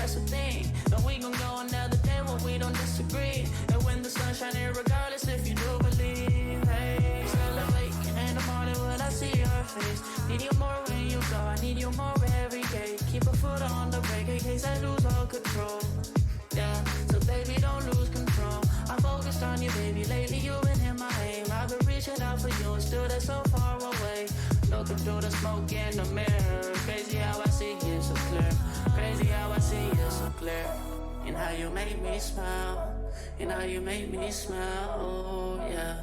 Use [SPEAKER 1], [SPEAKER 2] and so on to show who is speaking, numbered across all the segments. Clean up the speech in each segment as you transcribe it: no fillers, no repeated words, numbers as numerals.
[SPEAKER 1] that's the thing. But we gon' go another day when we don't disagree. And when the sun's shining, regardless if you do believe. Hey, celebrate in the morning when I see your face. Need you more when you go, I need you more every day. Keep a foot on the brake in case I lose all control. Yeah, so baby, don't lose control. I'm focused on you, baby. Lately you've been in my aim. I've been reaching out for you and still they're so far away. Looking through the smoke in the mirror. Crazy how I see you so clear. Crazy how I see you so clear. And how you make me smile. And how you make me smile. Oh yeah.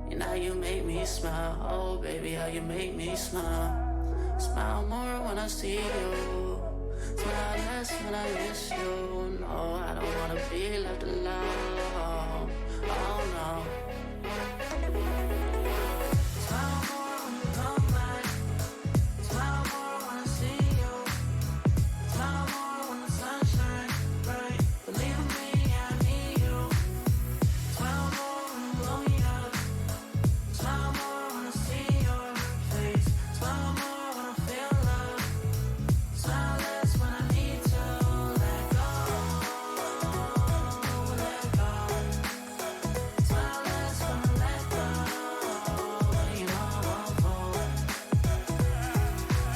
[SPEAKER 1] And how you make me smile. Oh baby, how you make me smile. Smile more when I see you. Smile less when I miss you. No, I don't wanna be left alone. Oh no. Smile more when you come back. Smile more when I see you. Smile more when the sun shines bright. Believe in me, I need you. Smile more when you blow me up. Smile more when I see your face. Smile more when I feel love. Smile less when I need to let go. Let go. Smile less when I let go. You know I'm full.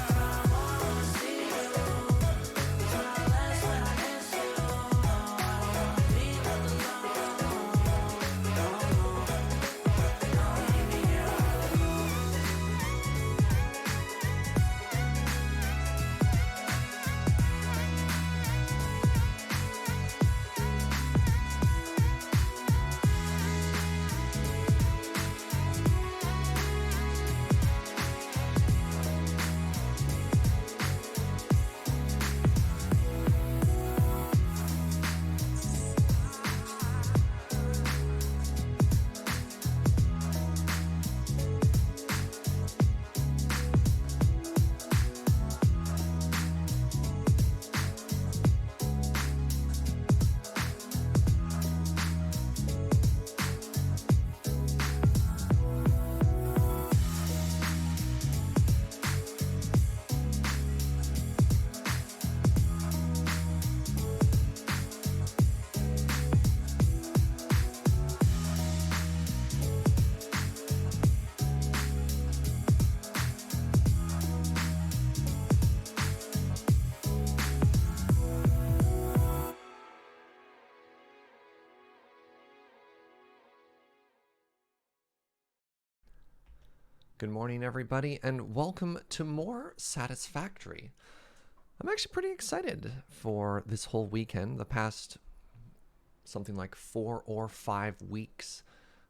[SPEAKER 1] Smile more when I see you. Smile less when I miss you. No, I don't wanna be left alone. No, don't leave me here alone.
[SPEAKER 2] Good morning, everybody, and welcome to more Satisfactory. I'm actually pretty excited for this whole weekend. The past something like 4 or 5 weeks,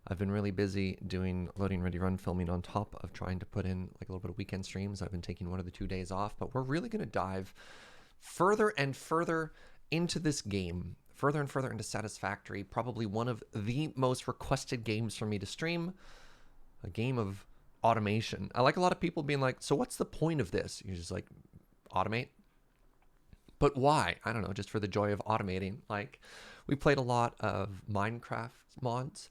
[SPEAKER 2] I've been really busy doing loading, ready, run filming on top of trying to put in like a little bit of weekend streams. I've been taking 1 of the 2 days off, but we're really going to dive further and further into this game, further and further into Satisfactory, probably one of the most requested games for me to stream, a game of automation. I like a lot of people being like, so what's the point of this? You're just like, automate? But why? I don't know, just for the joy of automating. Like, we played a lot of Minecraft mods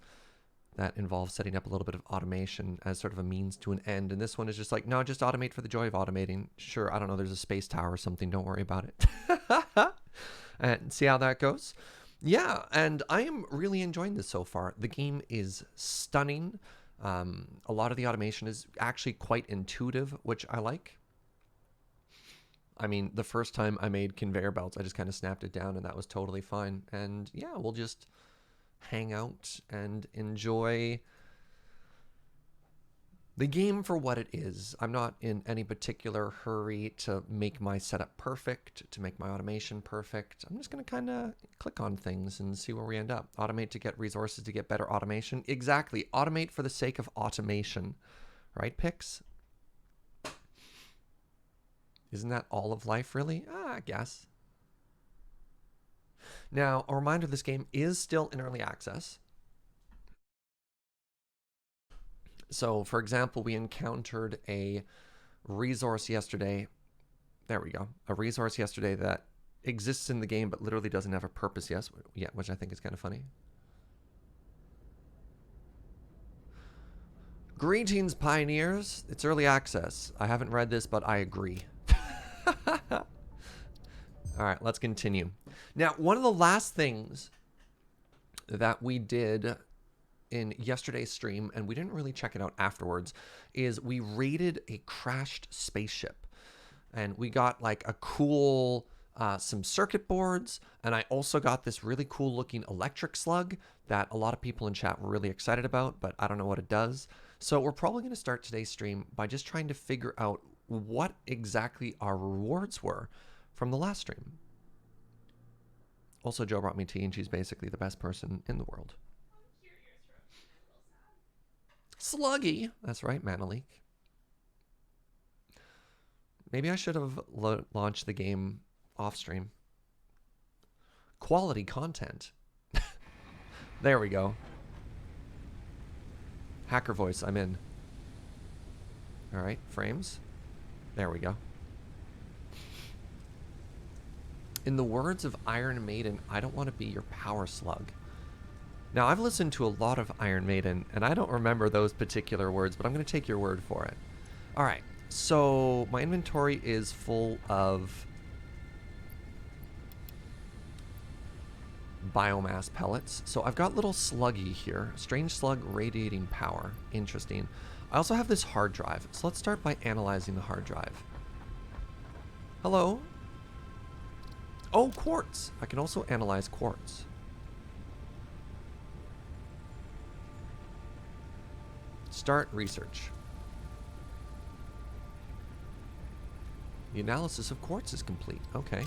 [SPEAKER 2] that involve setting up a little bit of automation as sort of a means to an end. And this one is just like, no, just automate for the joy of automating. Sure, I don't know, there's a space tower or something, don't worry about it. And see how that goes. Yeah, and I am really enjoying this so far. The game is stunning. A lot of the automation is actually quite intuitive, which I like. I mean, the first time I made conveyor belts, I just kind of snapped it down and that was totally fine. And yeah, we'll just hang out and enjoy the game for what it is. I'm not in any particular hurry to make my setup perfect, to make my automation perfect. I'm just going to kind of click on things and see where we end up. Automate to get resources to get better automation. Exactly. Automate for the sake of automation. Right, Pix? Isn't that all of life, really? I guess. Now, a reminder, this game is still in early access. So, for example, we encountered a resource yesterday. There we go. A resource yesterday that exists in the game but literally doesn't have a purpose yet, which I think is kind of funny. Greetings, pioneers. It's early access. I haven't read this, but I agree. All All right, let's continue. Now, one of the last things that we did in yesterday's stream, and we didn't really check it out afterwards, is we raided a crashed spaceship. And we got like a cool, some circuit boards, and I also got this really cool looking electric slug that a lot of people in chat were really excited about, but I don't know what it does. So we're probably going to start today's stream by just trying to figure out what exactly our rewards were from the last stream. Also, Joe brought me tea, and she's basically the best person in the world. Sluggy. That's right, Manalik. Maybe I should have launched the game off stream. Quality content. There we go. Hacker voice, I'm in. All right, frames. There we go. In the words of Iron Maiden, I don't want to be your power slug. Now, I've listened to a lot of Iron Maiden, and I don't remember those particular words, but I'm going to take your word for it. All right, so my inventory is full of biomass pellets. So I've got little sluggy here. Strange slug radiating power. Interesting. I also have this hard drive. So let's start by analyzing the hard drive. Hello? Oh, quartz. I can also analyze quartz. Start research. The analysis of quartz is complete. Okay.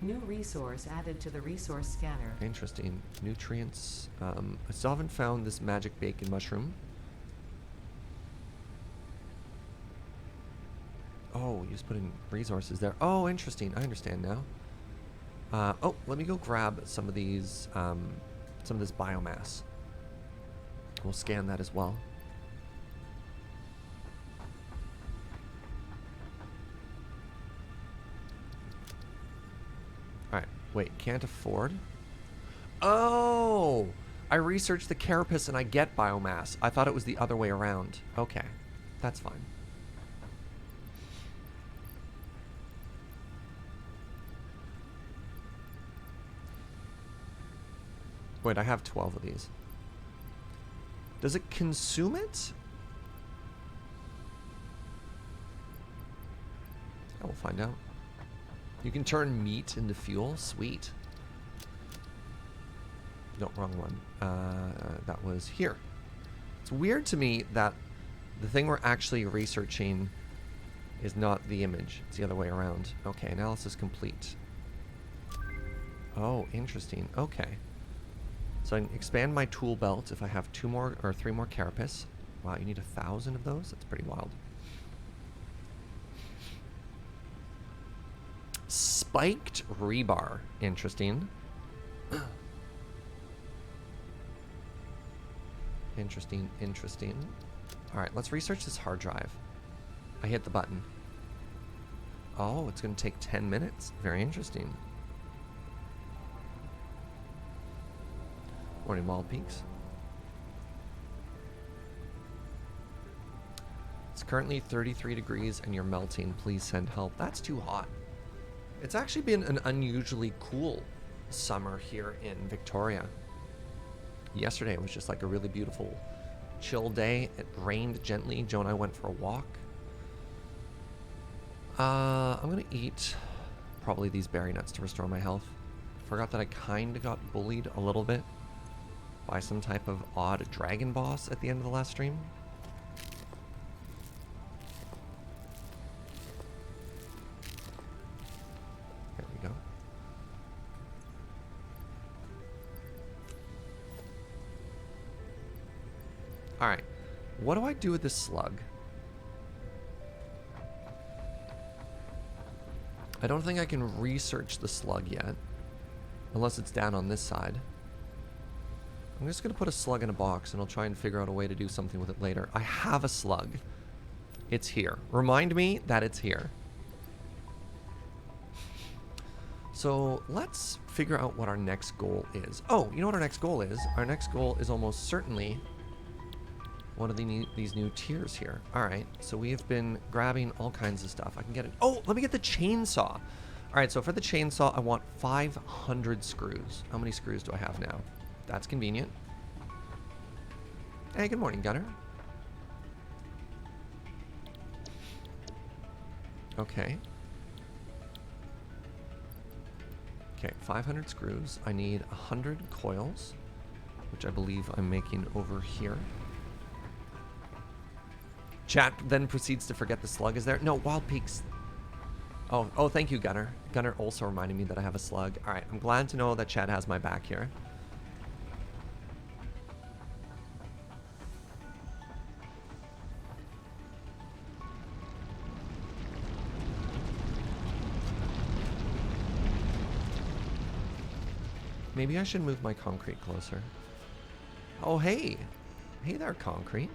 [SPEAKER 3] New resource added to the resource scanner.
[SPEAKER 2] Interesting. Nutrients. I still haven't found this magic bacon mushroom. Oh, you just put in resources there. Oh, interesting. I understand now. Oh, let me go grab some of these, some of this biomass. We'll scan that as well. Alright, wait, can't afford? Oh! I researched the carapace and I get biomass. I thought it was the other way around. Okay, that's fine. Wait, I have 12 of these. Does it consume it? I will find out. You can turn meat into fuel? Sweet. No, wrong one. That was here. It's weird to me that the thing we're actually researching is not the image. It's the other way around. Okay, analysis complete. Oh, interesting. Okay. So I can expand my tool belt if I have 2 more or 3 more carapace. Wow, you need 1,000 of those? That's pretty wild. Spiked rebar. Interesting. Interesting. Alright, let's research this hard drive. I hit the button. Oh, it's going to take 10 minutes. Very interesting. Morning, Wild Peaks. It's currently 33 degrees and you're melting. Please send help. That's too hot. It's actually been an unusually cool summer here in Victoria. Yesterday it was just like a really beautiful, chill day. It rained gently. Joe and I went for a walk. I'm going to eat probably these berry nuts to restore my health. Forgot that I kind of got bullied a little bit by some type of odd dragon boss at the end of the last stream. There we go. Alright, what do I do with this slug? I don't think I can research the slug yet, unless it's down on this side. I'm just going to put a slug in a box and I'll try and figure out a way to do something with it later. I have a slug. It's here. Remind me that it's here. So let's figure out what our next goal is. Oh, you know what our next goal is? Our next goal is almost certainly one of these new tiers here. All right, so we have been grabbing all kinds of stuff. I can get it. Oh, let me get the chainsaw. Alright, so for the chainsaw, I want 500 screws. How many screws do I have now? That's convenient. Hey, good morning, Gunner. Okay. Okay, 500 screws. I need 100 coils, which I believe I'm making over here. Chat then proceeds to forget the slug is there. No, Wild Peaks. Oh, thank you, Gunner. Gunner also reminded me that I have a slug. All right, I'm glad to know that Chad has my back here. Maybe I should move my concrete closer. Oh, hey. Hey there, concrete.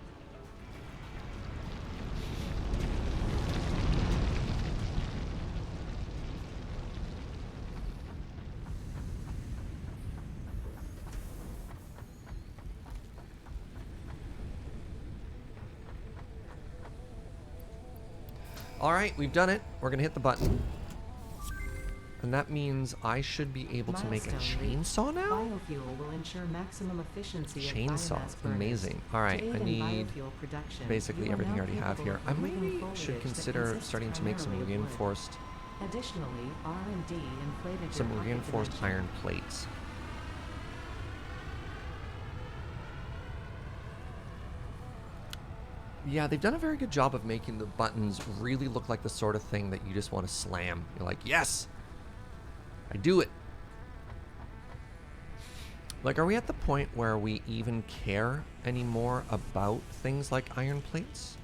[SPEAKER 2] All right, we've done it. We're going to hit the button. And that means I should be able to make a chainsaw now?
[SPEAKER 3] Biofuel will ensure maximum efficiency of
[SPEAKER 2] Chainsaw,
[SPEAKER 3] biomass burners.
[SPEAKER 2] amazing. All right,
[SPEAKER 3] To aid
[SPEAKER 2] I
[SPEAKER 3] in
[SPEAKER 2] need
[SPEAKER 3] biofuel production,
[SPEAKER 2] basically
[SPEAKER 3] you are
[SPEAKER 2] everything I
[SPEAKER 3] now
[SPEAKER 2] already have
[SPEAKER 3] capable
[SPEAKER 2] here.
[SPEAKER 3] of
[SPEAKER 2] I
[SPEAKER 3] removing
[SPEAKER 2] maybe
[SPEAKER 3] foliage
[SPEAKER 2] should
[SPEAKER 3] that
[SPEAKER 2] consider
[SPEAKER 3] consists
[SPEAKER 2] starting to make some
[SPEAKER 3] primarily of wood.
[SPEAKER 2] reinforced,
[SPEAKER 3] Additionally, R&D inflated your pocket
[SPEAKER 2] reinforced
[SPEAKER 3] dimension.
[SPEAKER 2] iron plates. Yeah, they've done a very good job of making the buttons really look like the sort of thing that you just want to slam. You're like, yes, I do it. Like, are we at the point where we even care anymore about things like iron plates?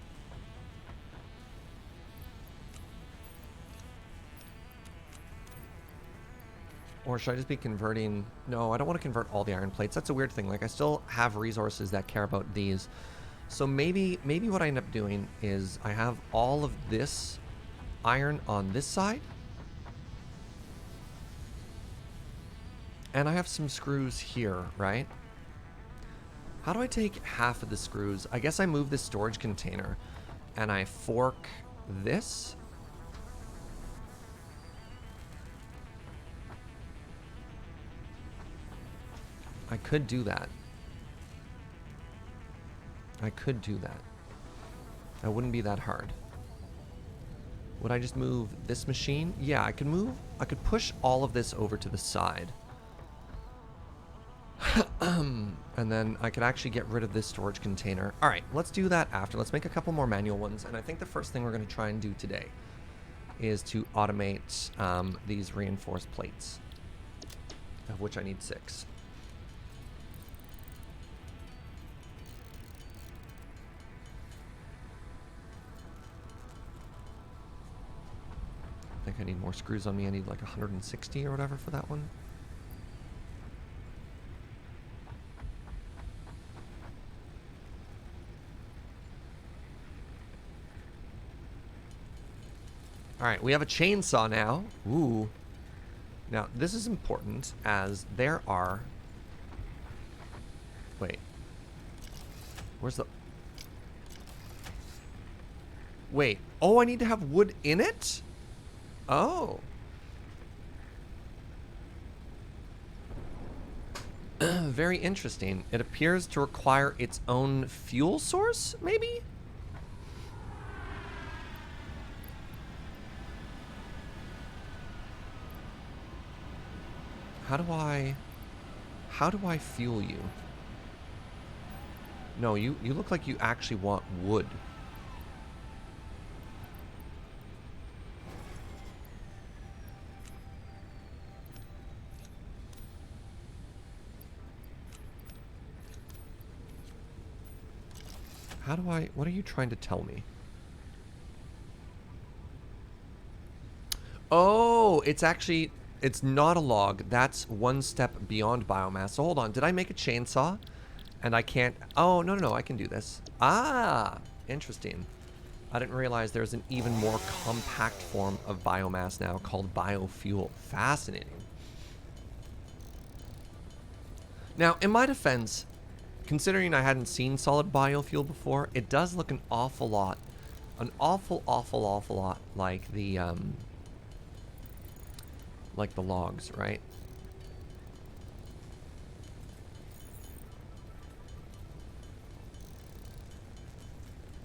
[SPEAKER 2] Or should I just be converting? No, I don't want to convert all the iron plates. That's a weird thing. Like, I still have resources that care about these. So maybe what I end up doing is I have all of this iron on this side. And I have some screws here, right? How do I take half of the screws? I guess I move this storage container and I fork this. I could do that. I could do that. That wouldn't be that hard. Would I just move this machine? Yeah, I could push all of this over to the side. And then I could actually get rid of this storage container. All right, let's do that after. Let's make a couple more manual ones. And I think the first thing we're going to try and do today is to automate these reinforced plates, of which I need 6. I think I need more screws on me. I need like 160 or whatever for that one. All right, we have a chainsaw now. Ooh. Now, this is important as there are... Wait. Where's the... Wait. Oh, I need to have wood in it? Oh. Very interesting. It appears to require its own fuel source, maybe? How do I fuel you? No, you look like you actually want wood. What are you trying to tell me? Oh, it's not a log. That's one step beyond biomass. So hold on, did I make a chainsaw? And I can't, oh, no, I can do this. Ah, interesting. I didn't realize there's an even more compact form of biomass now called biofuel. Fascinating. Now, in my defense, considering I hadn't seen solid biofuel before, it does look an awful lot like the like the logs, right?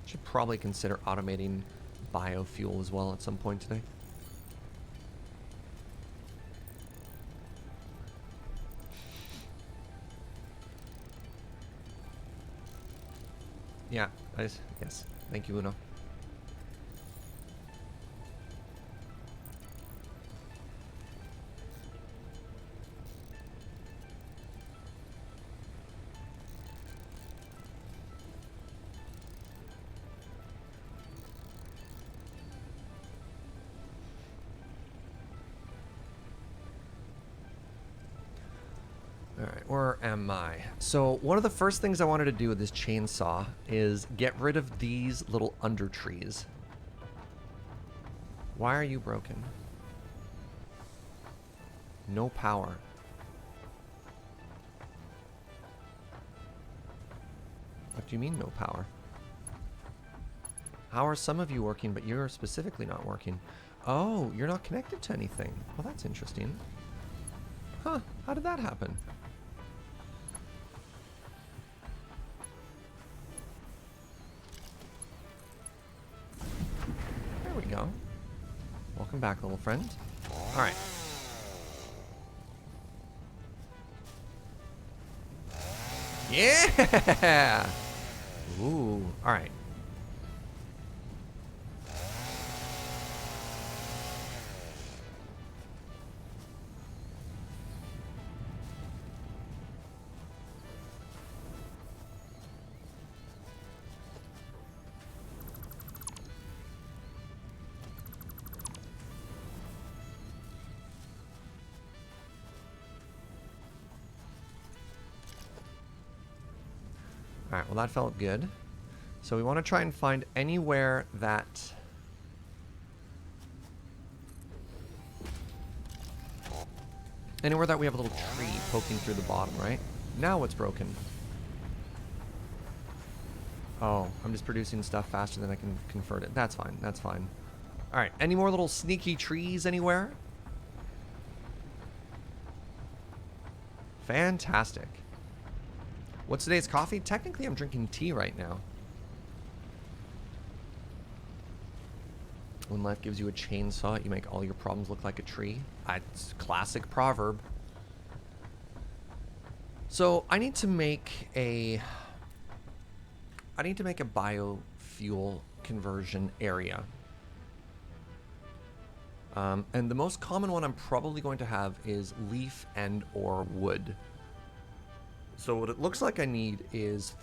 [SPEAKER 2] Should probably consider automating biofuel as well at some point today. Yeah, yes. Thank you, Uno. Alright, where am I? So one of the first things I wanted to do with this chainsaw is get rid of these little under trees. Why are you broken? No power. What do you mean no power? How are some of you working, but you're specifically not working? Oh, you're not connected to anything. Well, that's interesting. Huh, how did that happen? There we go. Welcome back, little friend. All right. Yeah! Ooh, all right. Alright, well that felt good. So we want to try and find anywhere that... Anywhere that we have a little tree poking through the bottom, right? Now what's broken? Oh, I'm just producing stuff faster than I can convert it. That's fine, that's fine. Alright, any more little sneaky trees anywhere? Fantastic. What's today's coffee? Technically, I'm drinking tea right now. When life gives you a chainsaw, you make all your problems look like a tree. It's a classic proverb. So I need to make a biofuel conversion area. And the most common one I'm probably going to have is leaf and or wood. So what it looks like I need is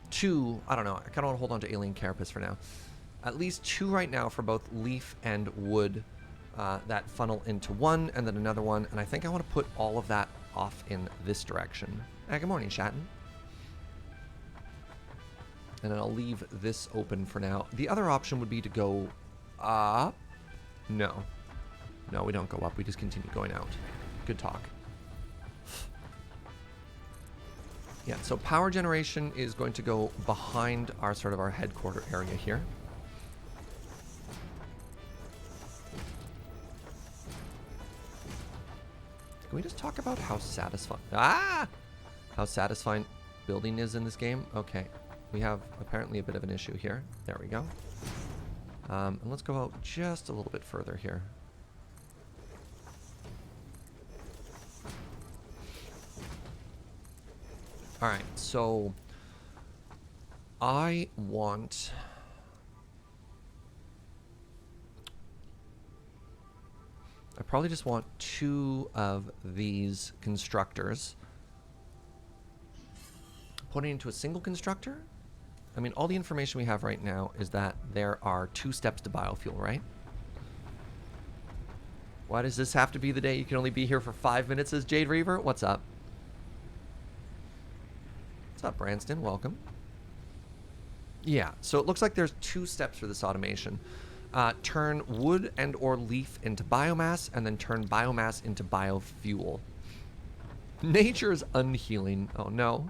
[SPEAKER 2] two, I don't know, I kind of want to hold on to alien carapace for now. At least 2 right now for both leaf and wood that funnel into one, and then another one. And I think I want to put all of that off in this direction. Good morning, Shatton. And then I'll leave this open for now. The other option would be to go up. No. No, we don't go up. We just continue going out. Good talk. Yeah, so power generation is going to go behind our sort of our headquarter area here. Can we just talk about how satisfying... How satisfying building is in this game? Okay. We have apparently a bit of an issue here. There we go. And let's go out just a little bit further here. Alright, so... I probably just want 2 of these constructors. Putting into a single constructor? I mean, all the information we have right now is that there are 2 steps to biofuel, right? Why does this have to be the day you can only be here for 5 minutes, says Jade Reaver? What's up? What's up, Branston? Welcome. Yeah, so it looks like there's 2 steps for this automation. Turn wood and or leaf into biomass, and then turn biomass into biofuel. Nature is unhealing. Oh, no.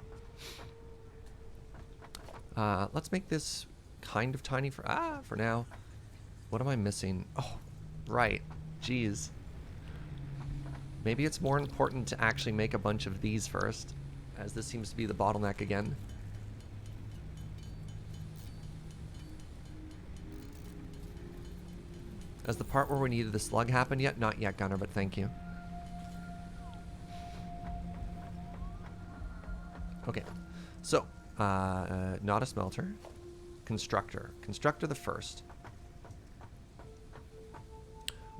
[SPEAKER 2] Let's make this kind of tiny for now. What am I missing? Oh, right. Jeez. Maybe it's more important to actually make a bunch of these first, as this seems to be the bottleneck again. Has the part where we needed the slug happened yet? Not yet, Gunner, but thank you. Okay, so, not a smelter. Constructor. Constructor the first.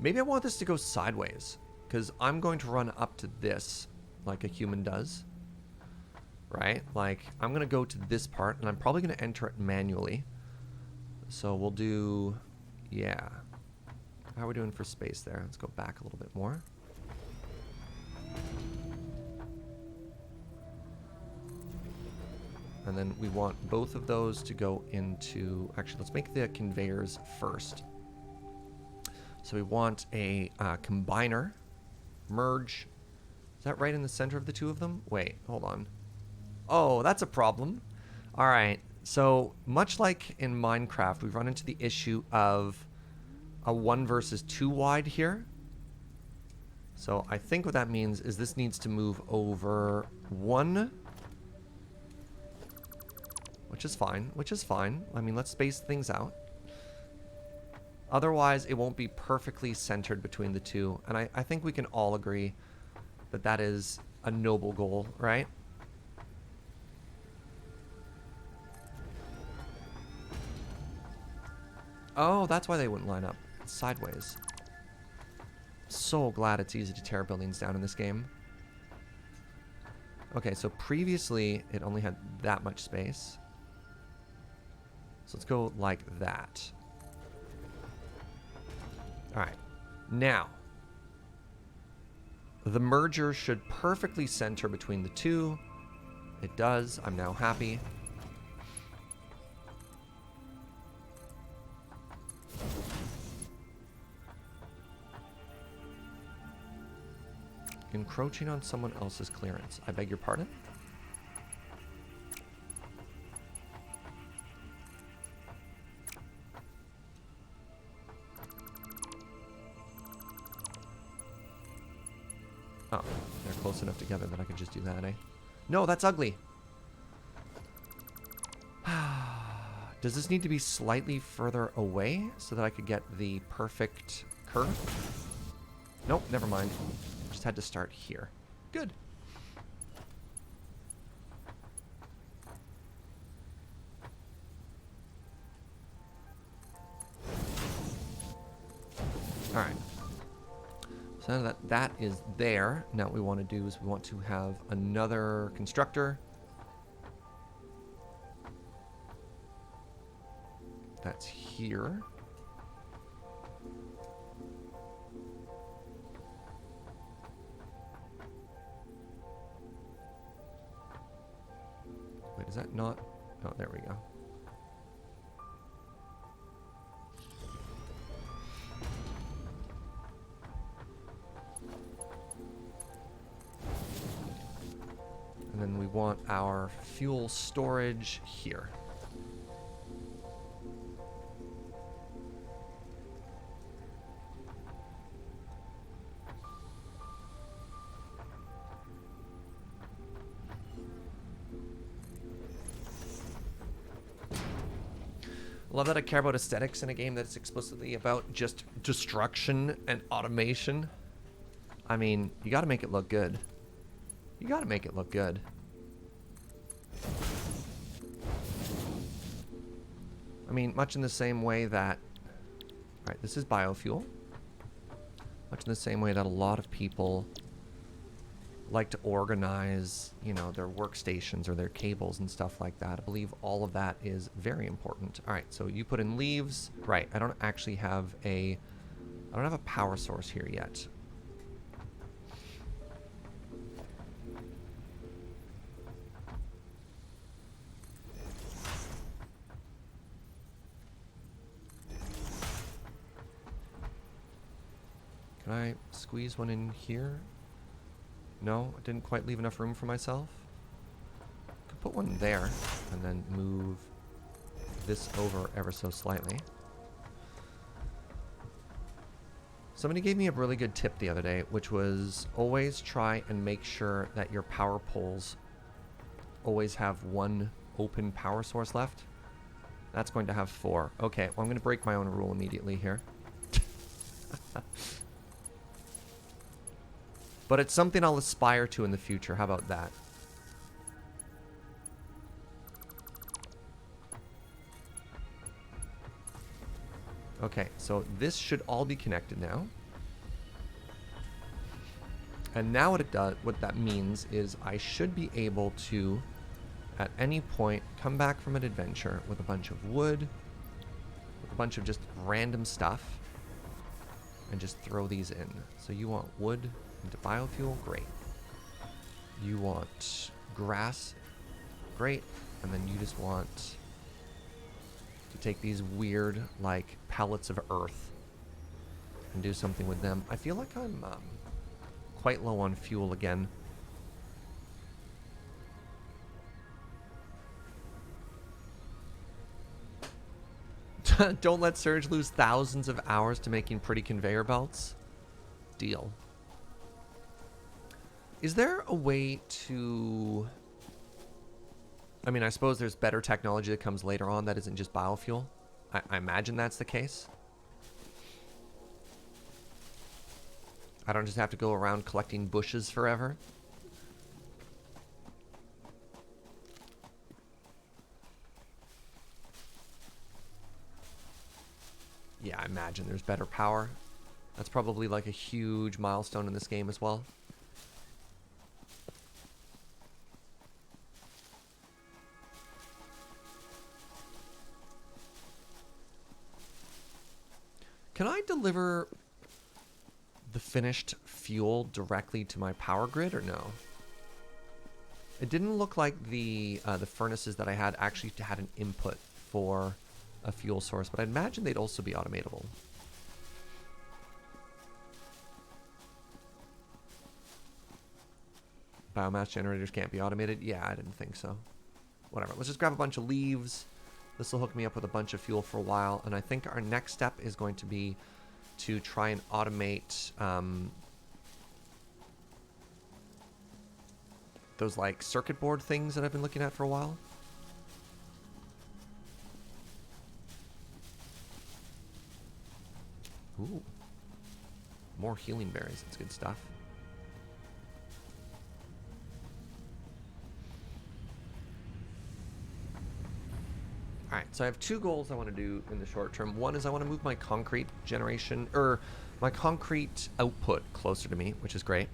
[SPEAKER 2] Maybe I want this to go sideways, because I'm going to run up to this like a human does. Right? Like, I'm going to go to this part, and I'm probably going to enter it manually. So we'll do... Yeah. How are we doing for space there? Let's go back a little bit more. And then we want both of those to go into... Actually, let's make the conveyors first. So we want a combiner. Merge. Is that right in the center of the two of them? Wait, hold on. Oh, that's a problem. All right. So much like in Minecraft, we've run into the issue of a 1 versus 2 wide here. So I think what that means is this needs to move over 1... Which is fine. I mean, let's space things out. Otherwise, it won't be perfectly centered between the two. And I think we can all agree that that is a noble goal, right? Oh, that's why they wouldn't line up. It's sideways. So glad it's easy to tear buildings down in this game. Okay, so previously, it only had that much space. So let's go like that. Alright. Now, the merger should perfectly center between the two. It does. I'm now happy. Encroaching on someone else's clearance. I beg your pardon? Oh, they're close enough together that I could just do that, eh? No, that's ugly. Does this need to be slightly further away so that I could get the perfect curve? Nope, never mind. Just had to start here. Good. All right. So now that is there. Now what we want to do is we want to have another constructor. That's here. Wait, is that not? Oh, there we go. And then we want our fuel storage here. Love that I care about aesthetics in a game that's explicitly about just destruction and automation. I mean, you gotta make it look good. You gotta make it look good. I mean, much in the same way that... Alright, this is biofuel. Much in the same way that a lot of people like to organize, you know, their workstations or their cables and stuff like that. I believe all of that is very important. All right, so you put in leaves. Right, I don't actually have a... I don't have a power source here yet. Can I squeeze one in here? No, I didn't quite leave enough room for myself. Could put one there and then move this over ever so slightly. Somebody gave me a really good tip the other day, which was always try and make sure that your power poles always have one open power source left. That's going to have 4. Okay, well, I'm going to break my own rule immediately here. But it's something I'll aspire to in the future. How about that? Okay, so this should all be connected now. And now what that means is I should be able to, at any point, come back from an adventure with a bunch of wood, with a bunch of just random stuff, and just throw these in. So you want wood into biofuel? Great. You want grass? Great. And then you just want to take these weird, like, pellets of earth and do something with them. I feel like I'm quite low on fuel again. Don't let Surge lose thousands of hours to making pretty conveyor belts. Deal. Is there a way to... I mean, I suppose there's better technology that comes later on that isn't just biofuel. I imagine that's the case. I don't just have to go around collecting bushes forever. Yeah, I imagine there's better power. That's probably like a huge milestone in this game as well. Can I deliver the finished fuel directly to my power grid or no? It didn't look like the furnaces that I had actually had an input for a fuel source, but I'd imagine they'd also be automatable. Biomass generators can't be automated? Yeah, I didn't think so. Whatever, let's just grab a bunch of leaves. This will hook me up with a bunch of fuel for a while, and I think our next step is going to be to try and automate those like circuit board things that I've been looking at for a while. Ooh. More healing berries. That's good stuff. Alright, so I have 2 goals I want to do in the short term. One is I want to move my concrete generation, or my concrete output closer to me, which is great.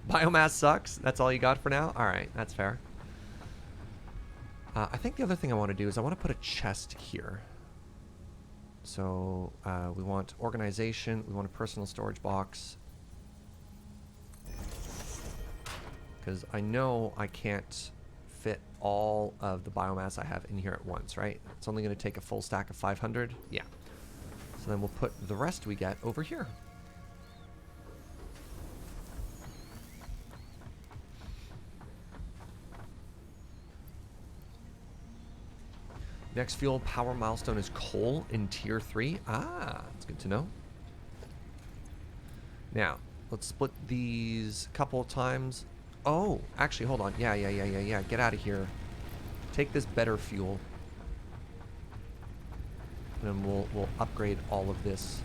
[SPEAKER 2] Biomass sucks. That's all you got for now? Alright, that's fair. I think the other thing I want to do is I want to put a chest here. So we want organization, we want a personal storage box. Because I know I can't fit all of the biomass I have in here at once, right? It's only going to take a full stack of 500. Yeah. So then we'll put the rest we get over here. Next fuel power milestone is coal in tier 3. Ah, that's good to know. Now, let's split these a couple of times. Oh, actually, hold on. Yeah. Get out of here. Take this better fuel. And then we'll upgrade all of this.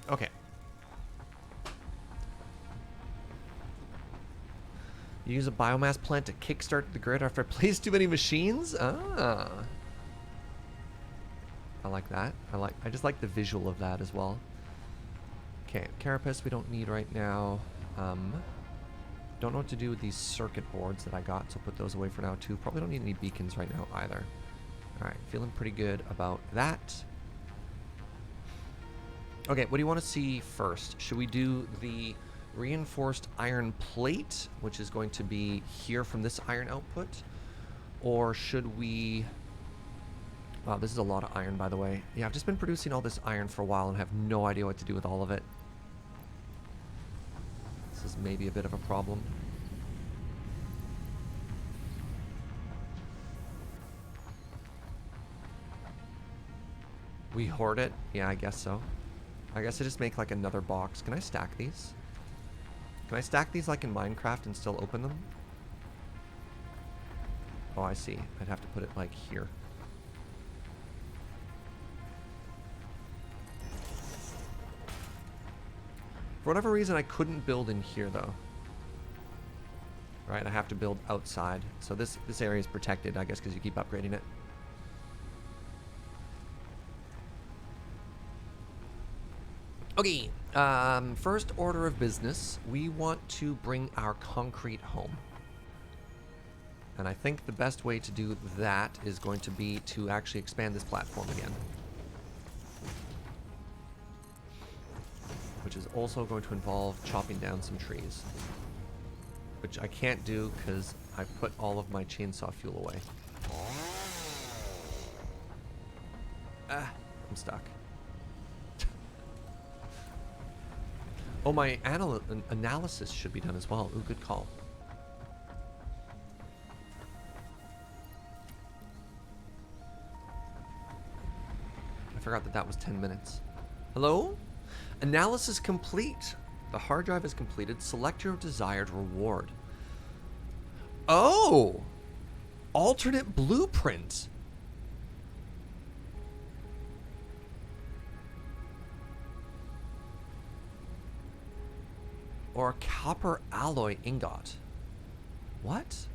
[SPEAKER 2] Okay. You use a biomass plant to kickstart the grid after it plays too many machines? Ah. I like that. I just like the visual of that as well. Okay, carapace we don't need right now. Don't know what to do with these circuit boards that I got, so put those away for now too. Probably don't need any beacons right now either. Alright, feeling pretty good about that. Okay, what do you want to see first? Should we do the reinforced iron plate, which is going to be here from this iron output? Or should we... Wow, this is a lot of iron, by the way. Yeah, I've just been producing all this iron for a while and have no idea what to do with all of it. This is maybe a bit of a problem. We hoard it? Yeah, I guess so. I guess I just make like another box. Can I stack these? Can I stack these like in Minecraft and still open them? Oh, I see. I'd have to put it like here. For whatever reason, I couldn't build in here though. Right, I have to build outside. So this area is protected, I guess, because you keep upgrading it. Okay, first order of business, we want to bring our concrete home. And I think the best way to do that is going to be to actually expand this platform again. Which is also going to involve chopping down some trees. Which I can't do because I put all of my chainsaw fuel away. Ah, I'm stuck. Oh, my analysis should be done as well. Ooh, good call. I forgot that that was 10 minutes. Hello? Analysis complete. The hard drive is completed. Select your desired reward. Oh! Alternate blueprint. Or a copper alloy ingot. What?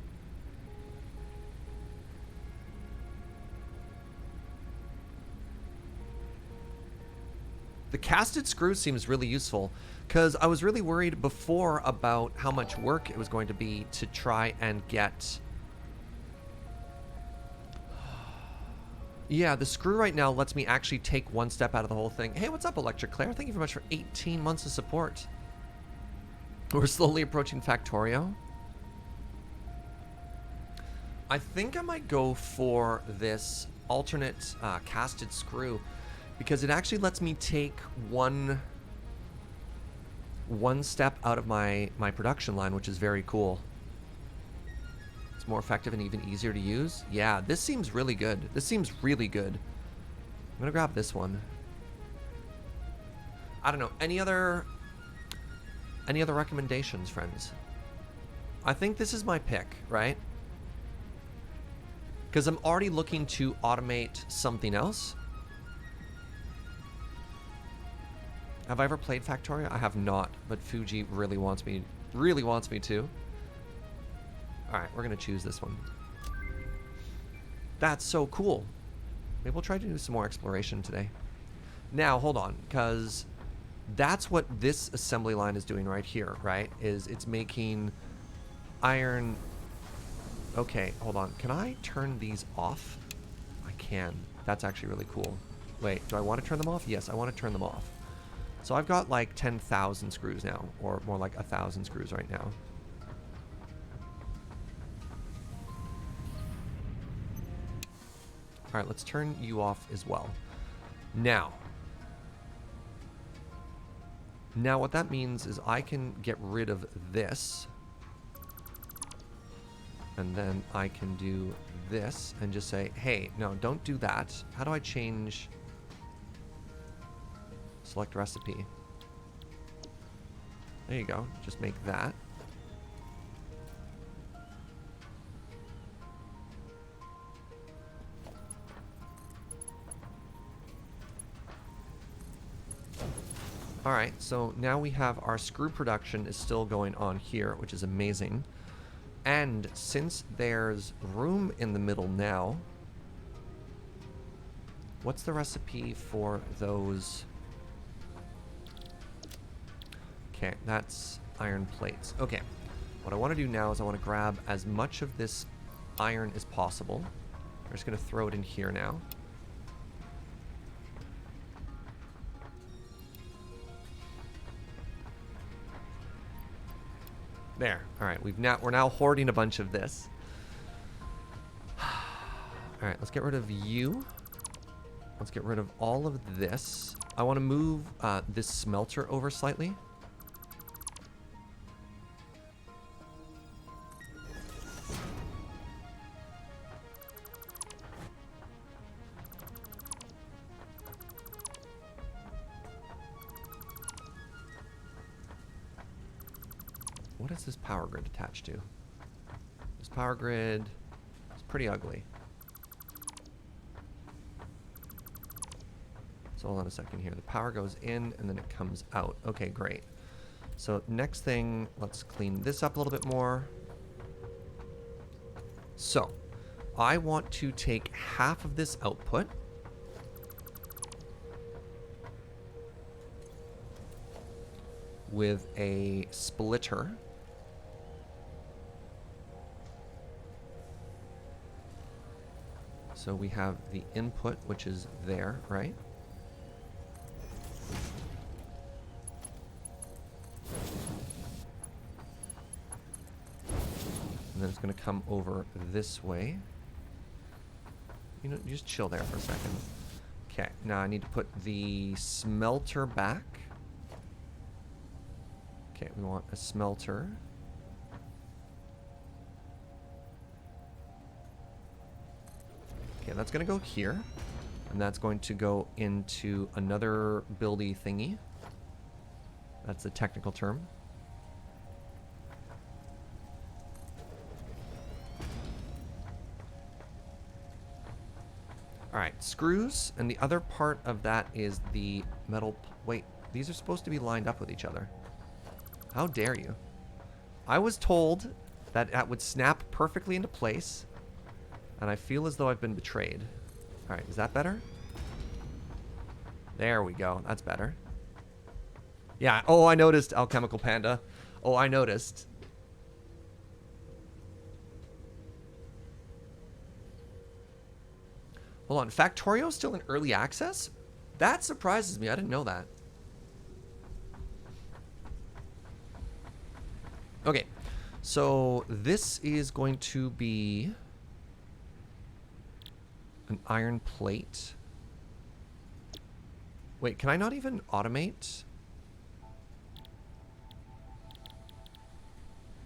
[SPEAKER 2] The casted screw seems really useful because I was really worried before about how much work it was going to be to try and get... Yeah, the screw right now lets me actually take one step out of the whole thing. Hey, what's up, Electric Claire? Thank you very much for 18 months of support. We're slowly approaching Factorio. I think I might go for this alternate casted screw because it actually lets me take one step out of my production line, which is very cool. It's more effective and even easier to use. Yeah, this seems really good. This seems really good. I'm gonna grab this one. I don't know, any other recommendations, friends? I think this is my pick, right? Because I'm already looking to automate something else. Have I ever played Factorio? I have not, but Fuji really wants me to. All right, we're gonna choose this one. That's so cool. Maybe we'll try to do some more exploration today. Now, hold on, because that's what this assembly line is doing right here, right? Is it's making iron... Okay, hold on. Can I turn these off? I can. That's actually really cool. Wait, do I want to turn them off? Yes, I want to turn them off. So I've got like 10,000 screws now, or more like 1,000 screws right now. All right, let's turn you off as well. Now what that means is I can get rid of this. And then I can do this and just say, hey, no, don't do that. How do I change? Select recipe. There you go. Just make that. All right, so now we have our screw production is still going on here, which is amazing. And since there's room in the middle now, what's the recipe for those? Okay, that's iron plates. Okay, what I want to do now is I want to grab as much of this iron as possible. I'm just going to throw it in here now. There. All right, we're now hoarding a bunch of this. All right, let's get rid of you. Let's get rid of all of this. I want to move this smelter over slightly. What is this power grid attached to? This power grid is pretty ugly. So hold on a second here. The power goes in and then it comes out. Okay, great. So next thing, let's clean this up a little bit more. So I want to take half of this output. With a splitter. So we have the input, which is there, right? And then it's going to come over this way. You know, just chill there for a second. Okay, now I need to put the smelter back. Okay, we want a smelter. Okay, that's going to go here. And that's going to go into another buildy thingy. That's the technical term. Alright, screws. And the other part of that is the metal... Wait, these are supposed to be lined up with each other. How dare you? I was told that that would snap perfectly into place. And I feel as though I've been betrayed. Alright, is that better? There we go. That's better. Yeah. Oh, I noticed, Alchemical Panda. Oh, I noticed. Hold on. Factorio's still in early access? That surprises me. I didn't know that. Okay. So this is going to be an iron plate. Wait, can I not even automate?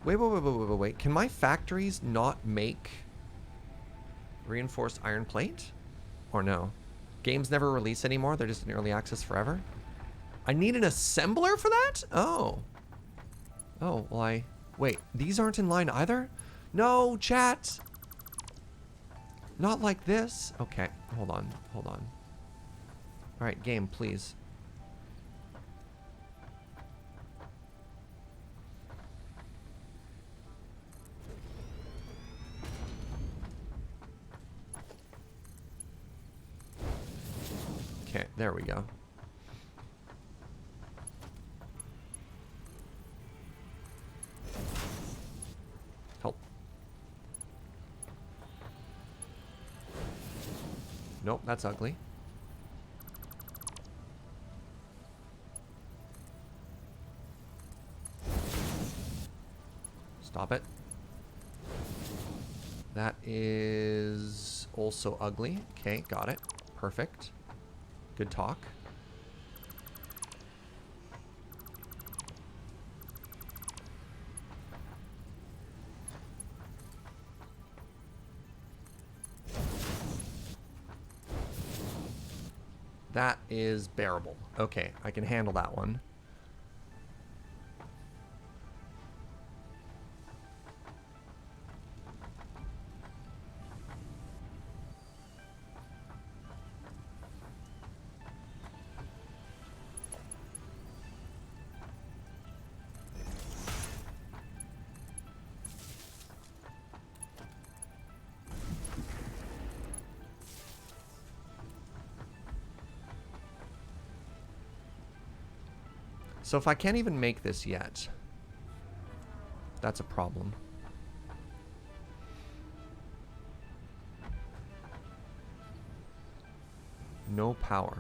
[SPEAKER 2] Wait. Can my factories not make reinforced iron plate? Or no? Games never release anymore? They're just in early access forever? I need an assembler for that? Oh. Oh, well wait, these aren't in line either? No, chat! Not like this. Okay, hold on. Alright, game, please. Okay, there we go. Help. Nope, that's ugly. Stop it. That is also ugly. Okay, got it. Perfect. Good talk. That is bearable. Okay, I can handle that one. So if I can't even make this yet, that's a problem. No power.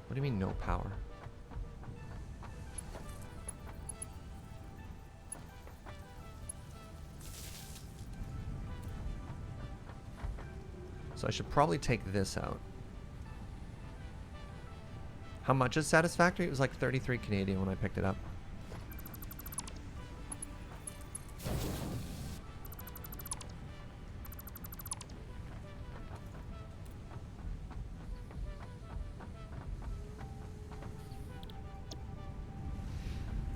[SPEAKER 2] What do you mean no power? So I should probably take this out. How much is Satisfactory? It was like 33 Canadian when I picked it up.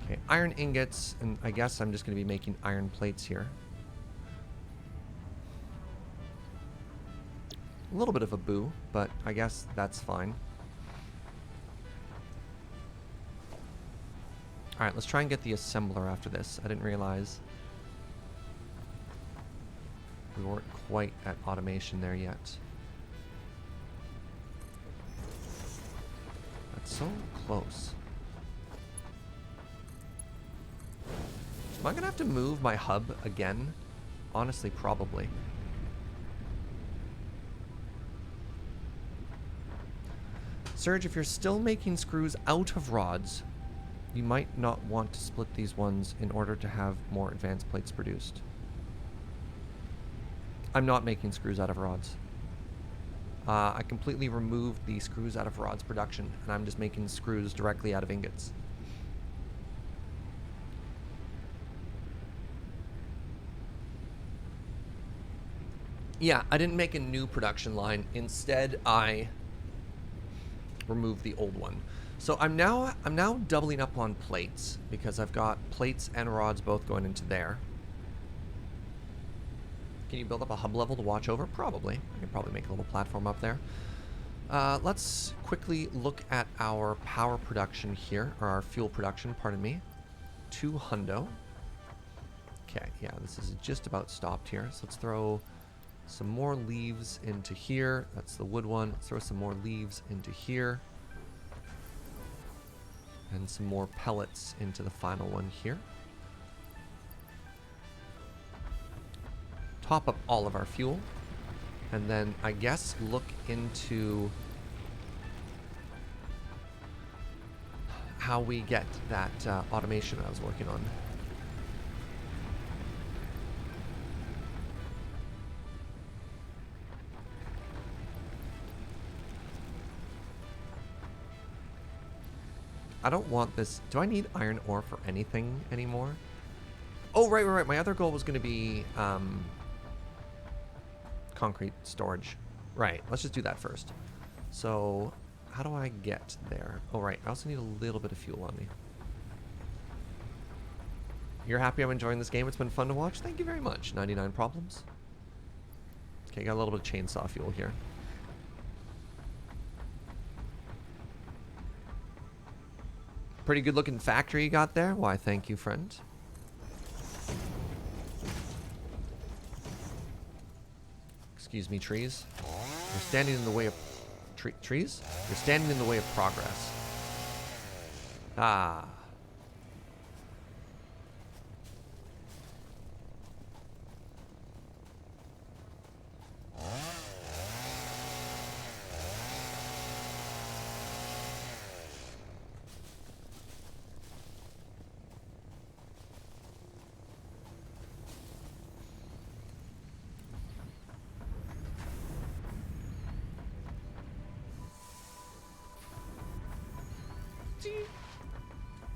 [SPEAKER 2] Okay, iron ingots, and I guess I'm just going to be making iron plates here. A little bit of a boo, but I guess that's fine. Alright, let's try and get the assembler after this. I didn't realize we weren't quite at automation there yet. That's so close. Am I going to have to move my hub again? Honestly, probably. Serge, if you're still making screws out of rods, you might not want to split these ones in order to have more advanced plates produced. I'm not making screws out of rods. I completely removed the screws out of rods production, and I'm just making screws directly out of ingots. Yeah, I didn't make a new production line. Instead, I removed the old one. So I'm now doubling up on plates because I've got plates and rods both going into there. Can you build up a hub level to watch over? Probably. I can probably make a little platform up there. Let's quickly look at our power production here, or our fuel production, pardon me. 2 hundo. Okay, yeah, this is just about stopped here. So let's throw some more leaves into here. That's the wood one. Let's throw some more leaves into here. And some more pellets into the final one here. Top up all of our fuel. And then I guess look into how we get that automation I was working on. I don't want this. Do I need iron ore for anything anymore? Oh, right. My other goal was going to be concrete storage. Right. Let's just do that first. So how do I get there? Oh, right. I also need a little bit of fuel on me. You're happy I'm enjoying this game? It's been fun to watch? Thank you very much. 99 problems. Okay, got a little bit of chainsaw fuel here. Pretty good looking factory you got there. Why, thank you, friend. Excuse me, trees. You're standing in the way of... trees? You're standing in the way of progress. Ah.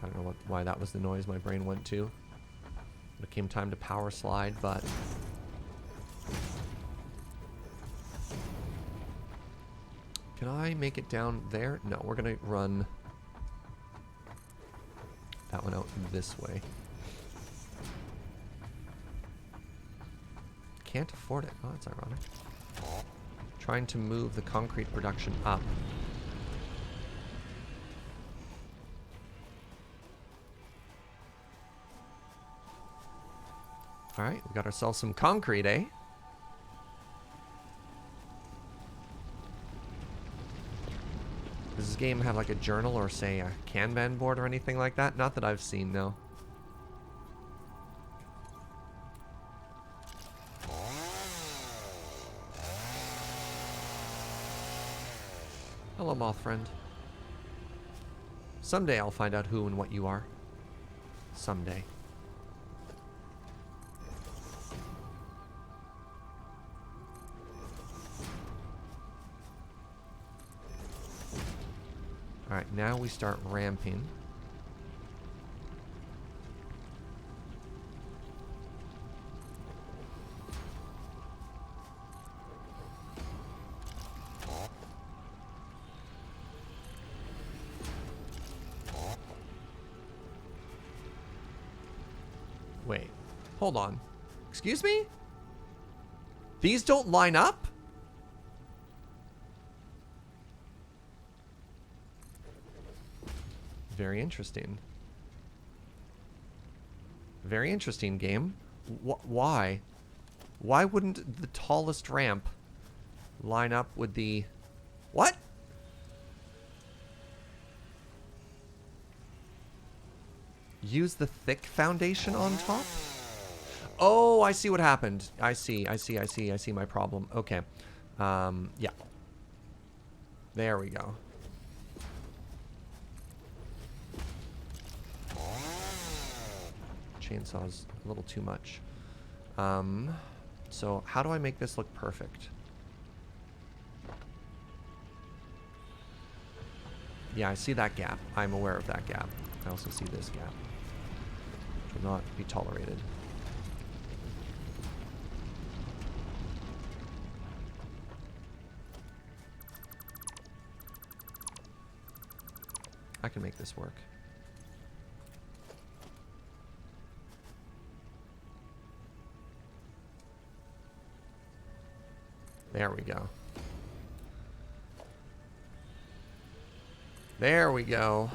[SPEAKER 2] I don't know why that was the noise my brain went to. When it came time to power slide, but... Can I make it down there? No, we're going to run that one out this way. Can't afford it. Oh, that's ironic. Trying to move the concrete production up. Alright, we got ourselves some concrete, eh? Does this game have like a journal or say a Kanban board or anything like that? Not that I've seen, no. Hello, moth friend. Someday I'll find out who and what you are. Someday. Now we start ramping. Wait, hold on. Excuse me? These don't line up? Very interesting. Very interesting, game. Why? Why wouldn't the tallest ramp line up with the... What? Use the thick foundation on top? Oh, I see what happened. I see my problem. Okay. Yeah. There we go. Chainsaw's a little too much. So how do I make this look perfect? Yeah, I see that gap. I'm aware of that gap. I also see this gap. Which will not be tolerated. I can make this work. There we go. There we go.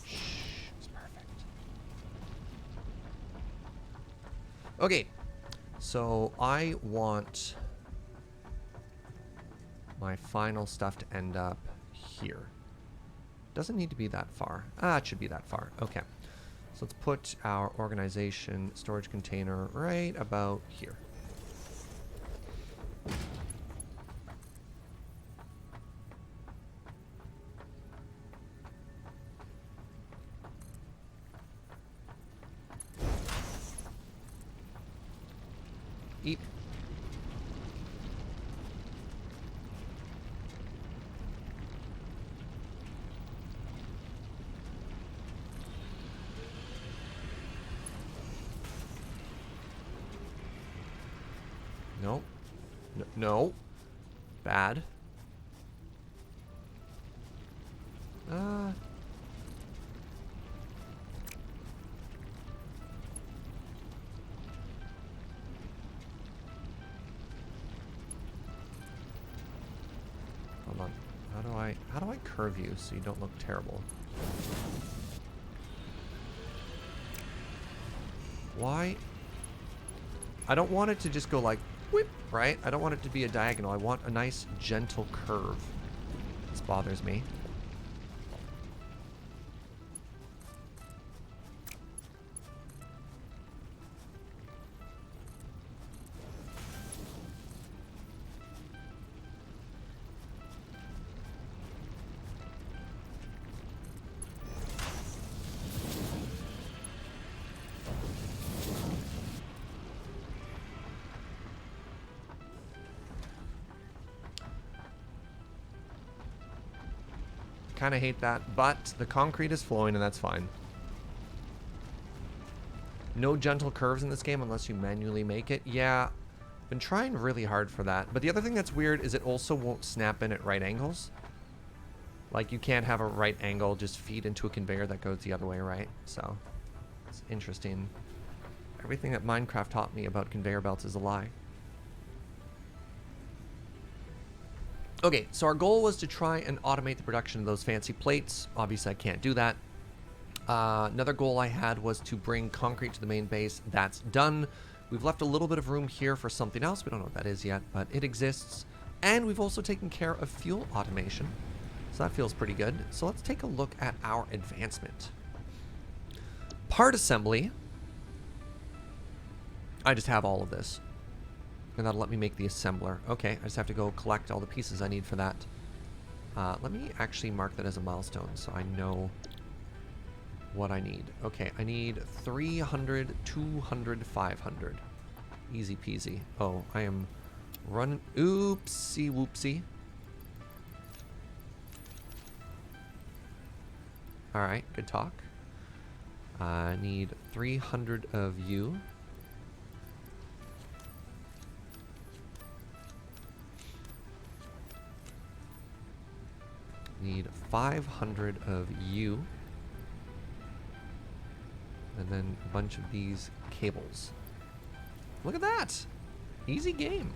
[SPEAKER 2] Shh, it's perfect. Okay, so I want my final stuff to end up here. Doesn't need to be that far. Ah, it should be that far. Okay. So let's put our organization storage container right about here. Eat. No. No. Bad. Hold on. How do I curve you so you don't look terrible? Why? I don't want it to just go like whip, right? I don't want it to be a diagonal. I want a nice gentle curve. This bothers me. Kind of hate that, but the concrete is flowing and that's fine. No gentle curves in this game unless you manually make it. Yeah, been trying really hard for that. But the other thing that's weird is it also won't snap in at right angles. Like you can't have a right angle just feed into a conveyor that goes the other way, right? So it's interesting. Everything that Minecraft taught me about conveyor belts is a lie. Okay, so our goal was to try and automate the production of those fancy plates. Obviously, I can't do that. Another goal I had was to bring concrete to the main base. That's done. We've left a little bit of room here for something else. We don't know what that is yet, but it exists. And we've also taken care of fuel automation. So that feels pretty good. So let's take a look at our advancement. Part assembly. I just have all of this. And that'll let me make the assembler. Okay, I just have to go collect all the pieces I need for that. Let me actually mark that as a milestone so I know what I need. Okay, I need 300, 200, 500. Easy peasy. Oh, I am running. Oopsie whoopsie. Alright, good talk. I need 300 of you. Need 500 of you. And then a bunch of these cables. Look at that! Easy game.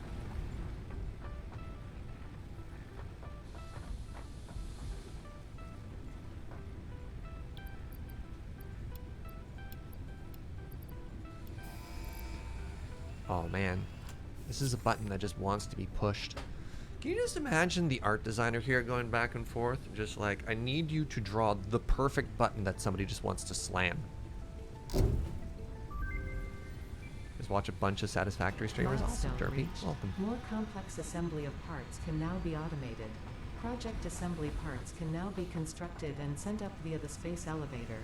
[SPEAKER 2] Oh man, this is a button that just wants to be pushed. Can you just imagine the art designer here going back and forth? Just like, I need you to draw the perfect button that somebody just wants to slam. Just watch a bunch of Satisfactory streamers. Awesome,
[SPEAKER 3] Milestone
[SPEAKER 2] Derpy.
[SPEAKER 3] reached.
[SPEAKER 2] Welcome.
[SPEAKER 3] More complex assembly of parts can now be automated. Project assembly parts can now be constructed and sent up via the space elevator.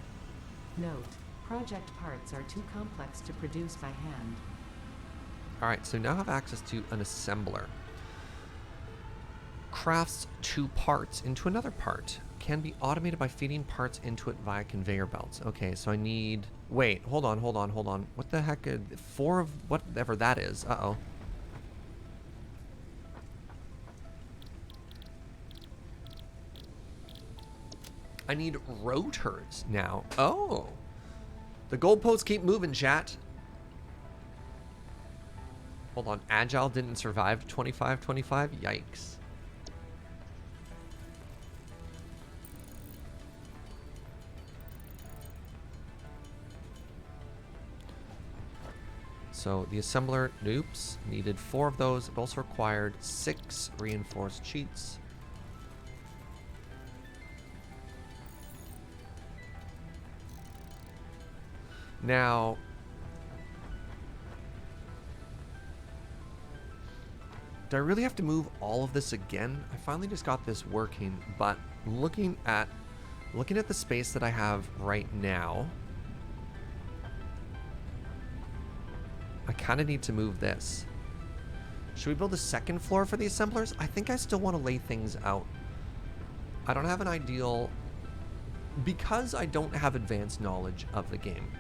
[SPEAKER 3] Note: project parts are too complex to produce by hand.
[SPEAKER 2] Alright, so now I have access to an assembler. Crafts two parts into another part. Can be automated by feeding parts into it via conveyor belts. Okay, so I need... Wait, hold on. What the heck? 4 of whatever that is. Uh-oh. I need rotors now. Oh. The goalposts keep moving, chat. Hold on. Agile didn't survive 25-25? Yikes. So the assembler, oops, needed 4 of those. It also required 6 reinforced sheets. Now, do I really have to move all of this again? I finally just got this working, but looking at the space that I have right now, I kind of need to move this. Should we build a second floor for the assemblers? I think I still want to lay things out. I don't have an ideal, because I don't have advanced knowledge of the game,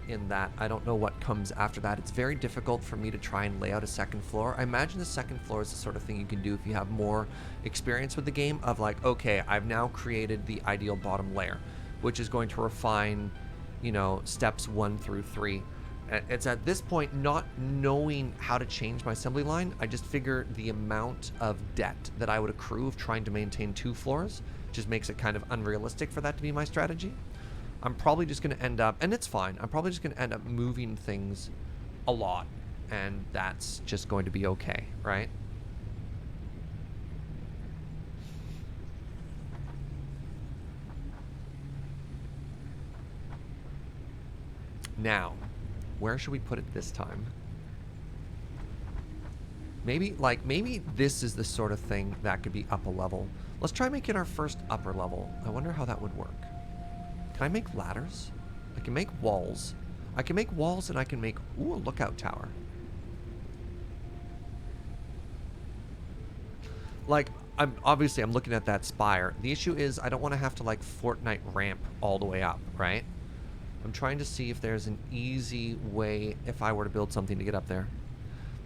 [SPEAKER 2] in that I don't know what comes after that. It's very difficult for me to try and lay out a second floor. I imagine the second floor is the sort of thing you can do if you have more experience with the game, of like, okay, I've now created the ideal bottom layer, which is going to refine, you know, steps 1 through 3. It's at this point, not knowing how to change my assembly line, I just figure the amount of debt that I would accrue of trying to maintain 2 floors just makes it kind of unrealistic for that to be my strategy. I'm probably just going to end up, and it's fine, I'm probably just going to end up moving things a lot, and that's just going to be okay, right? Now, where should we put it this time? Maybe this is the sort of thing that could be up a level. Let's try making our first upper level. I wonder how that would work. Can I make ladders? I can make walls. I can make walls, and I can make, ooh, a lookout tower. Like, I'm looking at that spire. The issue is I don't want to have to like Fortnite ramp all the way up, right? I'm trying to see if there's an easy way if I were to build something to get up there.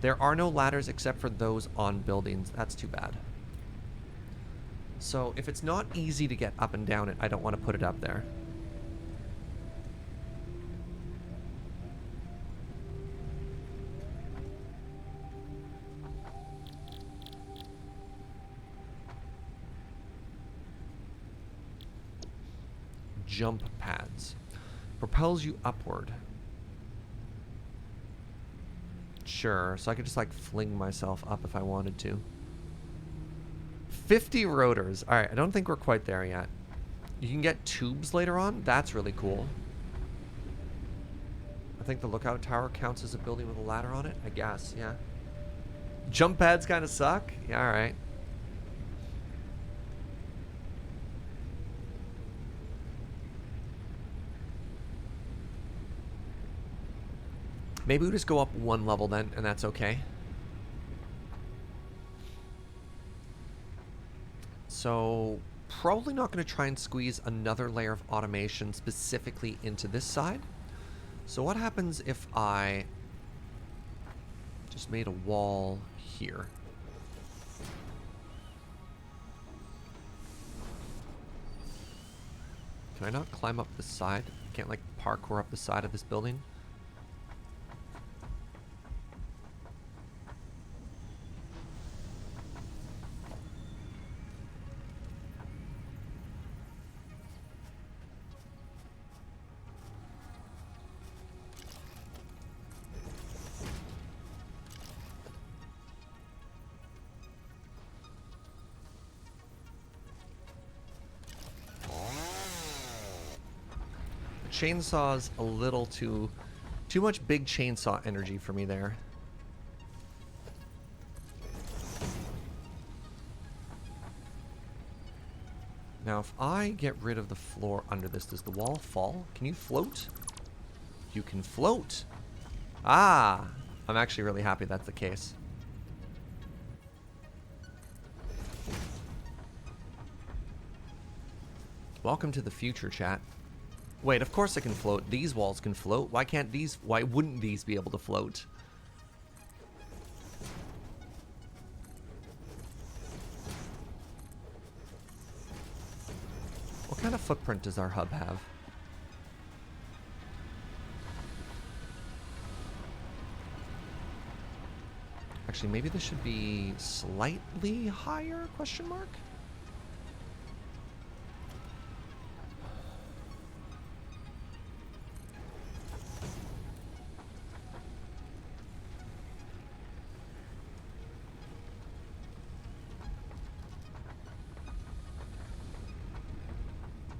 [SPEAKER 2] There are no ladders except for those on buildings. That's too bad. So if it's not easy to get up and down it, I don't want to put it up there. Jump pads. Propels you upward. Sure, so I could just like fling myself up if I wanted to. 50 rotors. Alright, I don't think we're quite there yet. You can get tubes later on. That's really cool. I think the lookout tower counts as a building with a ladder on it. I guess, yeah. Jump pads kind of suck. Yeah, alright. Maybe we just go up one level then, and that's okay. So, probably not going to try and squeeze another layer of automation specifically into this side. So what happens if I just made a wall here? Can I not climb up the side? Can't like parkour up the side of this building? Chainsaw's a little too much big chainsaw energy for me there. Now if I get rid of the floor under this, does the wall fall? Can you float? You can float. Ah, I'm actually really happy that's the case. Welcome to the future, chat. Wait, of course I can float. These walls can float. Why can't these? Why wouldn't these be able to float? What kind of footprint does our hub have? Actually, maybe this should be slightly higher, question mark?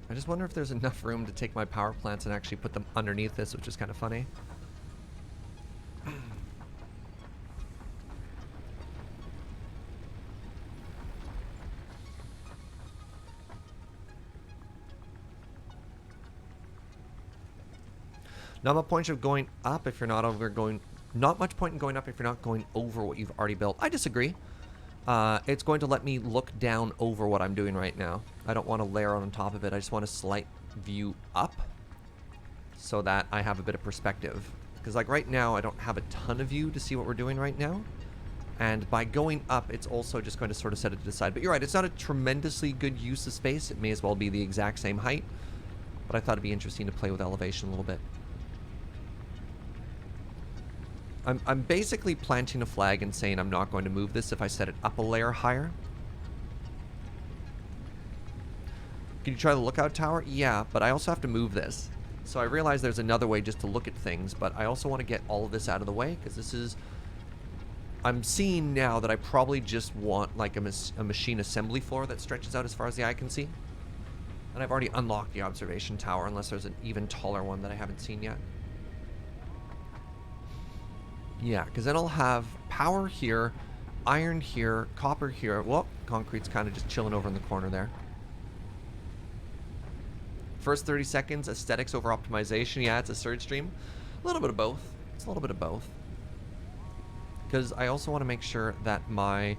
[SPEAKER 2] I just wonder if there's enough room to take my power plants and actually put them underneath this, which is kind of funny. Not much point of going up if you're not over going. Not much point in going up if you're not going over what you've already built. I disagree. It's going to let me look down over what I'm doing right now. I don't want to layer on top of it. I just want a slight view up so that I have a bit of perspective. Because like right now, I don't have a ton of view to see what we're doing right now. And by going up, it's also just going to sort of set it to the side. But you're right, it's not a tremendously good use of space. It may as well be the exact same height. But I thought it'd be interesting to play with elevation a little bit. I'm basically planting a flag and saying I'm not going to move this if I set it up a layer higher. Can you try the lookout tower? Yeah, but I also have to move this. So I realize there's another way just to look at things, but I also want to get all of this out of the way, because this is... I'm seeing now that I probably just want like a machine assembly floor that stretches out as far as the eye can see. And I've already unlocked the observation tower, unless there's an even taller one that I haven't seen yet. Yeah, because then I'll have power here, iron here, copper here. Well, concrete's kind of just chilling over in the corner there. First 30 seconds, aesthetics over optimization. Yeah, it's a surge stream. A little bit of both. It's a little bit of both. Because I also want to make sure that my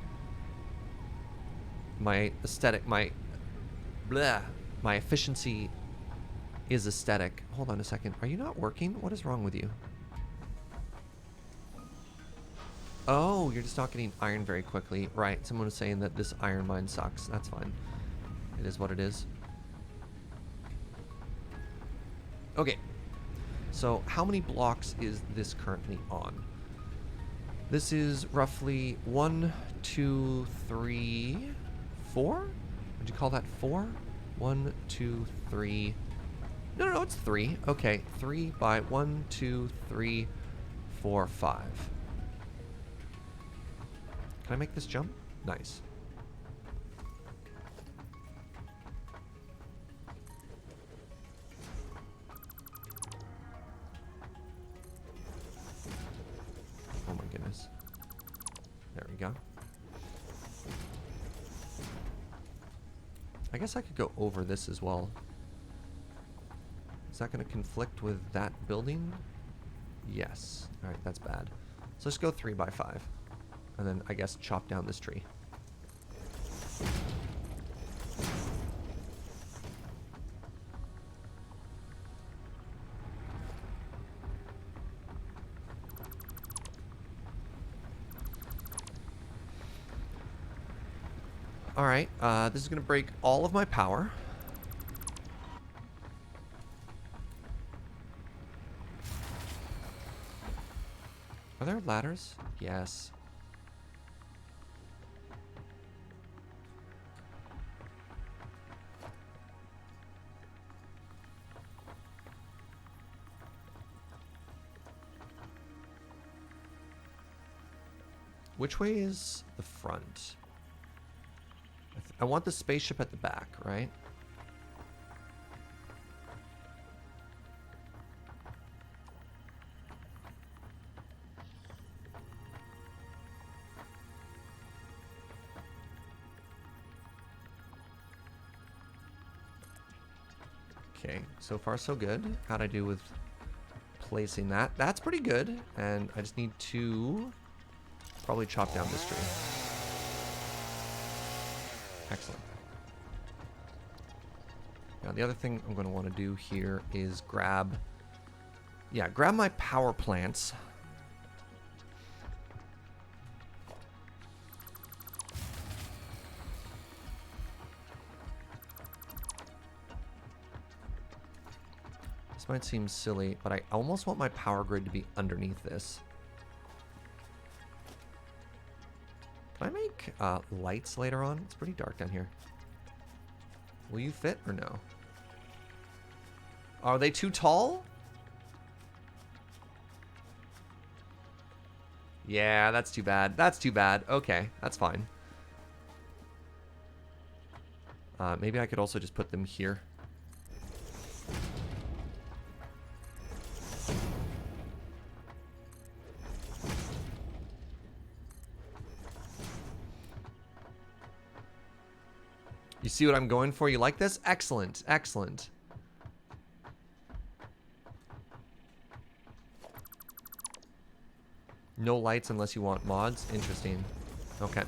[SPEAKER 2] aesthetic, my efficiency is aesthetic. Hold on a second. Are you not working? What is wrong with you? Oh, you're just not getting iron very quickly. Right, someone was saying that this iron mine sucks. That's fine. It is what it is. Okay. So, how many blocks is this currently on? This is roughly 1, 2, 3, 4? Would you call that 4? 1, 2, 3. No, it's 3. Okay, 3 by 1, 2, 3, 4, 5. Can I make this jump? Nice. Oh my goodness. There we go. I guess I could go over this as well. Is that going to conflict with that building? Yes. All right, that's bad. So let's go 3 by 5. And then I guess chop down this tree. All right, this is going to break all of my power. Are there ladders? Yes. Which way is the front? I want the spaceship at the back, right? Okay, so far so good. How'd I do with placing that? That's pretty good. And I just need to probably chop down this tree. Excellent. Now the other thing I'm going to want to do here is grab my power plants. This might seem silly, but I almost want my power grid to be underneath this. Can I make lights later on? It's pretty dark down here. Will you fit or no? Are they too tall? Yeah, that's too bad. That's too bad. Okay, that's fine. Maybe I could also just put them here. You see what I'm going for? You like this? Excellent. Excellent. No lights unless you want mods. Interesting. Okay.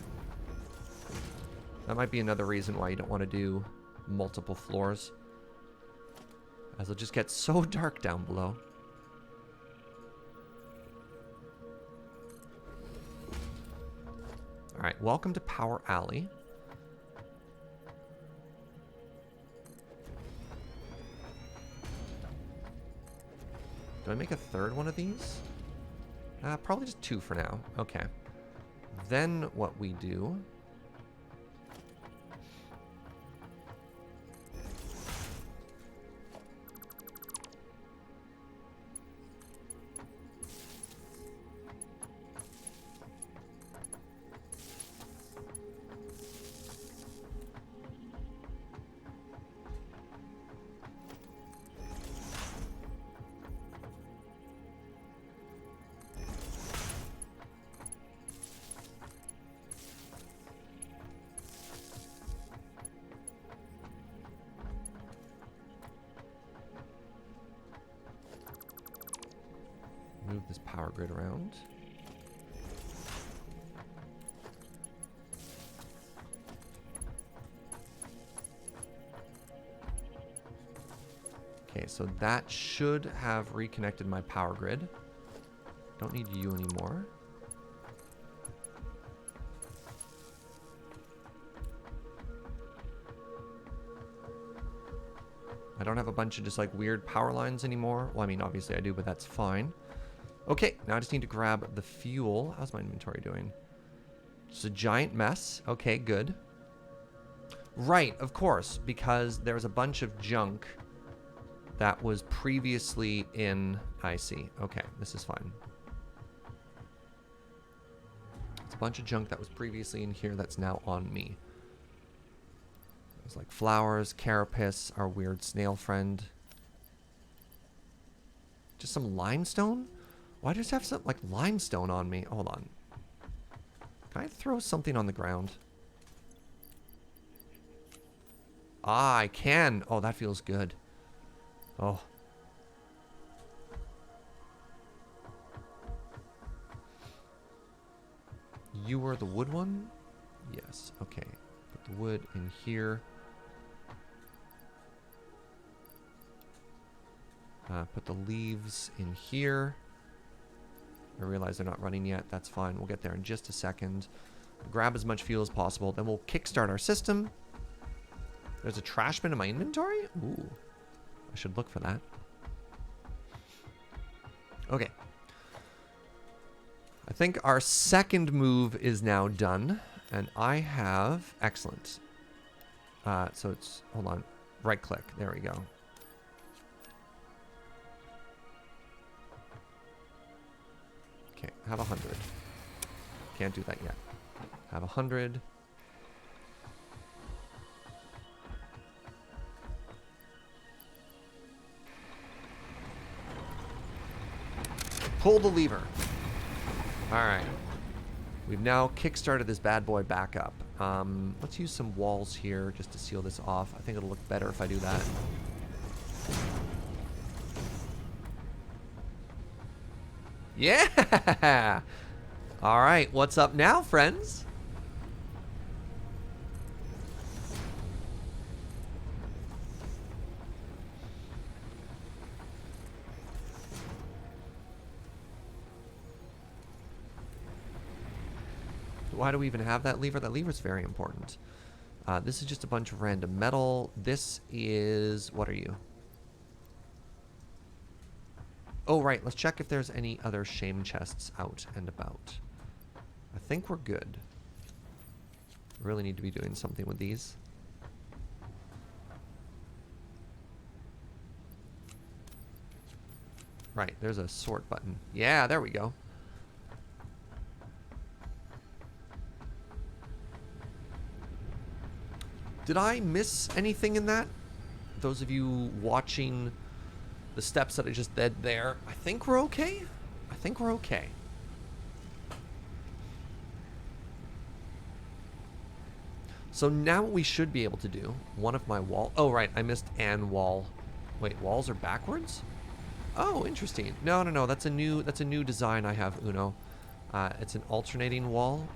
[SPEAKER 2] That might be another reason why you don't want to do multiple floors, as it'll just get so dark down below. All right, welcome to Power Alley. Do I make a third one of these? Probably just 2 for now. Okay. Then what we do... move this power grid around. Okay, so that should have reconnected my power grid. Don't need you anymore. I don't have a bunch of just like weird power lines anymore. Well, I mean, obviously I do, but that's fine. Okay, now I just need to grab the fuel. How's my inventory doing? It's a giant mess. Okay, good. Right, of course, because there was a bunch of junk that was previously in... I see. Okay, this is fine. It's a bunch of junk that was previously in here that's now on me. There's like flowers, carapace, our weird snail friend. Just some limestone? Why do I just have some like limestone on me? Hold on. Can I throw something on the ground? Ah, I can. Oh, that feels good. Oh. you were the wood one? Yes. Okay. Put the wood in here. Put the leaves in here. I realize they're not running yet. That's fine. We'll get there in just a second. Grab as much fuel as possible. Then we'll kickstart our system. There's a trash bin in my inventory? Ooh. I should look for that. Okay. I think our second move is now done. And I have... Excellent. So it's... Hold on. Right click. There we go. Okay. Have 100. Can't do that yet. Have 100. Pull the lever. All right. We've now kickstarted this bad boy back up. Let's use some walls here just to seal this off. I think it'll look better if I do that. Yeah! All right, what's up now, friends? Why do we even have that lever? That lever is very important. This is just a bunch of random metal. This is... What are you? Oh, right. Let's check if there's any other shame chests out and about. I think we're good. Really need to be doing something with these. Right. There's a sort button. Yeah, there we go. Did I miss anything in that? Those of you watching the steps that I just did there, I think we're okay. I think we're okay. So now what we should be able to do, one of my wall... Oh, right, I missed an wall. Wait, walls are backwards? Oh, interesting. No, no, no, that's a new design I have, Uno. It's an alternating wall.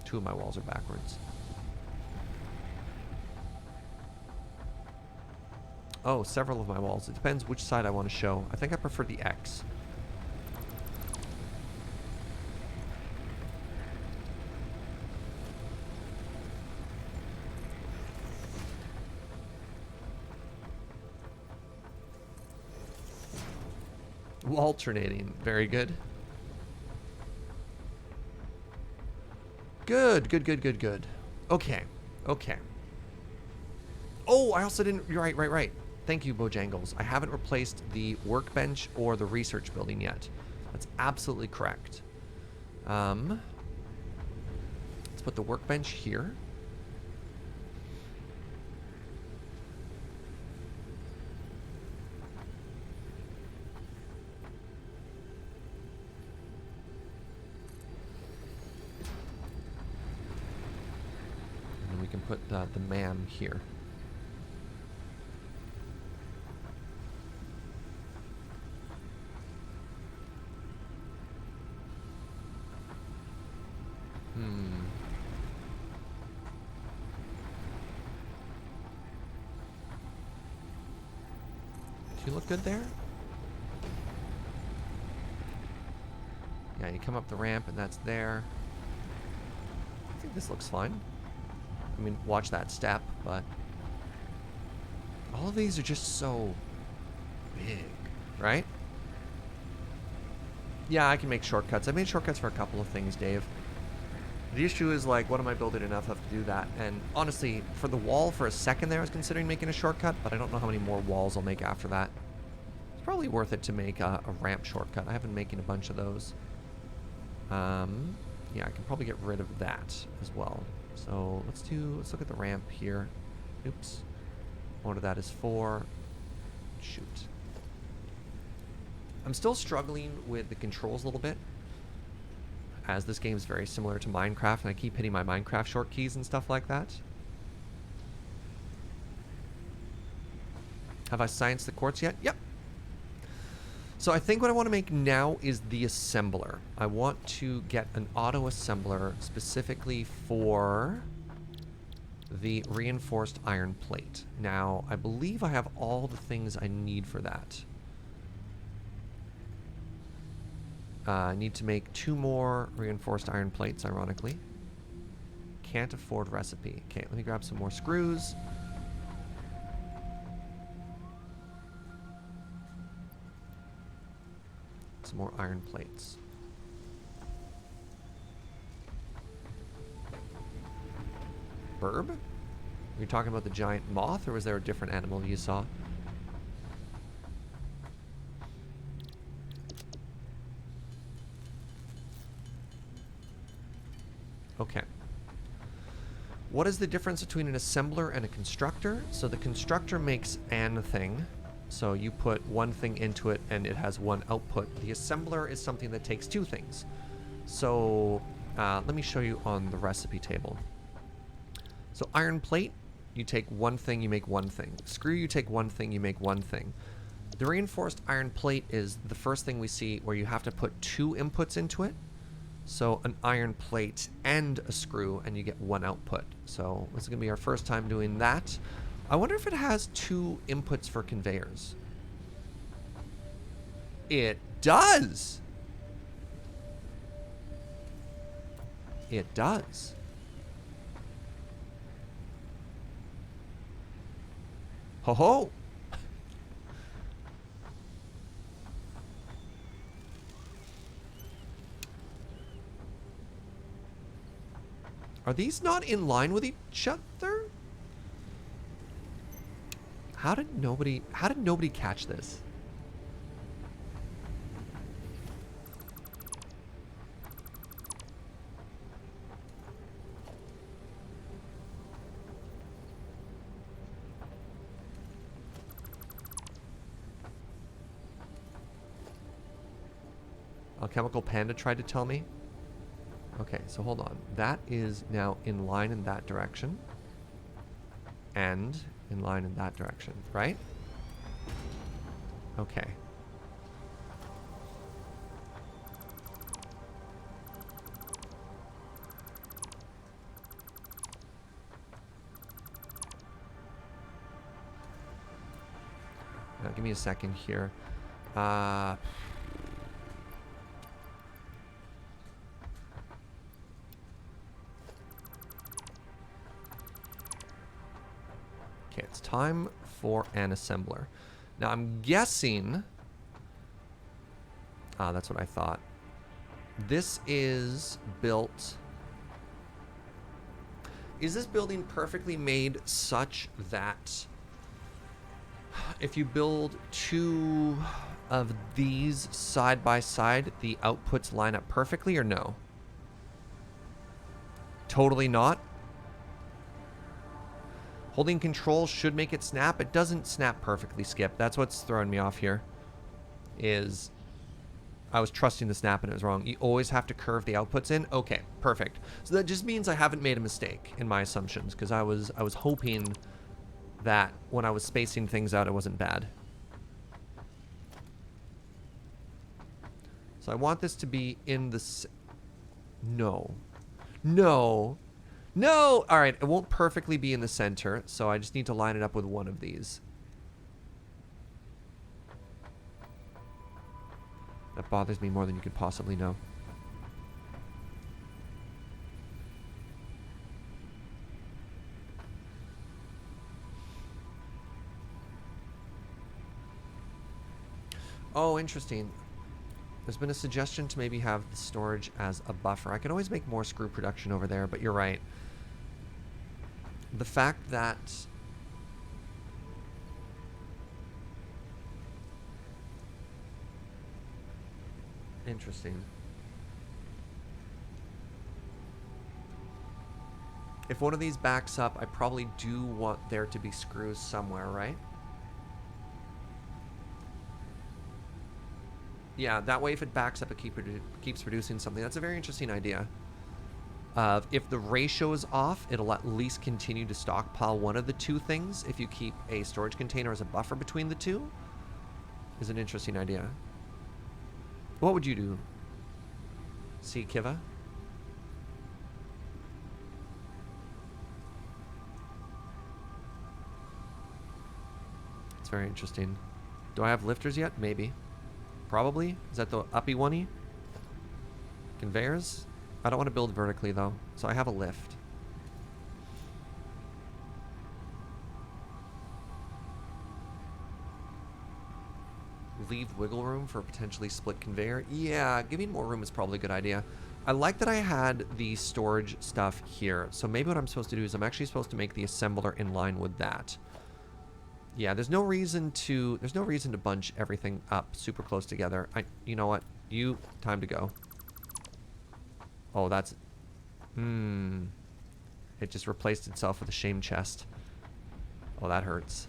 [SPEAKER 2] Two of my walls are backwards. Oh, several of my walls. It depends which side I want to show. I think I prefer the X. Alternating. Very good. Good, good, good, good, good. Okay, okay. Oh, I also didn't... You're right, right, right. Thank you, Bojangles. I haven't replaced the workbench or the research building yet. That's absolutely correct. Let's put the workbench here. And then we can put the man here. Do you look good there? Yeah, you come up the ramp and that's there. I think this looks fine. I mean, watch that step, but all of these are just so big, right? Yeah, I can make shortcuts. I made shortcuts for a couple of things, Dave. The issue is, like, what am I building enough of to do that? And honestly, for the wall, for a second there, I was considering making a shortcut, but I don't know how many more walls I'll make after that. It's probably worth it to make a ramp shortcut. I have been making a bunch of those. Yeah, I can probably get rid of that as well. So let's look at the ramp here. Oops. What that is for. Shoot. I'm still struggling with the controls a little bit, as this game is very similar to Minecraft, and I keep hitting my Minecraft short keys and stuff like that. Have I scienced the quartz yet? Yep. So I think what I want to make now is the assembler. I want to get an auto assembler specifically for the reinforced iron plate. Now, I believe I have all the things I need for that. I need to make 2 more reinforced iron plates, ironically. Can't afford recipe. Okay, let me grab some more screws. Some more iron plates. Burb? Were you talking about the giant moth, or was there a different animal you saw? Okay. What is the difference between an assembler and a constructor? So the constructor makes an thing. So you put one thing into it and it has one output. The assembler is something that takes 2 things. So let me show you on the recipe table. So iron plate, you take one thing, you make one thing. Screw, you take one thing, you make one thing. The reinforced iron plate is the first thing we see where you have to put 2 inputs into it. So an iron plate and a screw, and you get one output. So this is going to be our first time doing that. I wonder if it has 2 inputs for conveyors. It does! It does. Ho ho! Are these not in line with each other? How did nobody catch this? Alchemical Panda tried to tell me. Okay, so hold on. That is now in line in that direction. And in line in that direction, right? Okay. Now, give me a second here. Okay, it's time for an assembler. Now, I'm guessing... that's what I thought. This is built... Is this building perfectly made such that if you build 2 of these side by side, the outputs line up perfectly, or no? Totally not? Holding control should make it snap. It doesn't snap perfectly, Skip. That's what's throwing me off here. Is I was trusting the snap and it was wrong. You always have to curve the outputs in. Okay, perfect. So that just means I haven't made a mistake in my assumptions, because I was hoping that when I was spacing things out, it wasn't bad. So I want this to be in the... No. No. No! Alright, it won't perfectly be in the center, so I just need to line it up with one of these. That bothers me more than you could possibly know. Oh, interesting. There's been a suggestion to maybe have the storage as a buffer. I could always make more screw production over there, but you're right. The fact that... Interesting. If one of these backs up, I probably do want there to be screws somewhere, right? Yeah, that way if it backs up, it keeps producing something. That's a very interesting idea. If the ratio is off, it'll at least continue to stockpile one of the 2 things if you keep a storage container as a buffer between the 2. Is an interesting idea. What would you do? See, Kiva? It's very interesting. Do I have lifters yet? Maybe. Probably. Is that the uppy one-y? Conveyors? I don't want to build vertically though, so I have a lift. Leave wiggle room for a potentially split conveyor. Yeah, giving more room is probably a good idea. I like that I had the storage stuff here. So maybe what I'm supposed to do is I'm actually supposed to make the assembler in line with that. Yeah, there's no reason to bunch everything up super close together. You know what? Time to go. Oh, that's it just replaced itself with a shame chest. Oh, that hurts.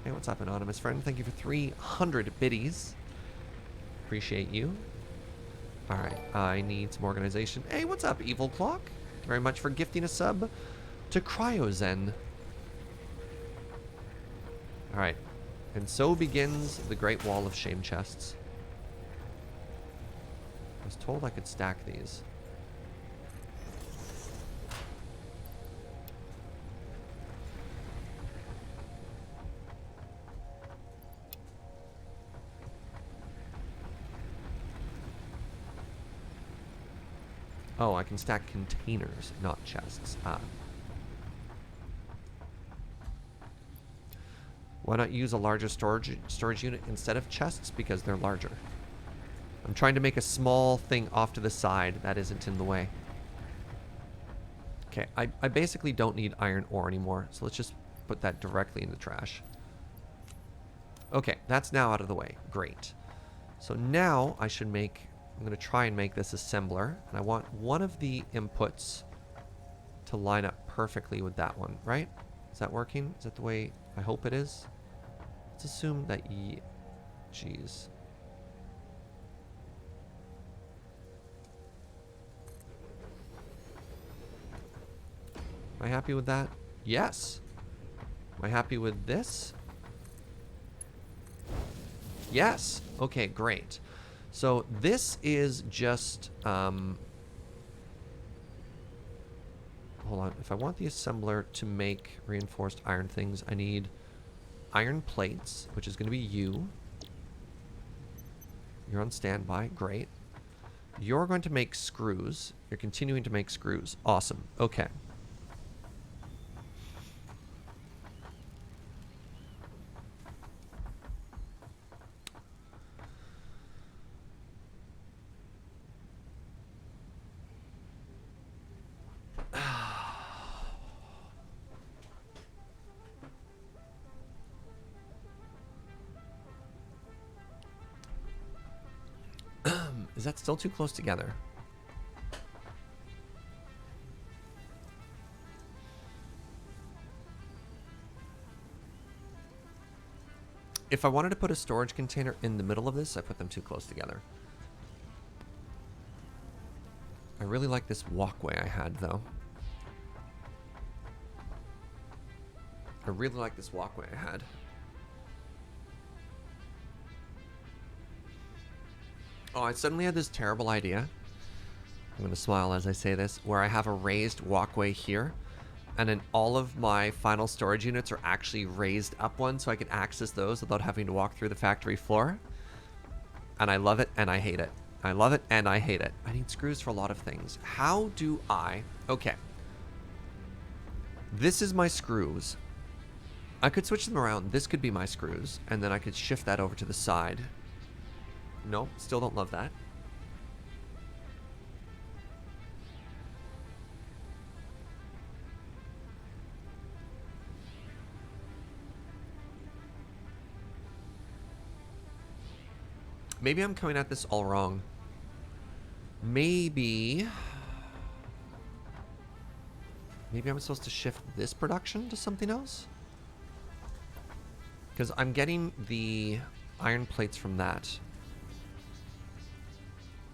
[SPEAKER 2] Hey, what's up, anonymous friend? Thank you for 300 biddies. Appreciate you. All right, I need some organization. Hey, what's up, Evil Clock? Thank you very much for gifting a sub to Cryozen. All right, and so begins the Great Wall of Shame Chests. I was told I could stack these. Oh, I can stack containers, not chests. Ah. Why not use a larger storage unit instead of chests? Because they're larger. I'm trying to make a small thing off to the side that isn't in the way. Okay, I basically don't need iron ore anymore, so let's just put that directly in the trash. Okay, that's now out of the way. Great. So now I'm going to try and make this assembler, and I want one of the inputs to line up perfectly with that one, right? Is that working? Is that the way I hope it is? Let's assume that Jeez. Am I happy with that? Yes. Am I happy with this? Yes. Okay, great. So this is just, hold on. If I want the assembler to make reinforced iron things, I need iron plates, which is going to be you. You're on standby. Great. You're going to make screws. You're continuing to make screws. Awesome. Okay. Is that still too close together? If I wanted to put a storage container in the middle of this, I put them too close together. I really like this walkway I had, though. I really like this walkway I had. Oh, I suddenly had this terrible idea. I'm going to smile as I say this, where I have a raised walkway here, and then all of my final storage units are actually raised up one, so I can access those without having to walk through the factory floor. And I love it, and I hate it. I love it, and I hate it. I need screws for a lot of things. How do I... Okay. This is my screws. I could switch them around. This could be my screws, and then I could shift that over to the side. No, still don't love that. Maybe I'm coming at this all wrong. Maybe I'm supposed to shift this production to something else? Because I'm getting the iron plates from that.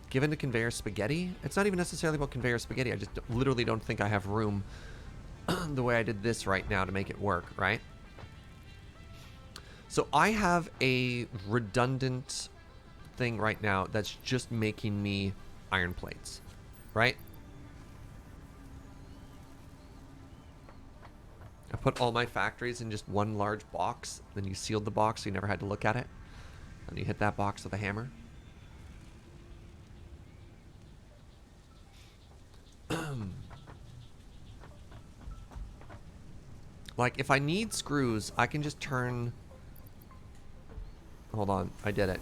[SPEAKER 2] Given to conveyor spaghetti? It's not even necessarily about conveyor spaghetti. I just literally don't think I have room the way I did this right now to make it work, right? So I have a redundant thing right now that's just making me iron plates, right? I put all my factories in just one large box, then you sealed the box so you never had to look at it. And you hit that box with a hammer. Like, if I need screws, I can just turn... Hold on, I did it.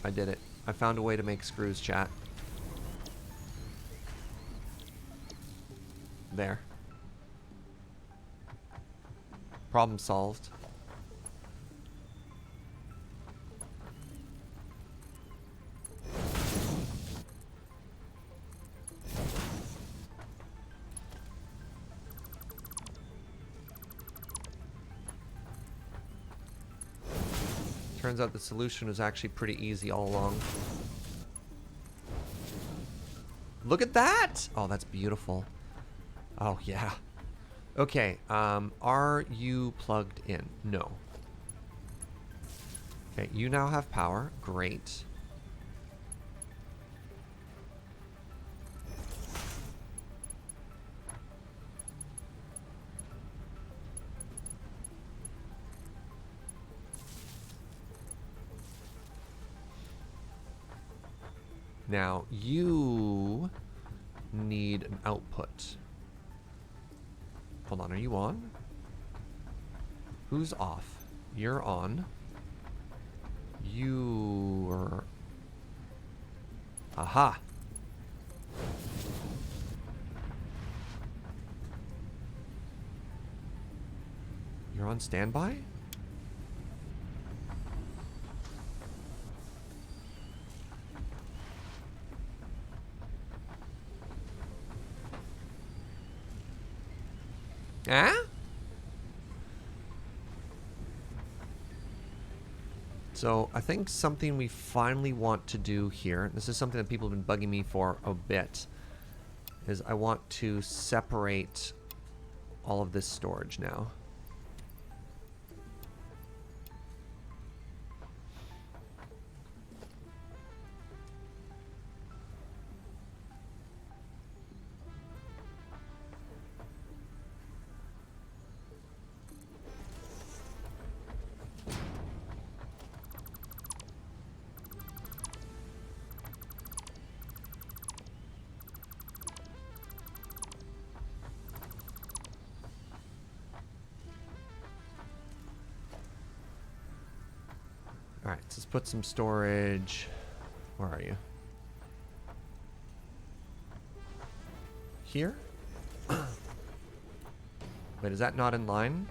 [SPEAKER 2] I did it. I found a way to make screws, chat. There. Problem solved. Turns out the solution was actually pretty easy all along. Look at that! Oh, that's beautiful. Oh, yeah. Okay, are you plugged in? No. Okay, you now have power. Great. Now, you need an output. Hold on, are you on? Who's off? You're on. You're... Aha! You're on standby? Ah? So I think something we finally want to do here, this is something that people have been bugging me for a bit, is I want to separate all of this storage now. Alright, so let's put some storage. Where are you? Here? Wait, is that not in line?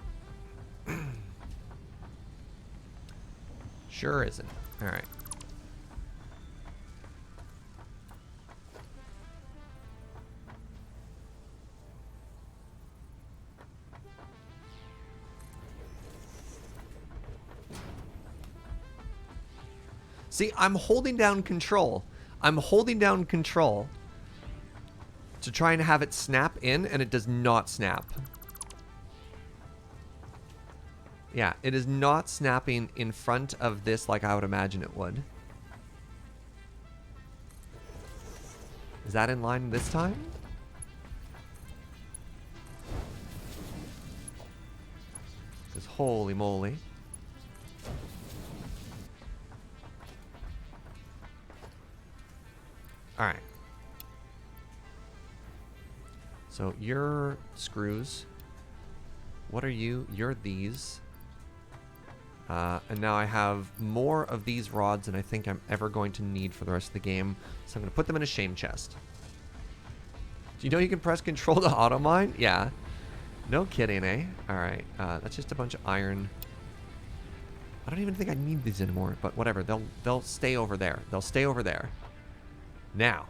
[SPEAKER 2] Sure isn't. Alright. See, I'm holding down control. I'm holding down control to try and have it snap in, and it does not snap. Yeah, it is not snapping in front of this like I would imagine it would. Is that in line this time? Because holy moly. Alright. So you're screws. What are you? You're these. And now I have more of these rods than I think I'm ever going to need for the rest of the game. So I'm going to put them in a shame chest. Do you know you can press control to auto mine? Yeah. No kidding, eh? Alright. That's just a bunch of iron. I don't even think I need these anymore, but whatever. They'll stay over there. They'll stay over there. Now.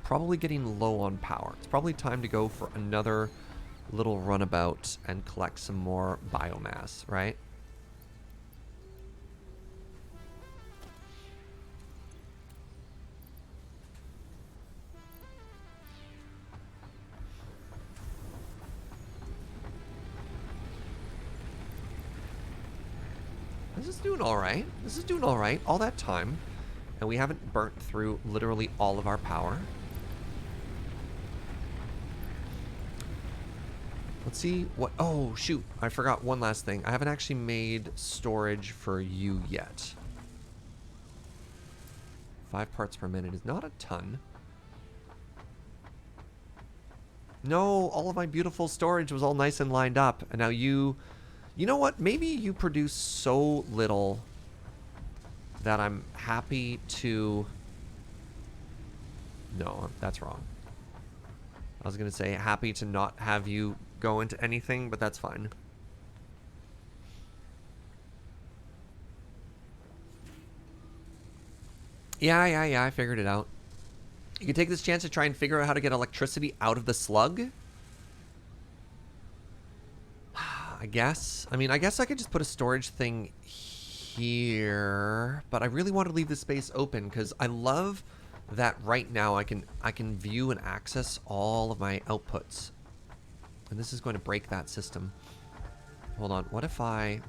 [SPEAKER 2] Probably getting low on power. It's probably time to go for another little runabout and collect some more biomass, right? is doing all right. This is doing all right. All that time. And we haven't burnt through literally all of our power. Let's see what... Oh, shoot. I forgot one last thing. I haven't actually made storage for you yet. 5 parts per minute is not a ton. No, all of my beautiful storage was all nice and lined up. And now you... You know what? Maybe you produce so little that I'm happy to... No, that's wrong. I was going to say happy to not have you go into anything, but that's fine. Yeah, I figured it out. You can take this chance to try and figure out how to get electricity out of the slug. I guess. I mean, I guess I could just put a storage thing here, but I really want to leave this space open because I love that right now I can view and access all of my outputs. And this is going to break that system. Hold on. What if I...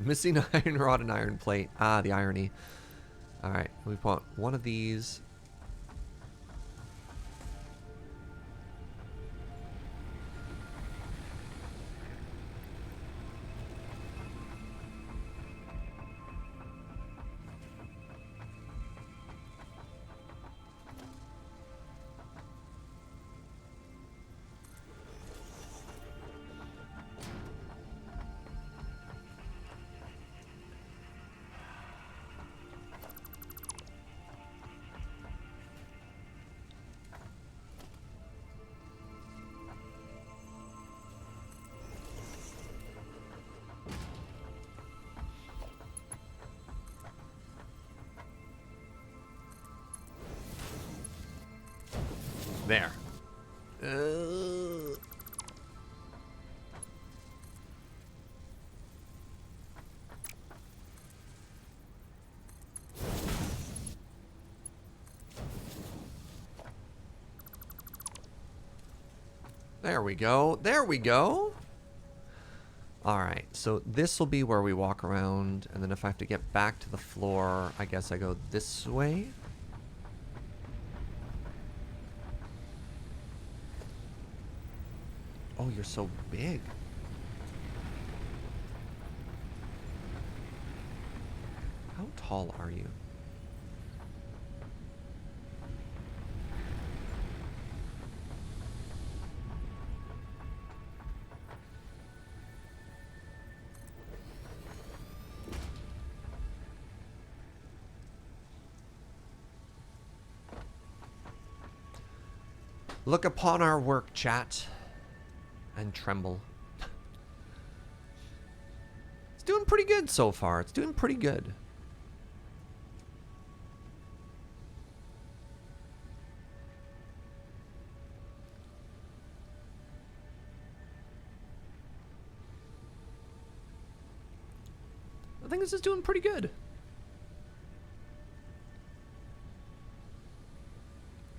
[SPEAKER 2] Missing iron rod and iron plate. Ah, the irony. Alright, we want one of these. There. There we go. There we go. All right. So this will be where we walk around. And then if I have to get back to the floor, I guess I go this way. Oh, you're so big. How tall are you? Look upon our work, chat. And tremble. It's doing pretty good so far. It's doing pretty good. I think this is doing pretty good.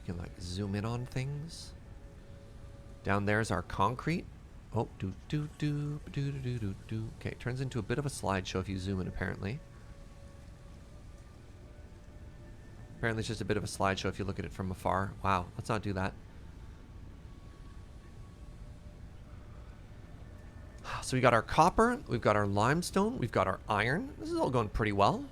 [SPEAKER 2] We can like zoom in on things. Down there's our concrete. Oh, do. Okay, it turns into a bit of a slideshow if you zoom in, apparently. Apparently it's just a bit of a slideshow if you look at it from afar. Wow, let's not do that. So we got our copper, we've got our limestone, we've got our iron. This is all going pretty well.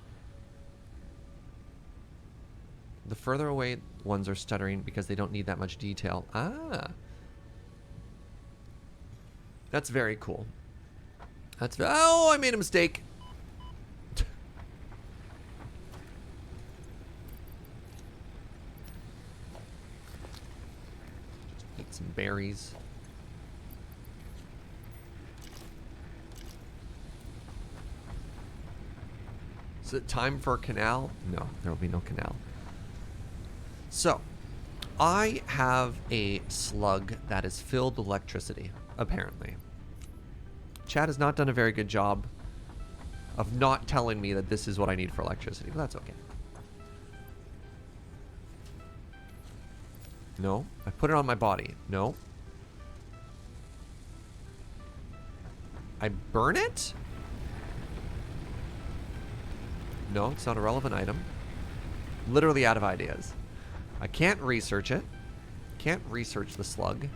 [SPEAKER 2] The further away ones are stuttering because they don't need that much detail. Ah. That's very cool. That's... Oh, I made a mistake. Just eat some berries. Is it time for a canal? No, there will be no canal. So, I have a slug that is filled with electricity, apparently. Chad has not done a very good job of not telling me that this is what I need for electricity, but that's okay. No. I put it on my body. No. I burn it? No, it's not a relevant item. Literally out of ideas. I can't research it. Can't research the slug.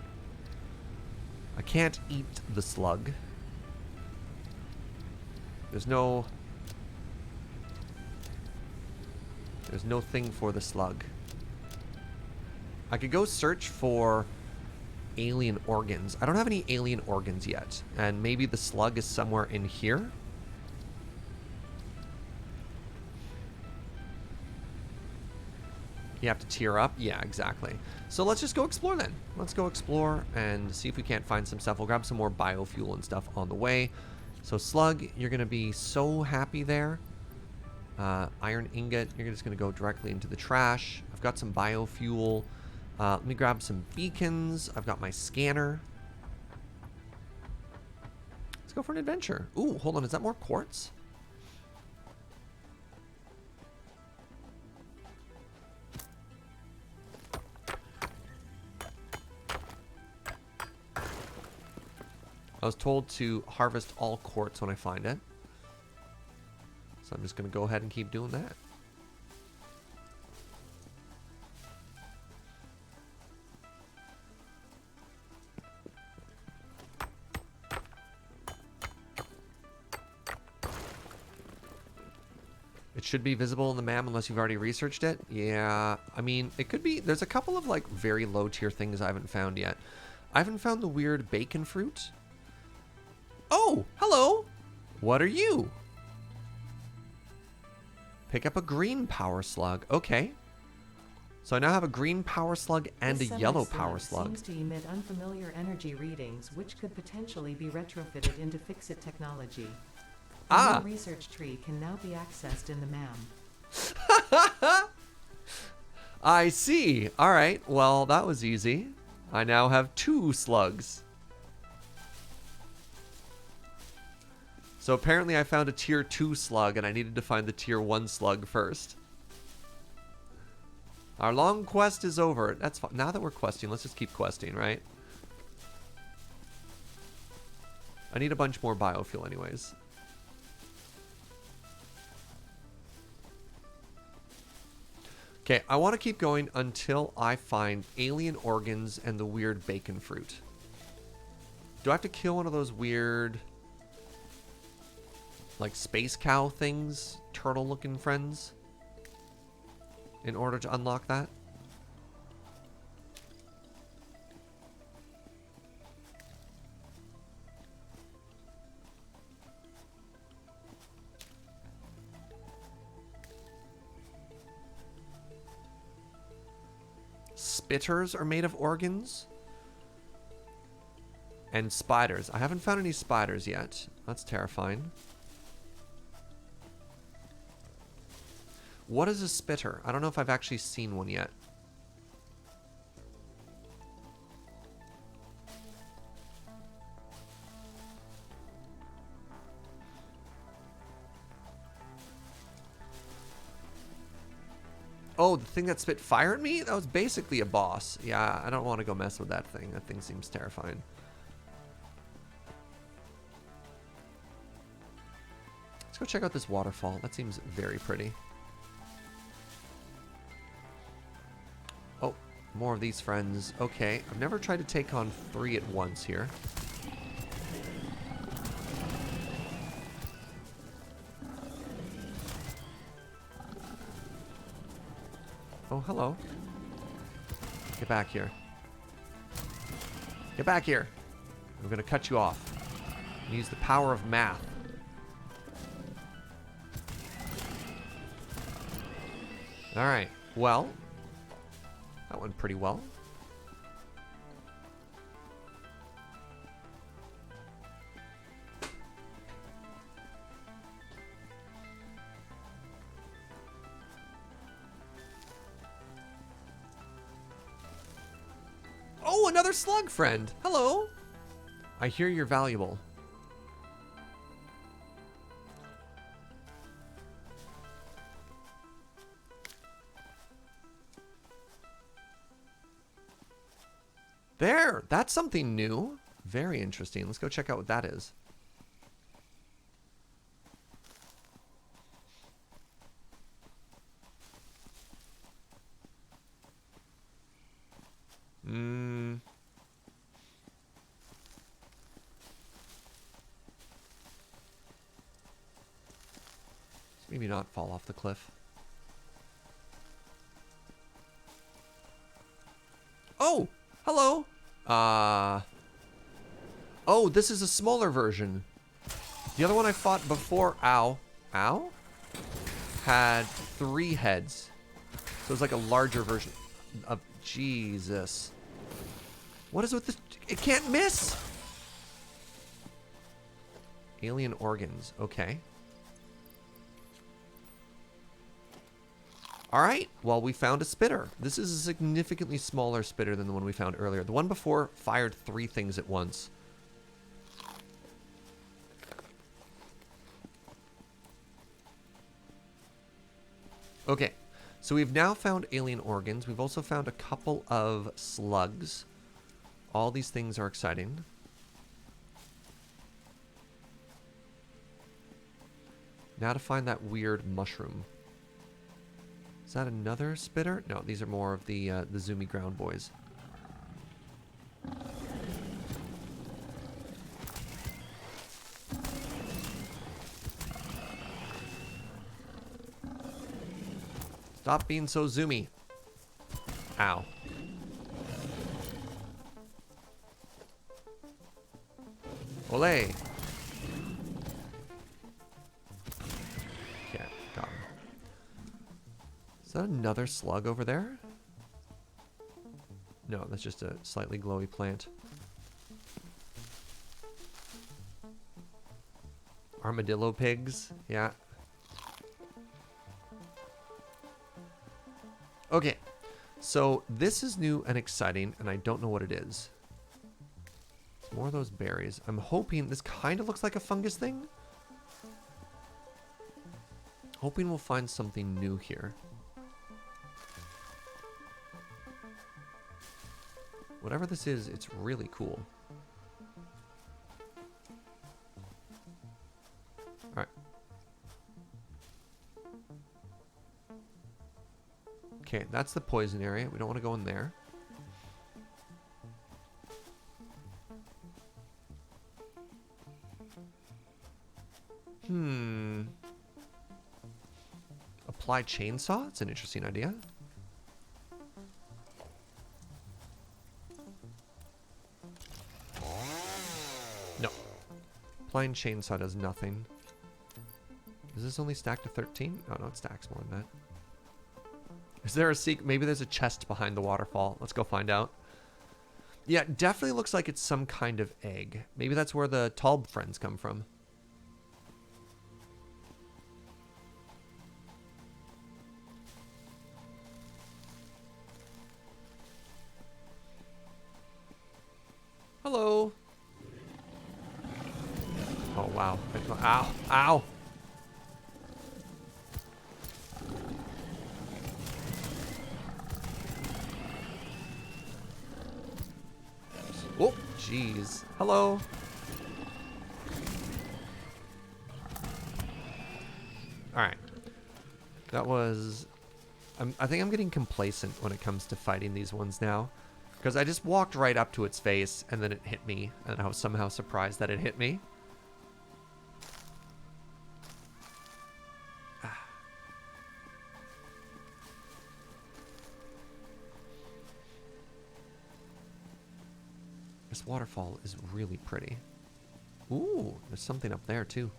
[SPEAKER 2] I can't eat the slug. There's no thing for the slug. I could go search for alien organs. I don't have any alien organs yet. And maybe the slug is somewhere in here. You have to tier up? Yeah, exactly. So let's just go explore then. Let's go explore and see if we can't find some stuff. We'll grab some more biofuel and stuff on the way. So slug, you're going to be so happy there. Iron ingot, you're just going to go directly into the trash. I've got some biofuel. Let me grab some beacons. I've got my scanner. Let's go for an adventure. Ooh, hold on. Is that more quartz? I was told to harvest all quartz when I find it. So I'm just going to go ahead and keep doing that. It should be visible in the map unless you've already researched it. Yeah, I mean, it could be. There's a couple of like very low tier things I haven't found yet. I haven't found the weird bacon fruit. Oh, hello. What are you? Pick up a green power slug. Okay. So I now have a green power slug and a yellow power slug.
[SPEAKER 3] Seems to emit unfamiliar energy readings, which could potentially be retrofitted into fix-it technology. A new research tree can now be accessed in the MAM.
[SPEAKER 2] I see. All right. Well, that was easy. I now have 2 slugs. So apparently I found a tier 2 slug and I needed to find the tier 1 slug first. Our long quest is over. That's fine. Now that we're questing, let's just keep questing, right? I need a bunch more biofuel anyways. Okay, I want to keep going until I find alien organs and the weird bacon fruit. Do I have to kill one of those weird, like, space cow things? Turtle-looking friends? In order to unlock that? Spitters are made of organs. And spiders. I haven't found any spiders yet. That's terrifying. What is a spitter? I don't know if I've actually seen one yet. Oh, the thing that spit fire at me? That was basically a boss. Yeah, I don't want to go mess with that thing. That thing seems terrifying. Let's go check out this waterfall. That seems very pretty. Oh, more of these friends. Okay, I've never tried to take on 3 at once here. Oh, hello. Get back here. Get back here. I'm going to cut you off. Use the power of math. Alright, well. That went pretty well. Oh, another slug friend. Hello. I hear you're valuable. There, that's something new. Very interesting. Let's go check out what that is. Maybe not fall off the cliff. Oh, hello. Oh, this is a smaller version. The other one I fought before, ow, had 3 heads. So it's like a larger version of Jesus. What is with this? It can't miss. Alien organs. Okay. All right. Well, we found a spitter. This is a significantly smaller spitter than the one we found earlier. The one before fired 3 things at once. Okay. So we've now found alien organs. We've also found a couple of slugs. All these things are exciting. Now to find that weird mushroom. Is that another spitter? No, these are more of the zoomy ground boys. Stop being so zoomy. Ow. Olay. Okay, got him. Is that another slug over there? No, that's just a slightly glowy plant. Armadillo pigs, yeah. Okay, so this is new and exciting, and I don't know what it is. It's more of those berries. I'm hoping this kind of looks like a fungus thing. Hoping we'll find something new here. Whatever this is, it's really cool. All right. Okay, that's the poison area. We don't want to go in there. Apply chainsaw? It's an interesting idea. No. Applying chainsaw does nothing. Is this only stacked to 13? Oh, no, it stacks more than that. Is there a secret? Maybe there's a chest behind the waterfall. Let's go find out. Yeah, it definitely looks like it's some kind of egg. Maybe that's where the Talb friends come from. Hello. Oh, wow. Ow. Ow. Oh, jeez. Hello. All right. That was... I think I'm getting complacent when it comes to fighting these ones now. Because I just walked right up to its face, and then it hit me. And I was somehow surprised that it hit me. This waterfall is really pretty. Ooh, there's something up there too.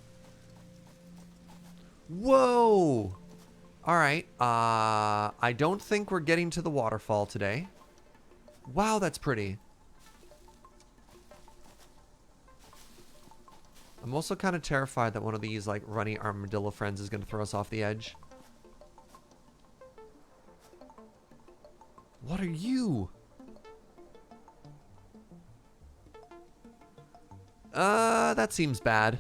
[SPEAKER 2] Whoa! Alright, I don't think we're getting to the waterfall today. Wow, that's pretty. I'm also kind of terrified that one of these, like, runny armadillo friends is going to throw us off the edge. What are you? That seems bad.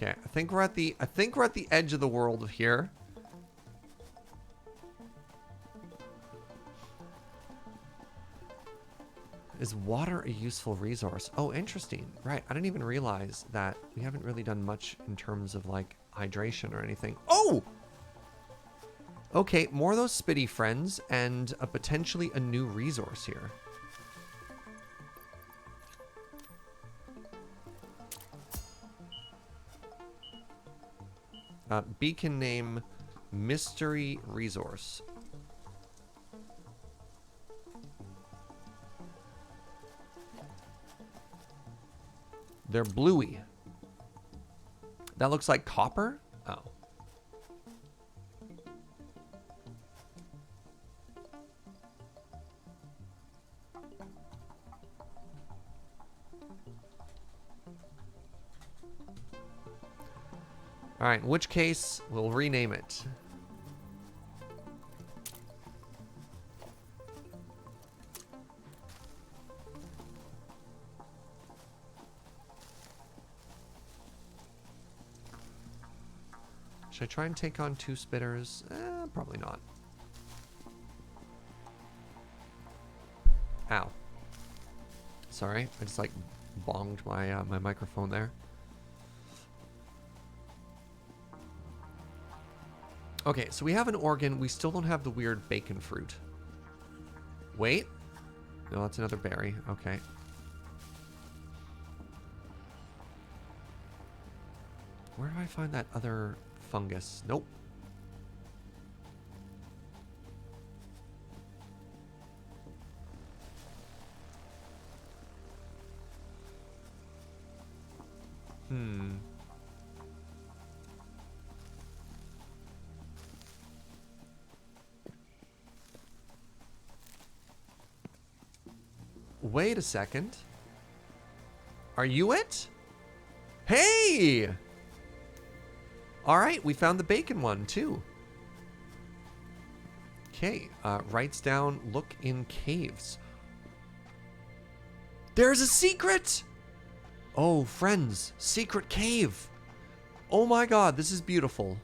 [SPEAKER 2] Okay, I think we're at the edge of the world here. Is water a useful resource? Oh, interesting. Right, I didn't even realize that we haven't really done much in terms of like hydration or anything. Oh! Okay, more of those spitty friends and potentially a new resource here. Beacon name Mystery Resource. They're bluey. That looks like copper? Oh. Alright, in which case, we'll rename it. Should I try and take on 2 spitters? Probably not. Ow. Sorry, I just like bonged my my microphone there. Okay, so we have an organ. We still don't have the weird bacon fruit. Wait. No, that's another berry. Okay. Where do I find that other fungus? Nope. Wait a second. Are you it? Hey! Alright, we found the bacon one too. Okay, writes down, look in caves. There's a secret! Oh, friends, secret cave. Oh my god, this is beautiful.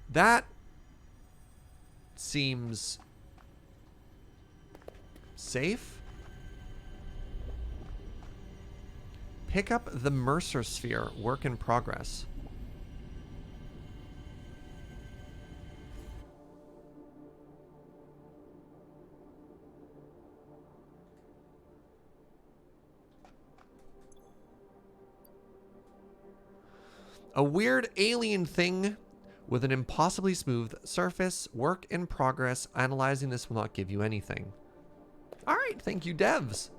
[SPEAKER 2] That seems safe. Pick up the Mercer Sphere, work in progress. A weird alien thing with an impossibly smooth surface, work in progress. Analyzing this will not give you anything. All right, thank you, devs.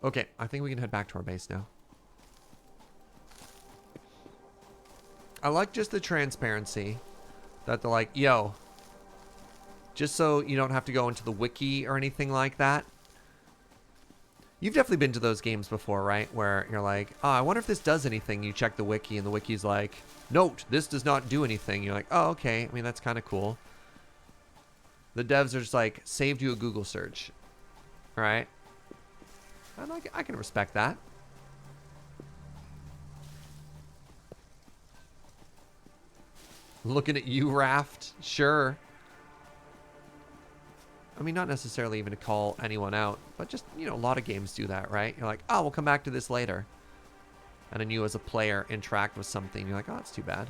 [SPEAKER 2] Okay, I think we can head back to our base now. I like just the transparency that they're like, yo, just so you don't have to go into the wiki or anything like that. You've definitely been to those games before, right? Where you're like, oh, I wonder if this does anything. You check the wiki and the wiki's like, note, this does not do anything. You're like, oh, okay. I mean, that's kind of cool. The devs are just like, saved you a Google search. All right? I can respect that. Looking at you, Raft. Sure. I mean, not necessarily even to call anyone out, but just, you know, a lot of games do that, right? You're like, oh, we'll come back to this later. And then you as a player interact with something. You're like, oh, that's too bad.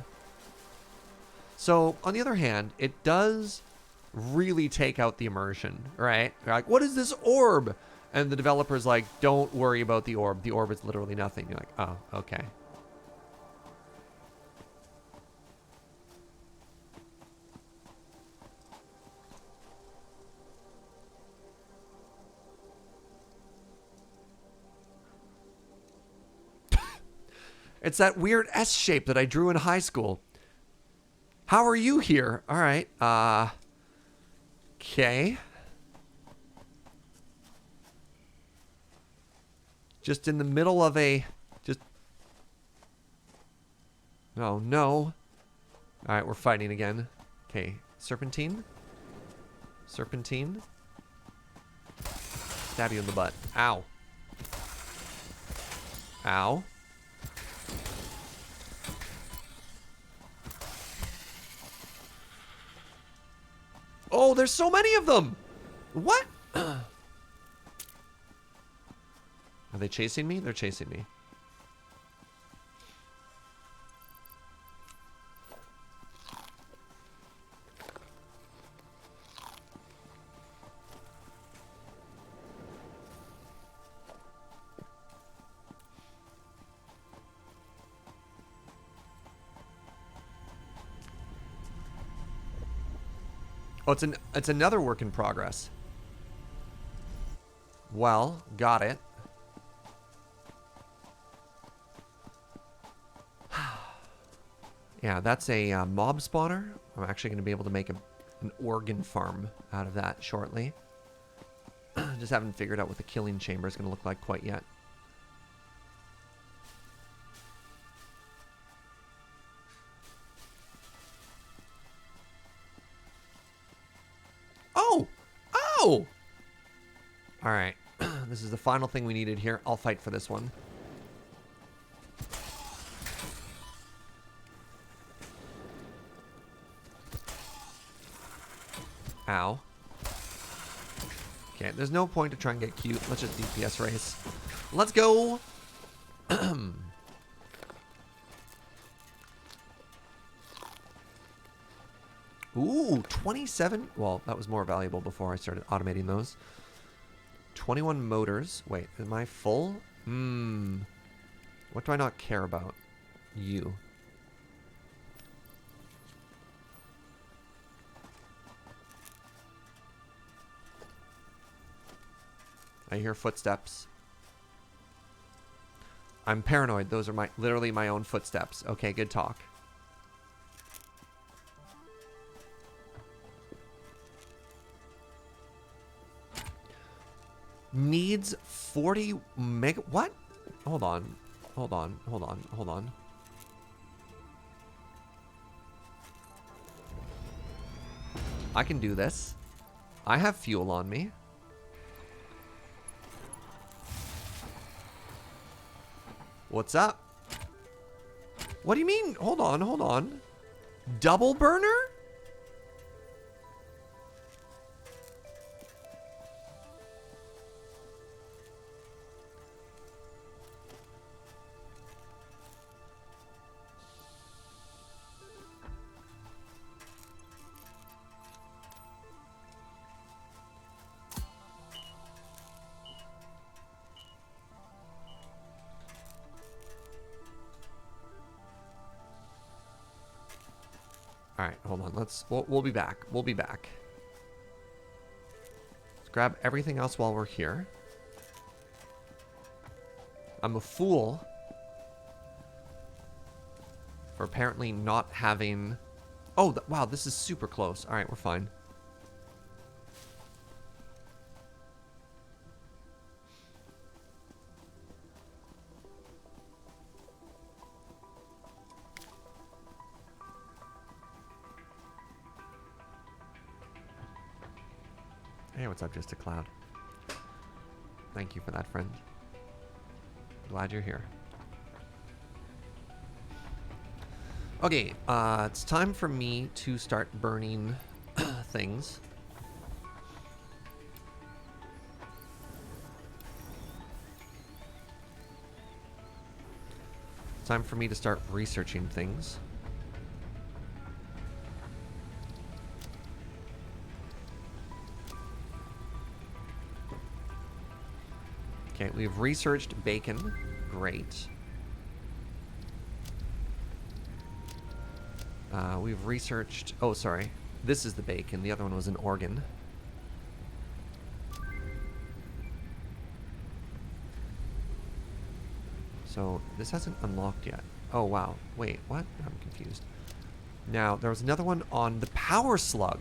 [SPEAKER 2] So, on the other hand, it does really take out the immersion, right? You're like, what is this orb? And the developer's like, don't worry about the orb. The orb is literally nothing. You're like, oh, okay. It's that weird S shape that I drew in high school. How are you here? All right. Okay. Just in the middle of a... Oh, no. All right, we're fighting again. Okay. Serpentine. Serpentine. Stab you in the butt. Ow. Ow. Oh, there's so many of them! What? Are they chasing me? They're chasing me. Oh, it's another work in progress. Well, got it. Yeah, that's a mob spawner. I'm actually going to be able to make an organ farm out of that shortly. Just haven't figured out what the killing chamber is going to look like quite yet. Oh! Oh! Alright. This is the final thing we needed here. I'll fight for this one. Ow. Okay, there's no point to try and get cute. Let's just DPS race. Let's go! Ooh, 27. Well, that was more valuable before I started automating those. 21 motors. Wait, am I full? What do I not care about? You. I hear footsteps. I'm paranoid. Those are literally my own footsteps. Okay, good talk. Needs 40 mega... What? Hold on. Hold on. Hold on. Hold on. I can do this. I have fuel on me. What's up? What do you mean? Hold on, hold on. Double burner? All right, hold on. We'll be back. We'll be back. Let's grab everything else while we're here. I'm a fool for apparently not having... Oh, wow, this is super close. All right, we're fine. Hey, what's up, Just a Cloud? Thank you for that, friend. Glad you're here. Okay, it's time for me to start burning things. Time for me to start researching things. Okay, we've researched bacon. Great. We've researched... Oh, sorry. This is the bacon. The other one was an organ. So, this hasn't unlocked yet. Oh, wow. Wait, what? I'm confused. Now, there was another one on the power slug.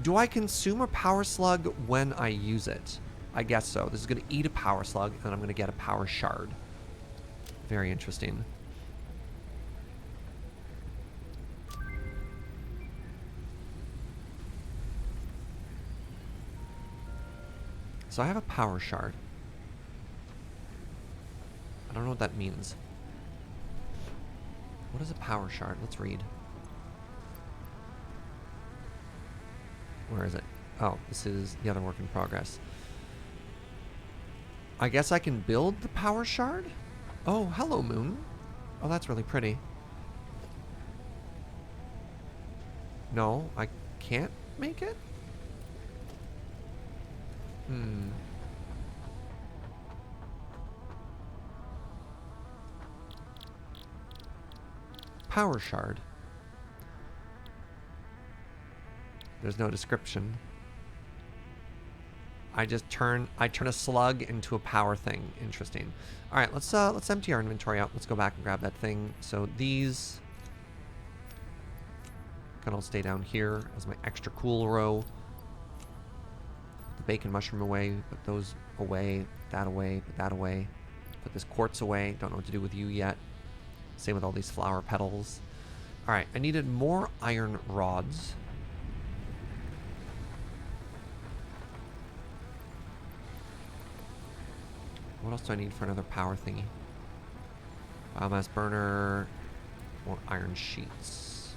[SPEAKER 2] Do I consume a power slug when I use it? I guess so. This is going to eat a power slug, and I'm going to get a power shard. Very interesting. So I have a power shard. I don't know what that means. What is a power shard? Let's read. Where is it? Oh, this is the other work in progress. I guess I can build the power shard? Oh, hello, moon. Oh, that's really pretty. No, I can't make it? Power shard. There's no description. I turn a slug into a power thing. Interesting. All right, let's empty our inventory out. Let's go back and grab that thing. So these can all stay down here as my extra cool row. The bacon mushroom away, put those away, put that away. Put this quartz away. Don't know what to do with you yet. Same with all these flower petals. All right, I needed more iron rods. What else do I need for another power thingy? Biomass burner, more iron sheets.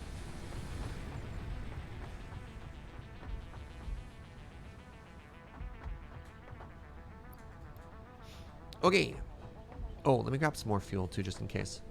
[SPEAKER 2] Okay. Oh, let me grab some more fuel too, just in case.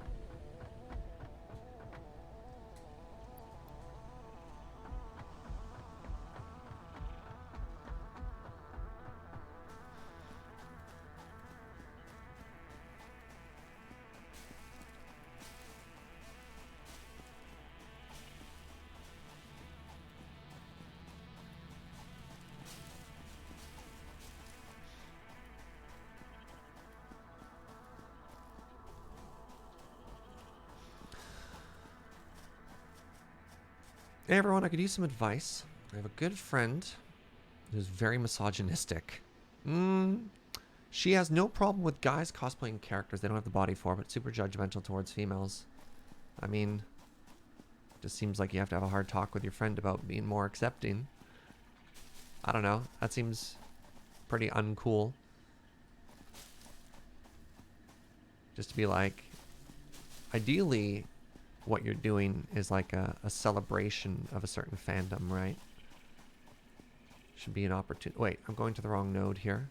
[SPEAKER 2] Hey everyone, I could use some advice. I have a good friend who's very misogynistic. She has no problem with guys cosplaying characters they don't have the body for, but super judgmental towards females. I mean, just seems like you have to have a hard talk with your friend about being more accepting. I don't know. That seems pretty uncool. Just to be like, ideally, what you're doing is like a celebration of a certain fandom, right? Should be an opportunity. Wait, I'm going to the wrong node here.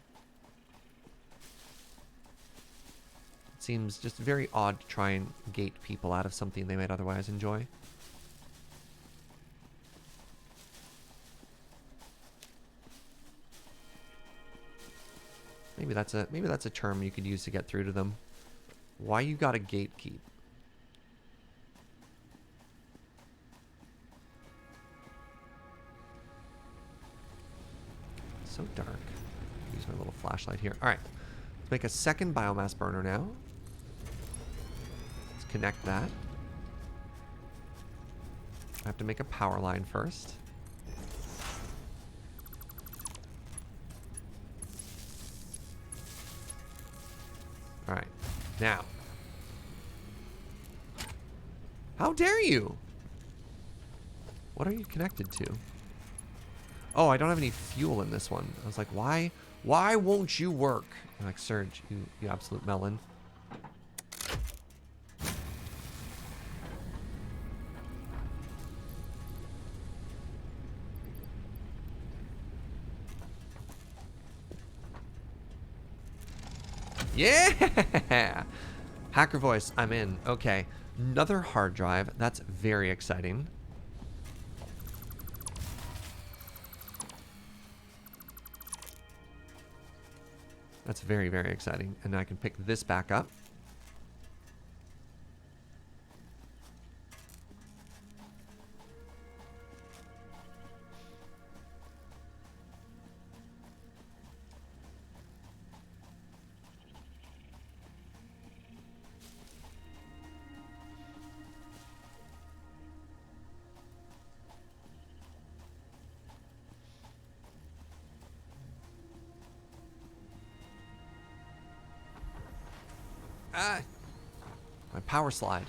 [SPEAKER 2] It seems just very odd to try and gate people out of something they might otherwise enjoy. Maybe that's a term you could use to get through to them. Why you gotta gatekeep? So dark. Use my little flashlight here. All right, let's make a second biomass burner now. Let's connect that. I have to make a power line first. All right, now. How dare you? What are you connected to? Oh, I don't have any fuel in this one. I was like, why won't you work? I'm like, Serge, you absolute melon. Yeah! Hacker voice, I'm in. Okay. Another hard drive. That's very exciting. That's very, very exciting. And I can pick this back up. Ah! My power slide.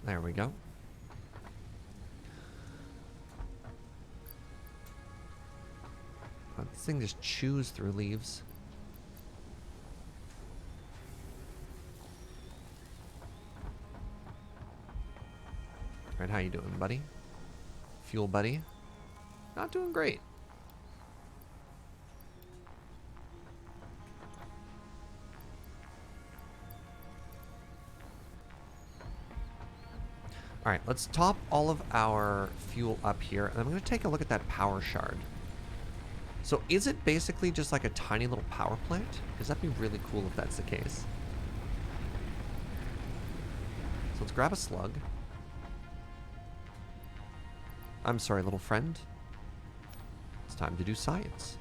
[SPEAKER 2] There we go. This thing just chews through leaves. Alright, how you doing, buddy? Fuel buddy? Not doing great. Alright, let's top all of our fuel up here, and I'm going to take a look at that power shard. So is it basically just like a tiny little power plant? Because that'd be really cool if that's the case. So let's grab a slug. I'm sorry, little friend. It's time to do science.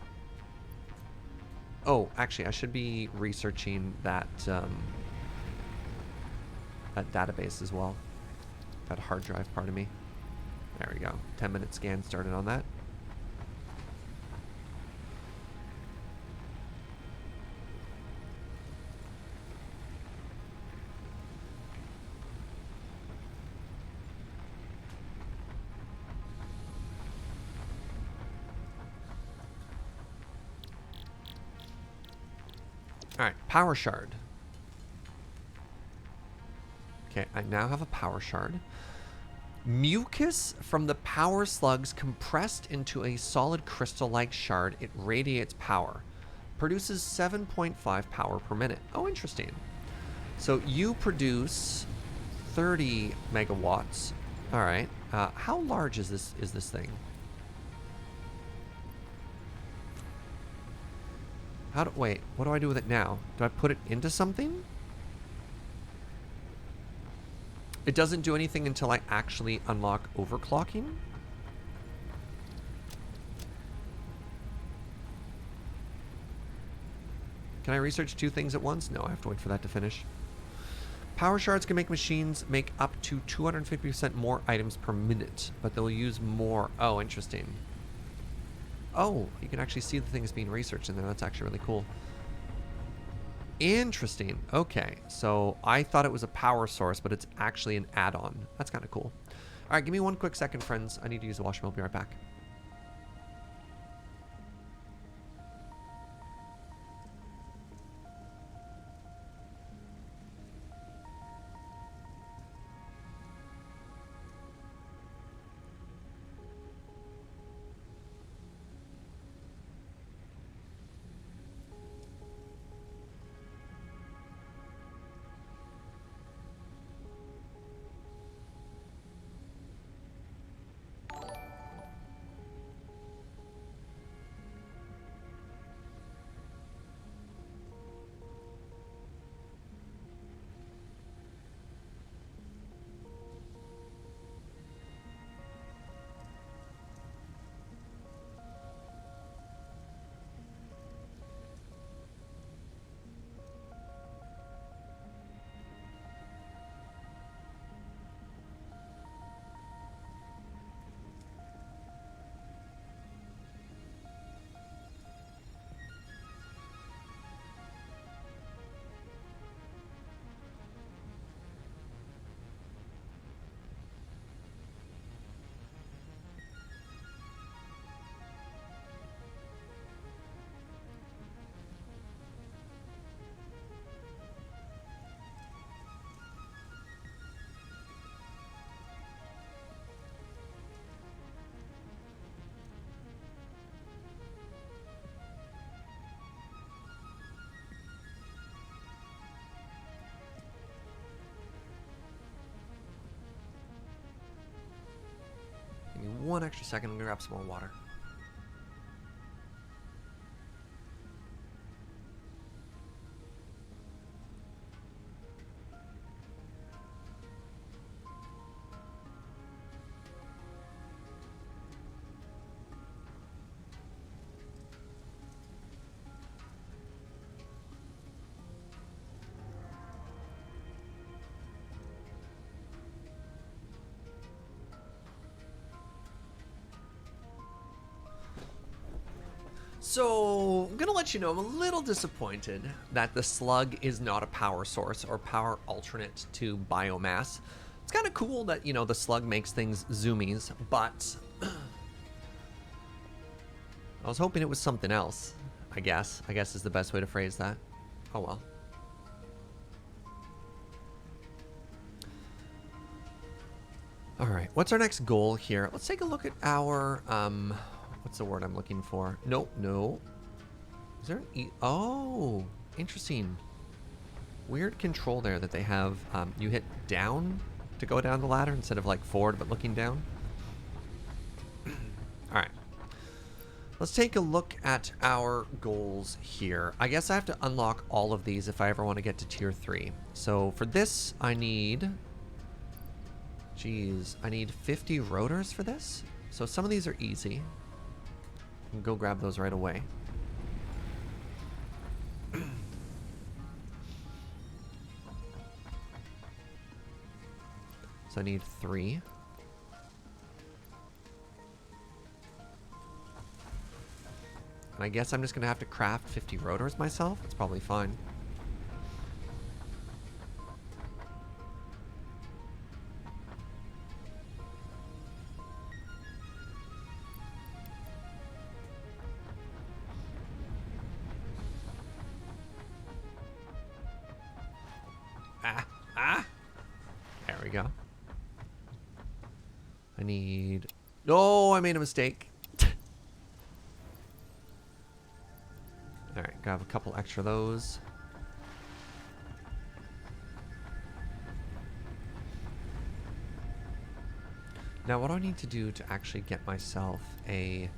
[SPEAKER 2] Oh, actually, I should be researching that, that database as well. That hard drive part of me. There we go. 10-minute scan started on that. Alright, power shard. Okay, I now have a power shard. Mucus from the power slugs compressed into a solid crystal-like shard. It radiates power. Produces 7.5 power per minute. Oh, interesting. So you produce 30 megawatts. Alright. How large is this thing? Wait, what do I do with it now? Do I put it into something? It doesn't do anything until I actually unlock overclocking? Can I research two things at once? No, I have to wait for that to finish. Power shards can make machines make up to 250% more items per minute, but they'll use more. Oh, interesting. Oh, you can actually see the things being researched in there. That's actually really cool. Interesting. Okay, so I thought it was a power source, but it's actually an add-on. That's kind of cool. All right, give me one quick second, friends. I need to use the washroom. I'll be right back. Give me one extra second. I'm gonna grab some more water. So, I'm gonna let you know I'm a little disappointed that the slug is not a power source or power alternate to biomass. It's kind of cool that, you know, the slug makes things zoomies, but I was hoping it was something else, I guess. I guess is the best way to phrase that. Oh well. Alright, what's our next goal here? Let's take a look at our, what's the word I'm looking for? Nope, no. Is there an oh, interesting. Weird control there that they have. You hit down to go down the ladder instead of like forward but looking down. Alright. Let's take a look at our goals here. I guess I have to unlock all of these if I ever want to get to tier 3. So for this, I need... Jeez, I need 50 rotors for this. So some of these are easy. I can go grab those right away. So I need 3. And I guess I'm just going to have to craft 50 rotors myself. That's probably fine. There we go. I need... Oh, I made a mistake. Alright, grab a couple extra of those. Now, what do I need to do to actually get myself a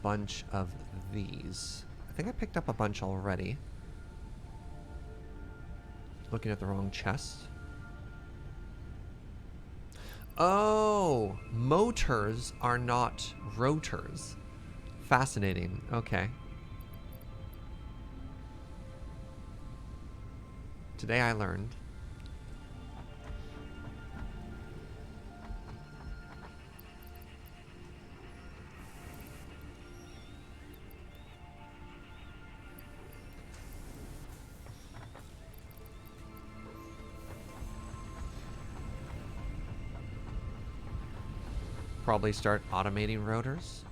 [SPEAKER 2] bunch of these? I think I picked up a bunch already. Looking at the wrong chest. Oh, motors are not rotors. Fascinating. Okay. Today I learned. Probably start automating rotors.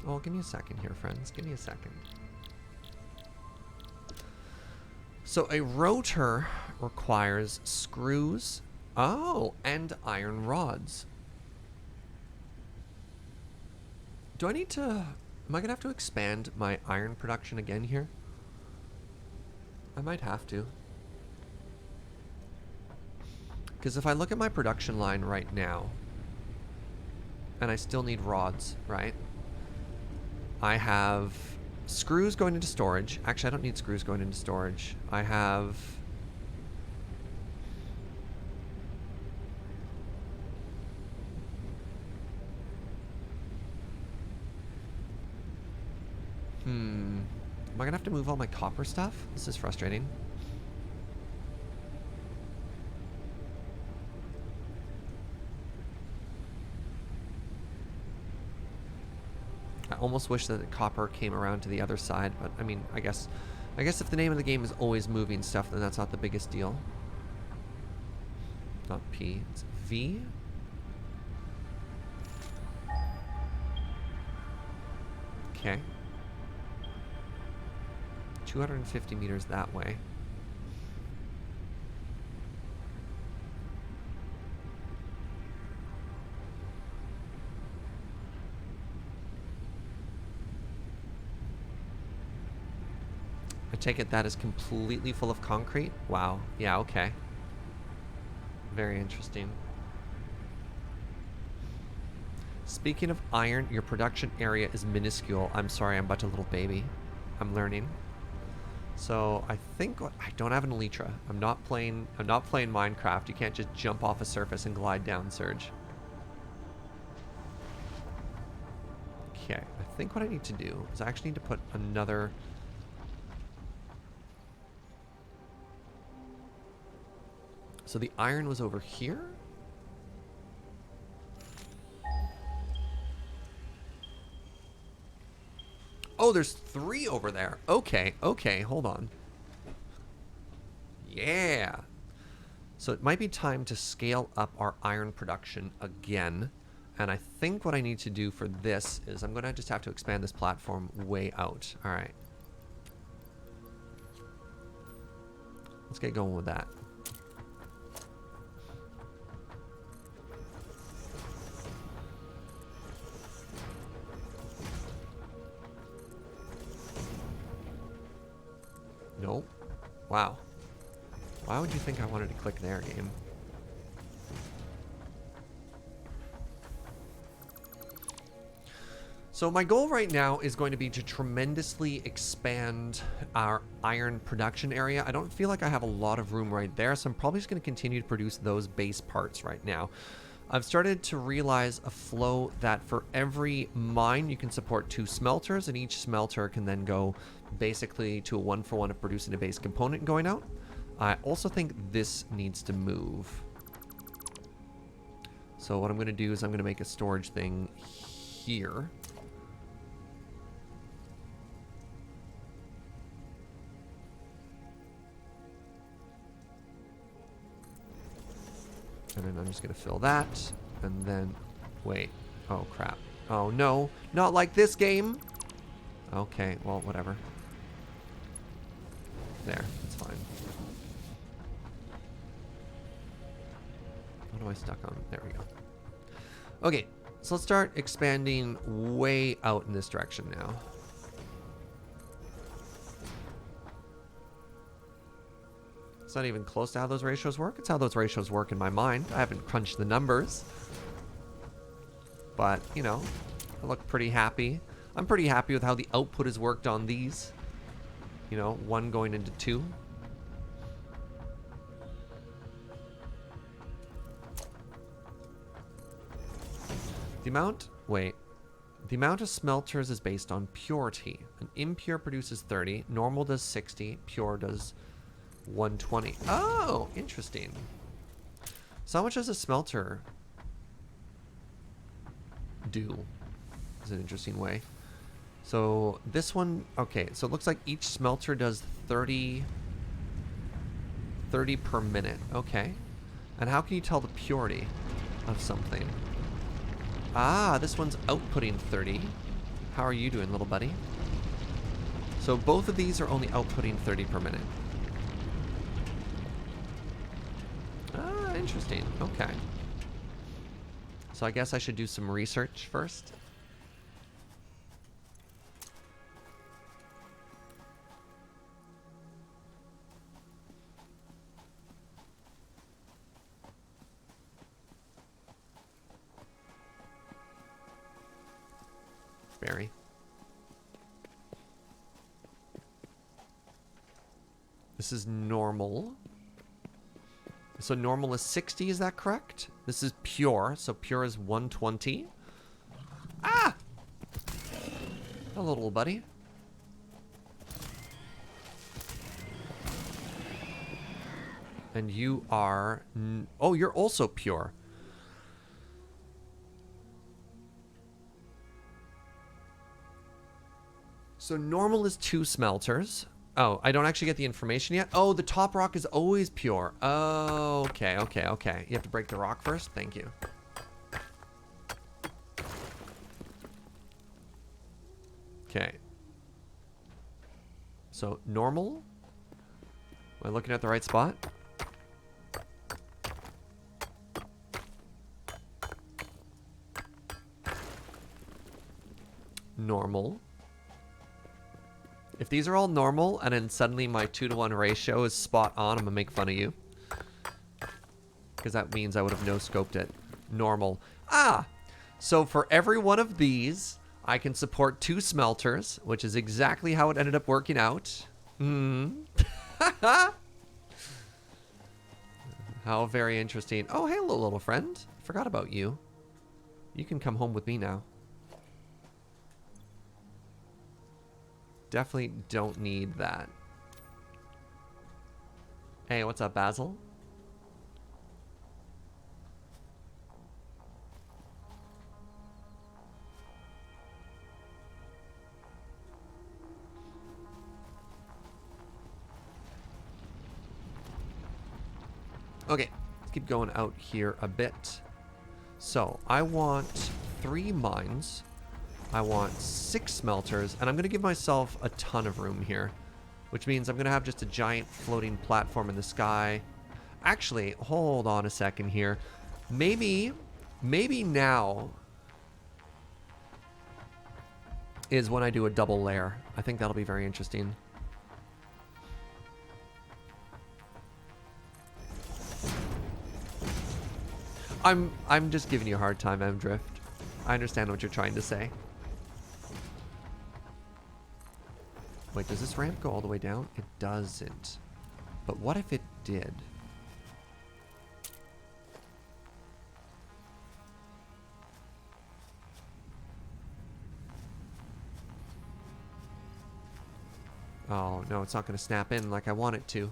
[SPEAKER 2] Oh, give me a second here, friends. Give me a second. So a rotor requires screws, oh, and iron rods. Do I need to, am I gonna have to expand my iron production again here? I might have to. Because if I look at my production line right now, and I still need rods, right? I have screws going into storage. Actually, I don't need screws going into storage. I have... Am I gonna have to move all my copper stuff? This is frustrating. I almost wish that the copper came around to the other side, but I mean, I guess if the name of the game is always moving stuff, then that's not the biggest deal. Not P, it's V. Okay. 250 meters that way. I take it that is completely full of concrete? Wow. Yeah, okay. Very interesting. Speaking of iron, your production area is minuscule. I'm sorry, I'm but a little baby. I'm learning. So I think I don't have an elytra. I'm not playing Minecraft. You can't just jump off a surface and glide down, Surge. Okay, I think what I need to do is I actually need to put another... So the iron was over here? Oh, there's 3 over there. Okay, okay, hold on. Yeah. So it might be time to scale up our iron production again. And I think what I need to do for this is I'm going to just have to expand this platform way out. All right. Let's get going with that. Nope. Wow. Why would you think I wanted to click there, game? So my goal right now is going to be to tremendously expand our iron production area. I don't feel like I have a lot of room right there, so I'm probably just going to continue to produce those base parts right now. I've started to realize a flow that for every mine you can support 2 smelters, and each smelter can then go basically to a 1-for-1 of producing a base component going out. I also think this needs to move. So what I'm going to do is I'm going to make a storage thing here. And then I'm just going to fill that. And then, wait. Oh, crap. Oh, no. Not like this game. Okay, well, whatever. There, that's fine. What am I stuck on? There we go. Okay, so let's start expanding way out in this direction now. It's not even close to how those ratios work. It's how those ratios work in my mind. I haven't crunched the numbers. But, you know, I look pretty happy. I'm pretty happy with how the output has worked on these. You know, 1 going into 2. The amount of smelters is based on purity. An impure produces 30, normal does 60, pure does 120. Oh, interesting. So how much does a smelter do? Is an interesting way. So this one, okay, so it looks like each smelter does 30 per minute. Okay. And how can you tell the purity of something? Ah, this one's outputting 30. How are you doing, little buddy? So both of these are only outputting 30 per minute. Ah, interesting. Okay. So I guess I should do some research first. Berry. This is normal. So normal is 60, is that correct? This is pure, so pure is 120. Ah! Hello, little buddy. And you are... oh, you're also pure. So normal is 2 smelters. Oh, I don't actually get the information yet. Oh, the top rock is always pure. Oh, okay, okay, okay. You have to break the rock first? Thank you. Okay. So normal. Am I looking at the right spot? Normal. If these are all normal, and then suddenly my 2-to-1 ratio is spot on, I'm gonna make fun of you. Because that means I would have no-scoped it. Normal. Ah! So for every one of these, I can support 2 smelters, which is exactly how it ended up working out. How very interesting. Oh, hey, little friend. Forgot about you. You can come home with me now. Definitely don't need that. Hey, what's up, Basil? Okay, let's keep going out here a bit. So I want 3 mines. I want 6 smelters, and I'm going to give myself a ton of room here, which means I'm going to have just a giant floating platform in the sky. Actually, hold on a second here. Maybe now is when I do a double layer. I think that'll be very interesting. I'm just giving you a hard time, M-Drift. I understand what you're trying to say. Wait, does this ramp go all the way down? It doesn't. But what if it did? Oh, no, it's not going to snap in like I want it to.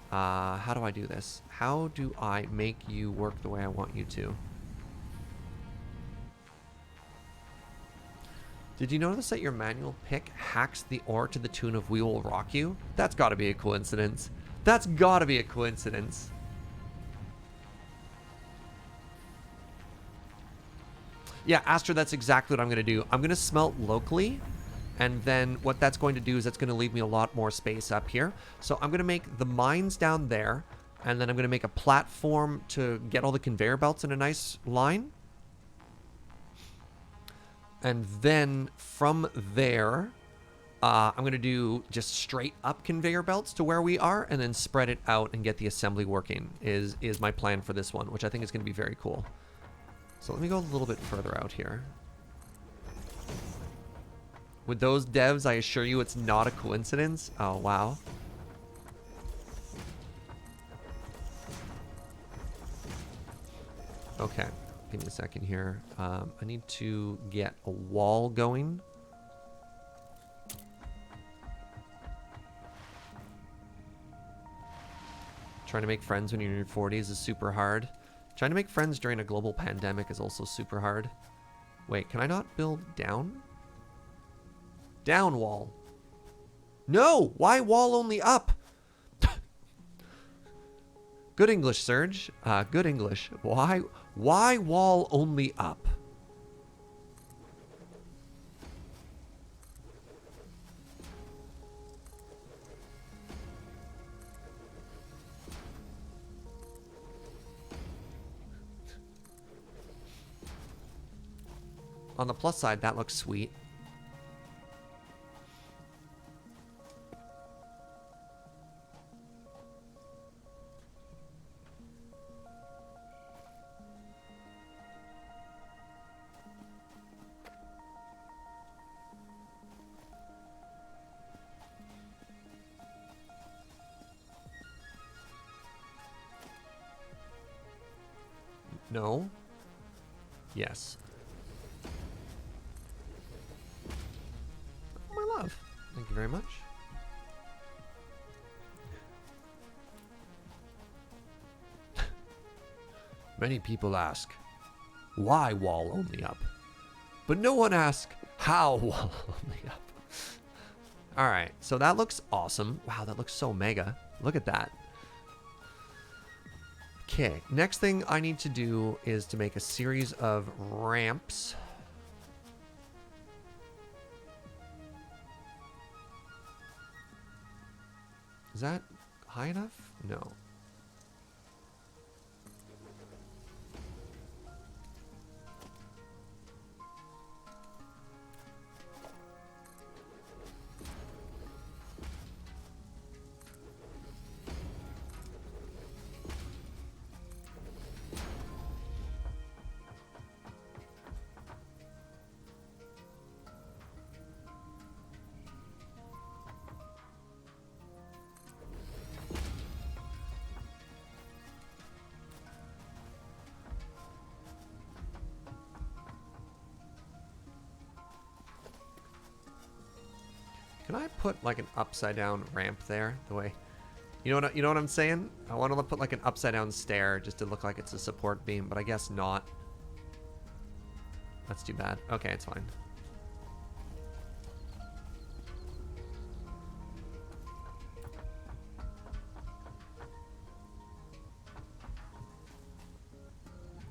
[SPEAKER 2] How do I do this? How do I make you work the way I want you to? Did you notice that your manual pick hacks the ore to the tune of "We Will Rock You"? That's got to be a coincidence. That's got to be a coincidence. Yeah, Astra, that's exactly what I'm going to do. I'm going to smelt locally. And then what that's going to do is that's going to leave me a lot more space up here. So I'm going to make the mines down there. And then I'm going to make a platform to get all the conveyor belts in a nice line. And then from there, I'm going to do just straight up conveyor belts to where we are. And then spread it out and get the assembly working is my plan for this one, which I think is going to be very cool. So let me go a little bit further out here. With those devs, I assure you it's not a coincidence. Oh, wow. Okay, give me a second here. I need to get a wall going. Trying to make friends when you're in your 40s is super hard. Trying to make friends during a global pandemic is also super hard. Wait, can I not build down? Down wall. No! Why wall only up? Good English, Serge. Good English. Why wall only up? On the plus side, that looks sweet. No. Yes. Oh, my love. Thank you very much. Many people ask, why wall only up? But no one asks, how wall only up? Alright, so that looks awesome. Wow, that looks so mega. Look at that. Okay, next thing I need to do is to make a series of ramps. Is that high enough? No. Can I put like an upside down ramp there? The way, you know what I'm saying? I want to put like an upside down stair just to look like it's a support beam, but I guess not. That's too bad. Okay, it's fine.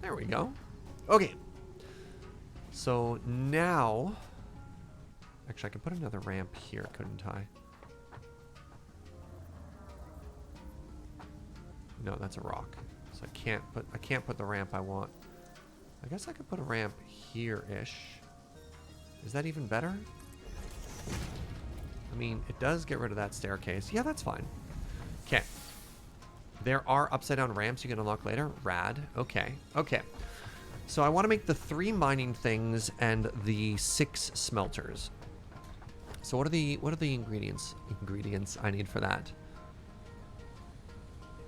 [SPEAKER 2] There There we go. Okay. So now... Actually, I could put another ramp here, couldn't I? No, that's a rock. So I can't put the ramp I want. I guess I could put a ramp here-ish. Is that even better? I mean, it does get rid of that staircase. Yeah, that's fine. Okay. There are upside-down ramps you can unlock later. Rad. Okay. Okay. So I want to make the 3 mining things and the 6 smelters. So what are the ingredients I need for that?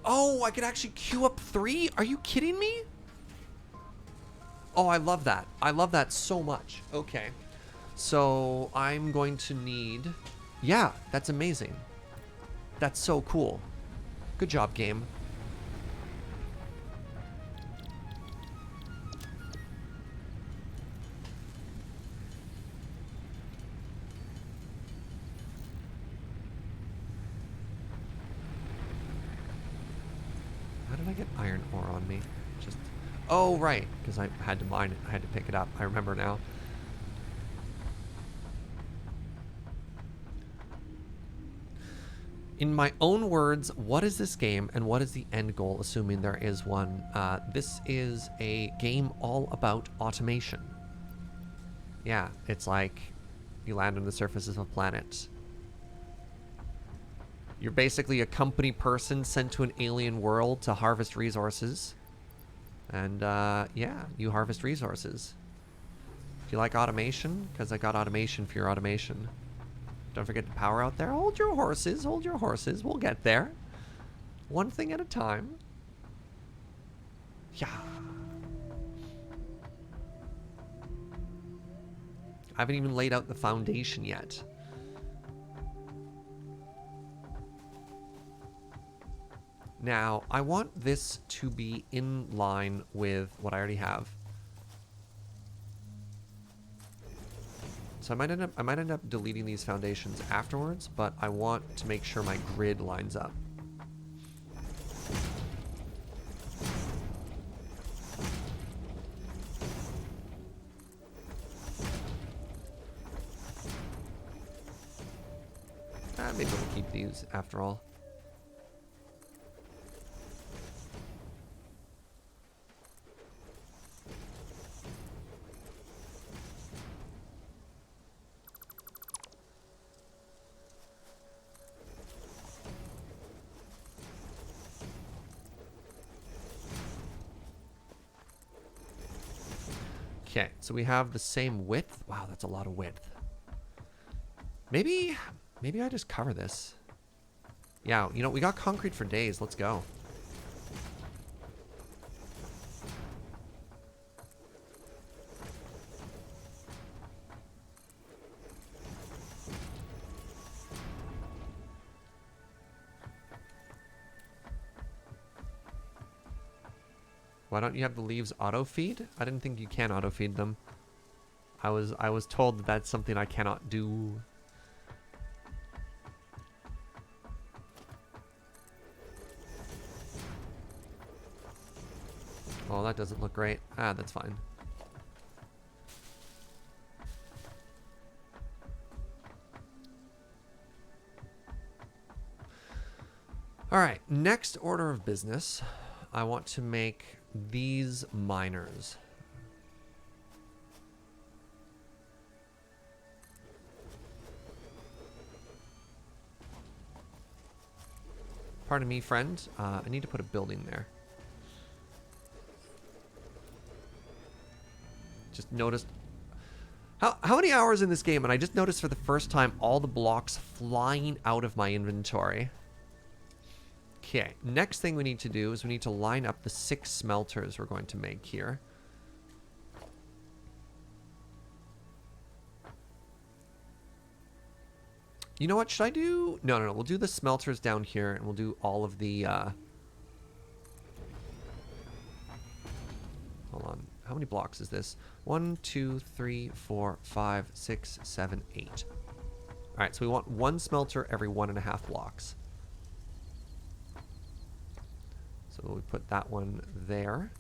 [SPEAKER 2] Oh, I could actually queue up 3? Are you kidding me? Oh, I love that. I love that so much. Okay. So I'm going to need... Yeah, that's amazing. That's so cool. Good job, game. How did I get iron ore on me? Just... Oh, right. Because I had to mine it. I had to pick it up. I remember now. In my own words, what is this game and what is the end goal, assuming there is one? This is a game all about automation. Yeah, it's like you land on the surface of a planet. You're basically a company person sent to an alien world to harvest resources. And yeah, you harvest resources. Do you like automation? Because I got automation for your automation. Don't forget to power out there. Hold your horses. Hold your horses. We'll get there. One thing at a time. Yeah. I haven't even laid out the foundation yet. Now, I want this to be in line with what I already have. So I might end up deleting these foundations afterwards, but I want to make sure my grid lines up. Maybe we'll keep these after all. Okay, so we have the same width. Wow, that's a lot of width. Maybe I just cover this. Yeah, you know, we got concrete for days. Let's go. Why don't you have the leaves auto-feed? I didn't think you can auto-feed them. I was told that that's something I cannot do. Oh, that doesn't look great. Ah, that's fine. All right, next order of business. I want to make these miners. Pardon me, friend. I need to put a building there. Just noticed... How many hours in this game, and I just noticed for the first time all the blocks flying out of my inventory. Okay, next thing we need to do is we need to line up the 6 smelters we're going to make here. You know what, should I do... No, we'll do the smelters down here, and we'll do all of the... Hold on, how many blocks is this? 1, 2, 3, 4, 5, 6, 7, 8. Alright, so we want 1 smelter every 1.5 blocks. So we put that one there.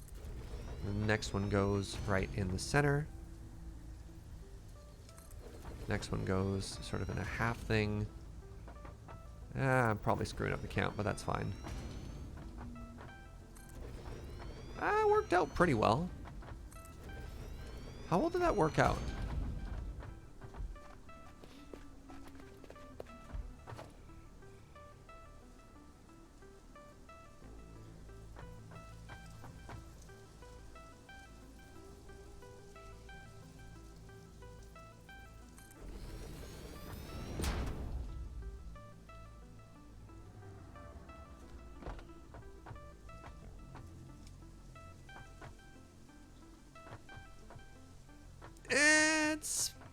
[SPEAKER 2] The next one goes right in the center. Next one goes sort of in a half thing. I'm probably screwing up the count, but that's fine. Worked out pretty well. How well did that work out?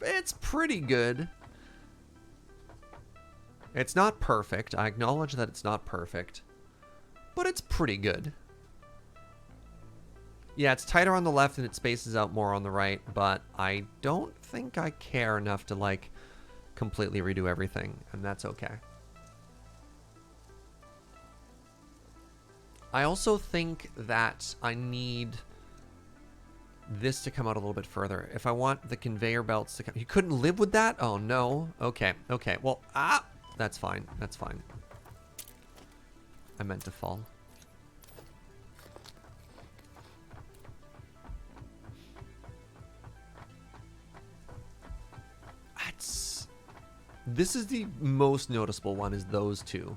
[SPEAKER 2] It's pretty good. It's not perfect. I acknowledge that it's not perfect, but it's pretty good. Yeah, it's tighter on the left and it spaces out more on the right, but I don't think I care enough to like completely redo everything, and that's okay. I also think that I need this to come out a little bit further. If I want the conveyor belts to come... You couldn't live with that? Oh, no. Okay, okay. Well, that's fine. That's fine. I meant to fall. This is the most noticeable one, is those two.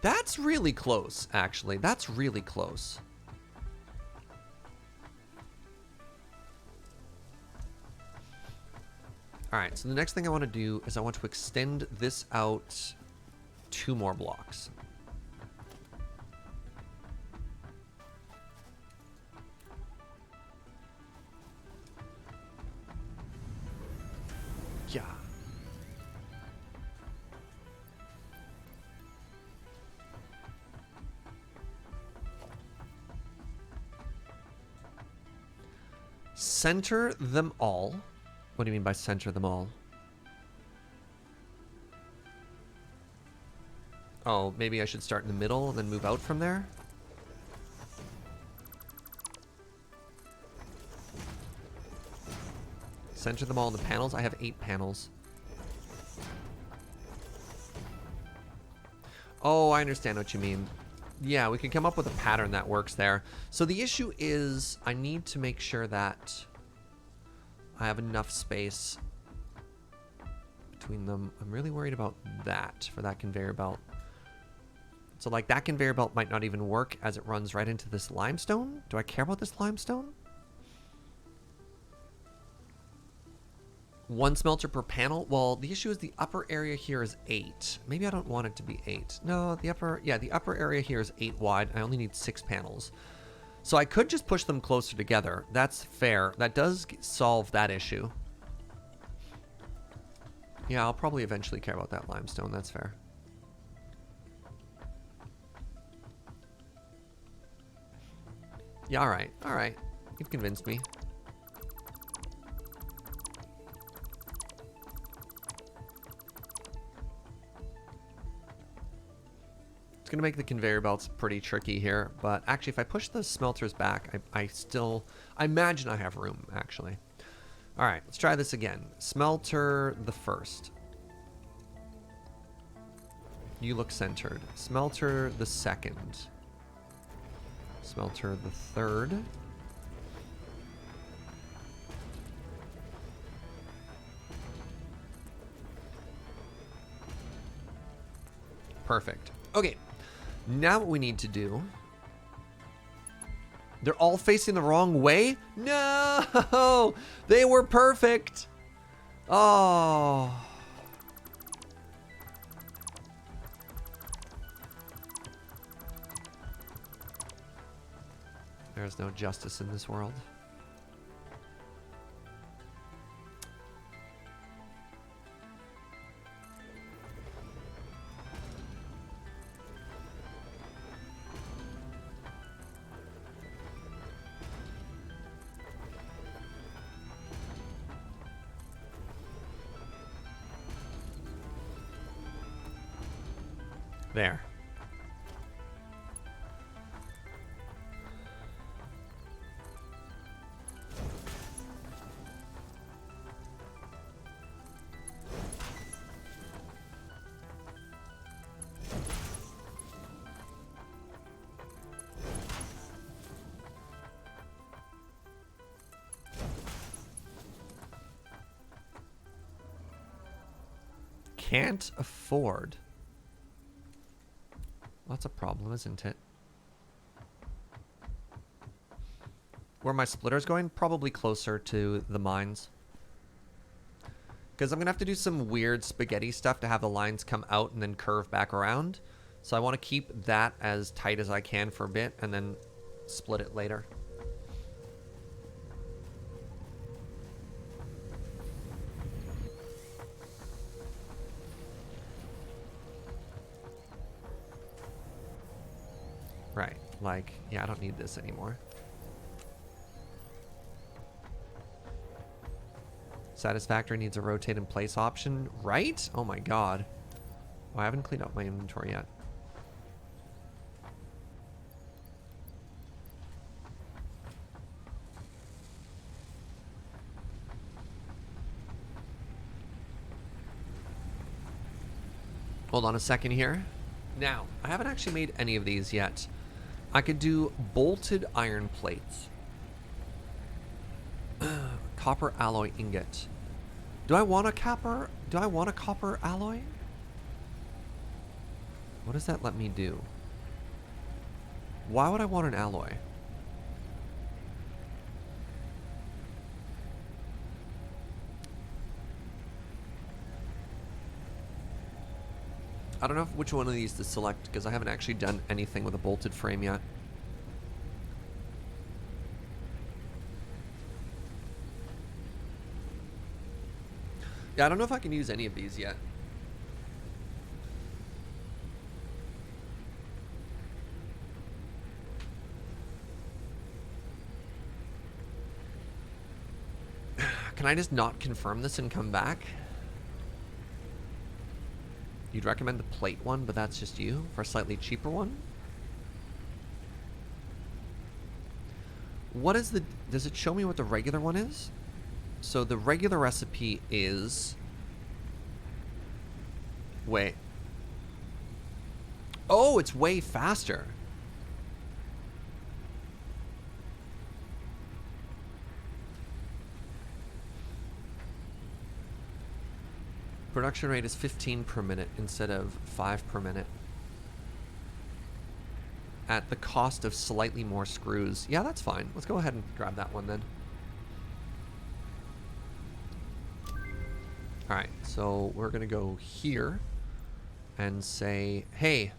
[SPEAKER 2] That's really close, actually. That's really close. Alright, so the next thing I want to do is I want to extend this out 2 more blocks. Yeah. Center them all. What do you mean by center them all? Oh, maybe I should start in the middle and then move out from there? Center them all in the panels? I have 8 panels. Oh, I understand what you mean. Yeah, we can come up with a pattern that works there. So the issue is I need to make sure that I have enough space between them. I'm really worried about that for that conveyor belt. So like that conveyor belt might not even work as it runs right into this limestone. Do I care about this limestone? 1 smelter per panel? Well, the issue is the upper area here is 8. Maybe I don't want it to be 8. No, the upper area here is 8 wide. I only need 6 panels. So I could just push them closer together. That's fair. That does solve that issue. Yeah, I'll probably eventually care about that limestone. That's fair. Yeah, alright. Alright. You've convinced me. It's going to make the conveyor belts pretty tricky here, but actually if I push the smelters back, I imagine I have room, actually. Alright, let's try this again. Smelter the first. You look centered. Smelter the second. Smelter the third. Perfect. Okay. Now what we need to do... They're all facing the wrong way? No! They were perfect! Oh... There's no justice in this world. There. can't afford. Well, that's a problem, isn't it? Where my splitter's going? Probably closer to the mines. Because I'm going to have to do some weird spaghetti stuff to have the lines come out and then curve back around. So I want to keep that as tight as I can for a bit and then split it later. Right, like, yeah, I don't need this anymore. Satisfactory needs a rotate in place option, right? Oh my god. Oh, I haven't cleaned up my inventory yet. Hold on a second here. Now, I haven't actually made any of these yet. I could do bolted iron plates. Copper alloy ingot. Do I want a copper? Do I want a copper alloy? What does that let me do? Why would I want an alloy? I don't know which one of these to select because I haven't actually done anything with a bolted frame yet. Yeah, I don't know if I can use any of these yet. Can I just not confirm this and come back? You'd recommend the plate one, but that's just you for a slightly cheaper one? What is the... Does it show me what the regular one is? So the regular recipe is... Wait. Oh, it's way faster. Production rate is 15 per minute instead of 5 per minute. At the cost of slightly more screws. Yeah, that's fine. Let's go ahead and grab that one then. Alright, so we're going to go here and say, hey,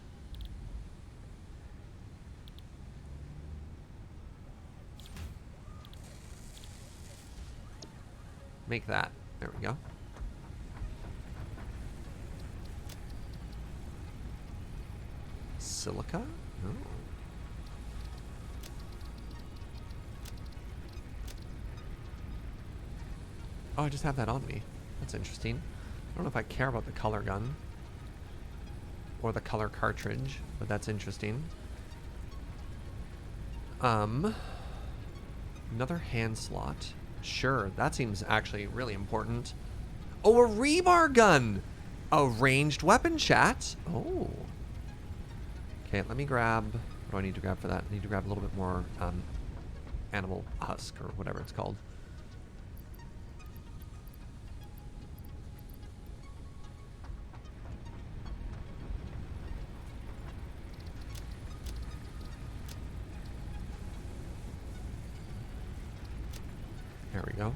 [SPEAKER 2] make that. There we go. Silica? Oh. Oh, I just have that on me. That's interesting. I don't know if I care about the color gun or the color cartridge, but that's interesting. Another hand slot. Sure, that seems actually really important. Oh, a rebar gun! A ranged weapon, chat. Oh. Okay, let me grab... What do I need to grab for that? I need to grab a little bit more animal husk or whatever it's called. There we go.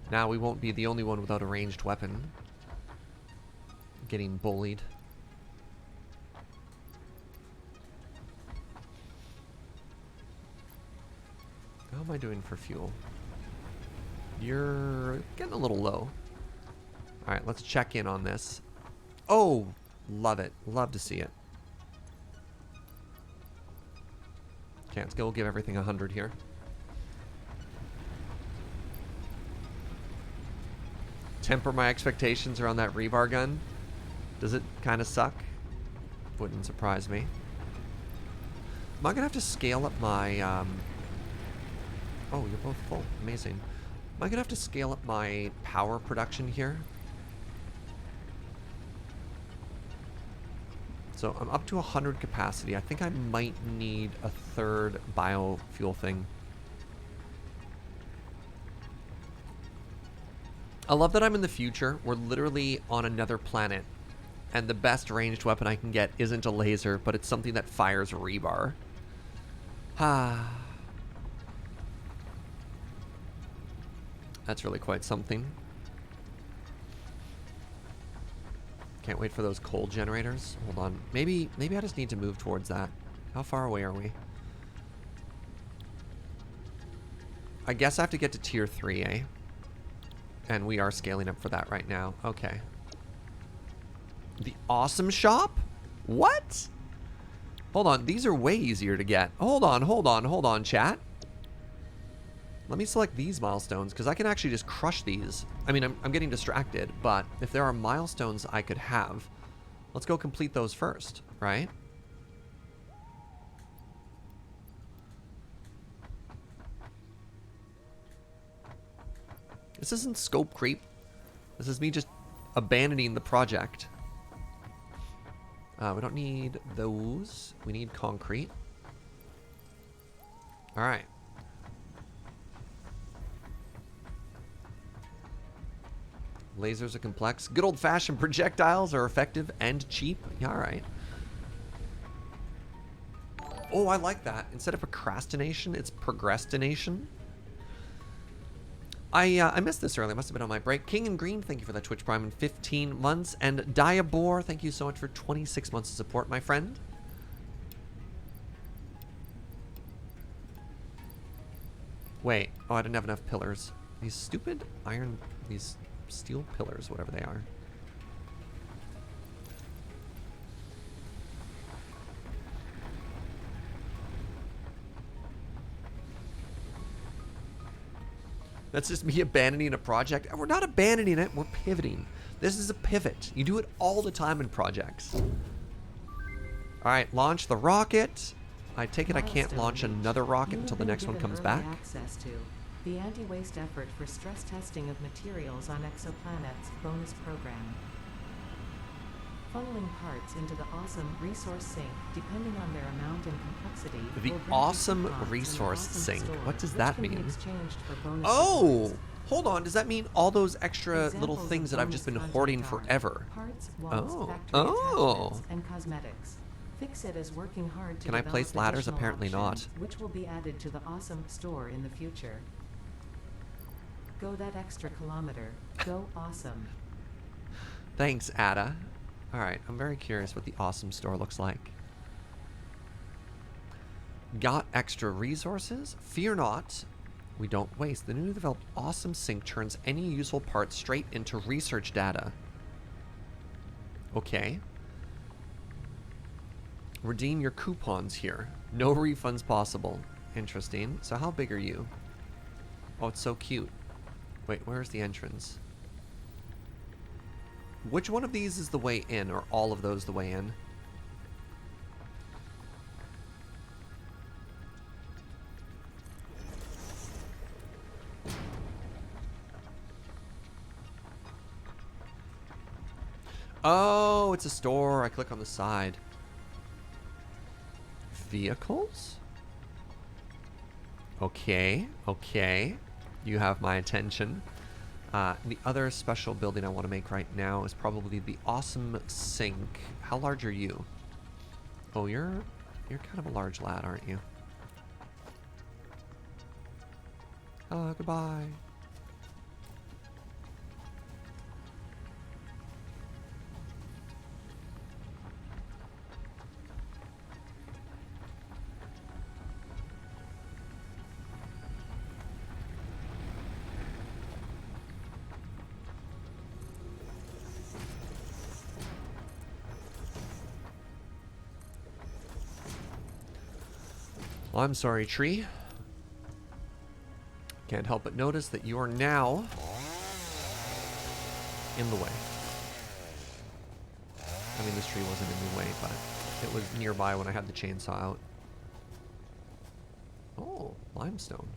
[SPEAKER 2] Now we won't be the only one without a ranged weapon. Getting bullied. How am I doing for fuel? You're getting a little low. Alright, let's check in on this. Oh! Love it. Love to see it. Okay, let's go give everything 100 here. Temper my expectations around that rebar gun. Does it kind of suck? Wouldn't surprise me. Am I going to have to scale up my... Oh, you're both full. Amazing. Am I going to have to scale up my power production here? So I'm up to 100 capacity. I think I might need a third biofuel thing. I love that I'm in the future. We're literally on another planet, and the best ranged weapon I can get isn't a laser, but it's something that fires rebar. Ah. That's really quite something. Can't wait for those coal generators. Hold on. Maybe I just need to move towards that. How far away are we? I guess I have to get to tier 3, eh? And we are scaling up for that right now. Okay. The awesome shop? What? Hold on. These are way easier to get. Hold on, chat. Let me select these milestones, because I can actually just crush these. I mean, I'm getting distracted, but if there are milestones I could have, let's go complete those first, right? This isn't scope creep. This is me just abandoning the project. We don't need those. We need concrete. All right. Lasers are complex. Good old-fashioned projectiles are effective and cheap. Yeah, all right. Oh, I like that. Instead of procrastination, it's progrestination. I missed this earlier. Must have been on my break. King and Green, thank you for that Twitch Prime in 15 months. And Diabor, thank you so much for 26 months of support, my friend. Wait. Oh, I didn't have enough pillars. These stupid iron... These steel pillars, whatever they are. That's just me abandoning a project. And we're not abandoning it, we're pivoting. This is a pivot. You do it all the time in projects. Alright, launch the rocket. I take it I can't launch another rocket until the next one comes back.
[SPEAKER 3] Access to the anti-waste effort for stress testing of materials on exoplanets bonus program. Funneling parts into the awesome resource sink, depending on their amount and complexity.
[SPEAKER 2] The awesome resource sink. What does that mean?
[SPEAKER 3] Oh!
[SPEAKER 2] Oh! Hold on, does that mean all those extra little things that I've just been hoarding forever?
[SPEAKER 3] Parts, walls,
[SPEAKER 2] Oh.
[SPEAKER 3] factory
[SPEAKER 2] Oh!
[SPEAKER 3] attachments, and cosmetics. Fixit is working hard to
[SPEAKER 2] Can I
[SPEAKER 3] develop
[SPEAKER 2] place ladders?
[SPEAKER 3] additional
[SPEAKER 2] Apparently not.
[SPEAKER 3] options, which will be added to the awesome store in the future. Go that extra kilometer. Go awesome.
[SPEAKER 2] Thanks, Ada. Alright, I'm very curious what the awesome store looks like. Got extra resources? Fear not. We don't waste. The newly developed awesome sink turns any useful parts straight into research data. Okay. Redeem your coupons here. No refunds possible. Interesting. So how big are you? Oh, it's so cute. Wait, where's the entrance? Which one of these is the way in, or all of those the way in? Oh, it's a store. I click on the side. Vehicles? Okay, okay. You have my attention. The other special building I want to make right now is probably the awesome sink. How large are you? Oh, you're kind of a large lad, aren't you? Goodbye. Well, I'm sorry, tree. Can't help but notice that you are now in the way. I mean, this tree wasn't in the way, but it was nearby when I had the chainsaw out. Oh, limestone.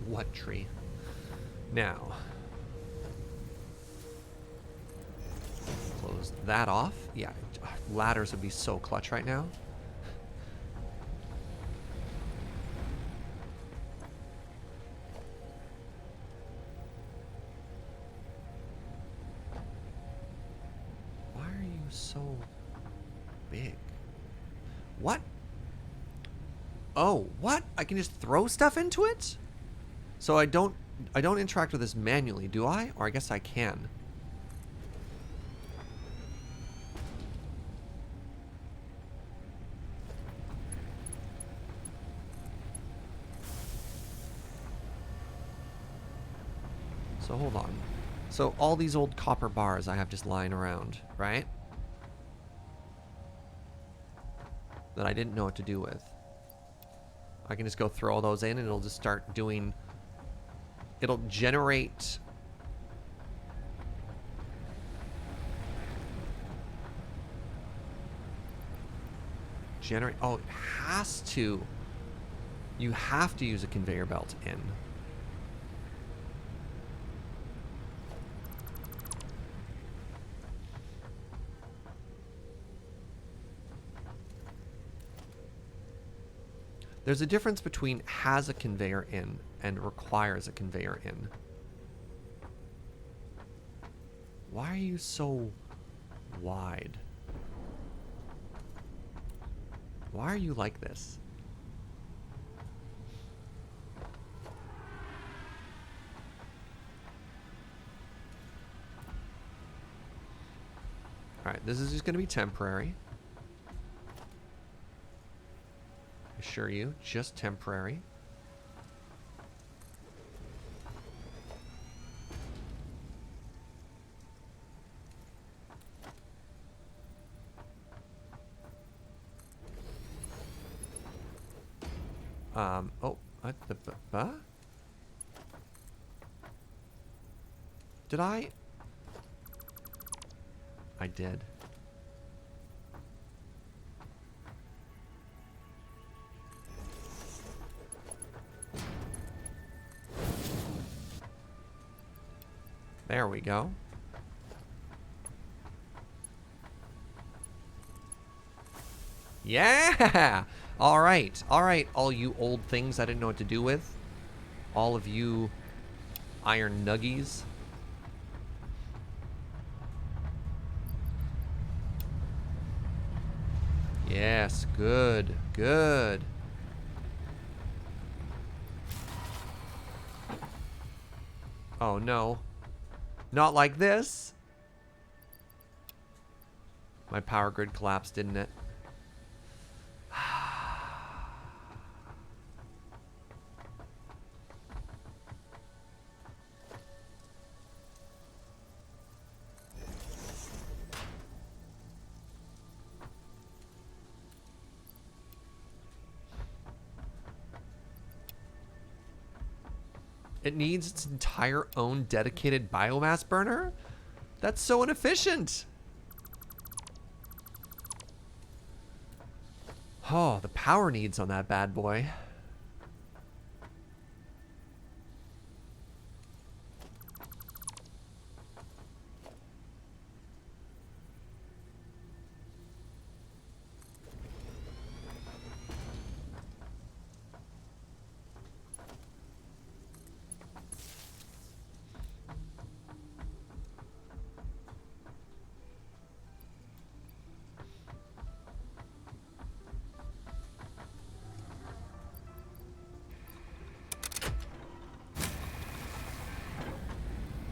[SPEAKER 2] What tree? Now, close that off. Yeah, ladders would be so clutch right now. Why are you so big? What? Oh, what? I can just throw stuff into it? So I don't interact with this manually, do I? Or I guess I can. So hold on. So all these old copper bars I have just lying around, right? That I didn't know what to do with. I can just go throw all those in and it'll just start doing... It'll generate... Oh, it has to. You have to use a conveyor belt in. There's a difference between has a conveyor in and requires a conveyor in. Why are you so wide? Why are you like this? Alright, this is just going to be temporary. Assure you, just temporary. Oh, what the Did I? I did. There we go. Yeah! All right, all you old things I didn't know what to do with. All of you iron nuggies. Yes, good, good. Oh no. Not like this. My power grid collapsed, didn't it? It needs its entire own dedicated biomass burner? That's so inefficient. Oh, the power needs on that bad boy.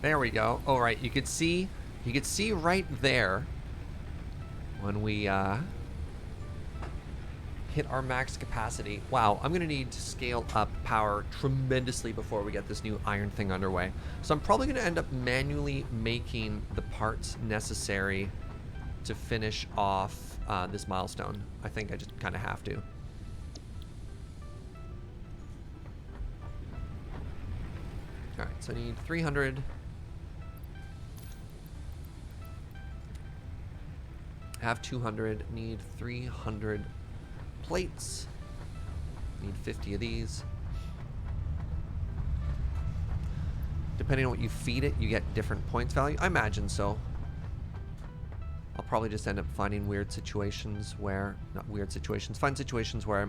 [SPEAKER 2] There we go. All right, you could see right there when we hit our max capacity. Wow, I'm gonna need to scale up power tremendously before we get this new iron thing underway. So I'm probably gonna end up manually making the parts necessary to finish off this milestone. I think I just kind of have to. All right, so I need 300. Have 200, need 300 plates. Need 50 of these. depending on what you feed it, you get different points value. I imagine so. I'll probably just end up finding weird situations where, not weird situations, find situations where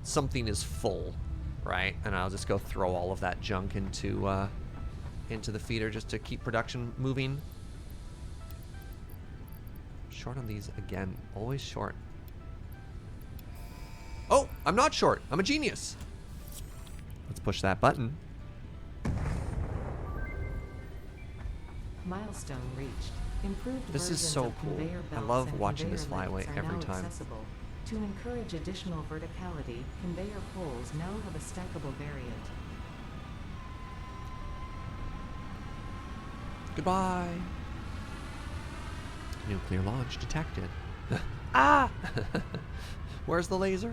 [SPEAKER 2] something is full, right? And I'll just go throw all of that junk into the feeder just to keep production moving. Short on these again, always short. Oh, I'm not short. I'm a genius. Let's push that button.
[SPEAKER 3] Milestone reached. Improved
[SPEAKER 2] This is
[SPEAKER 3] versions
[SPEAKER 2] so
[SPEAKER 3] of
[SPEAKER 2] cool.
[SPEAKER 3] conveyor
[SPEAKER 2] I
[SPEAKER 3] belts
[SPEAKER 2] love
[SPEAKER 3] and
[SPEAKER 2] watching
[SPEAKER 3] conveyor
[SPEAKER 2] this fly away
[SPEAKER 3] lifts are
[SPEAKER 2] every
[SPEAKER 3] now
[SPEAKER 2] time.
[SPEAKER 3] accessible. To encourage additional verticality, conveyor poles now have a stackable variant.
[SPEAKER 2] Goodbye. Nuclear launch detected. Ah! Where's the laser?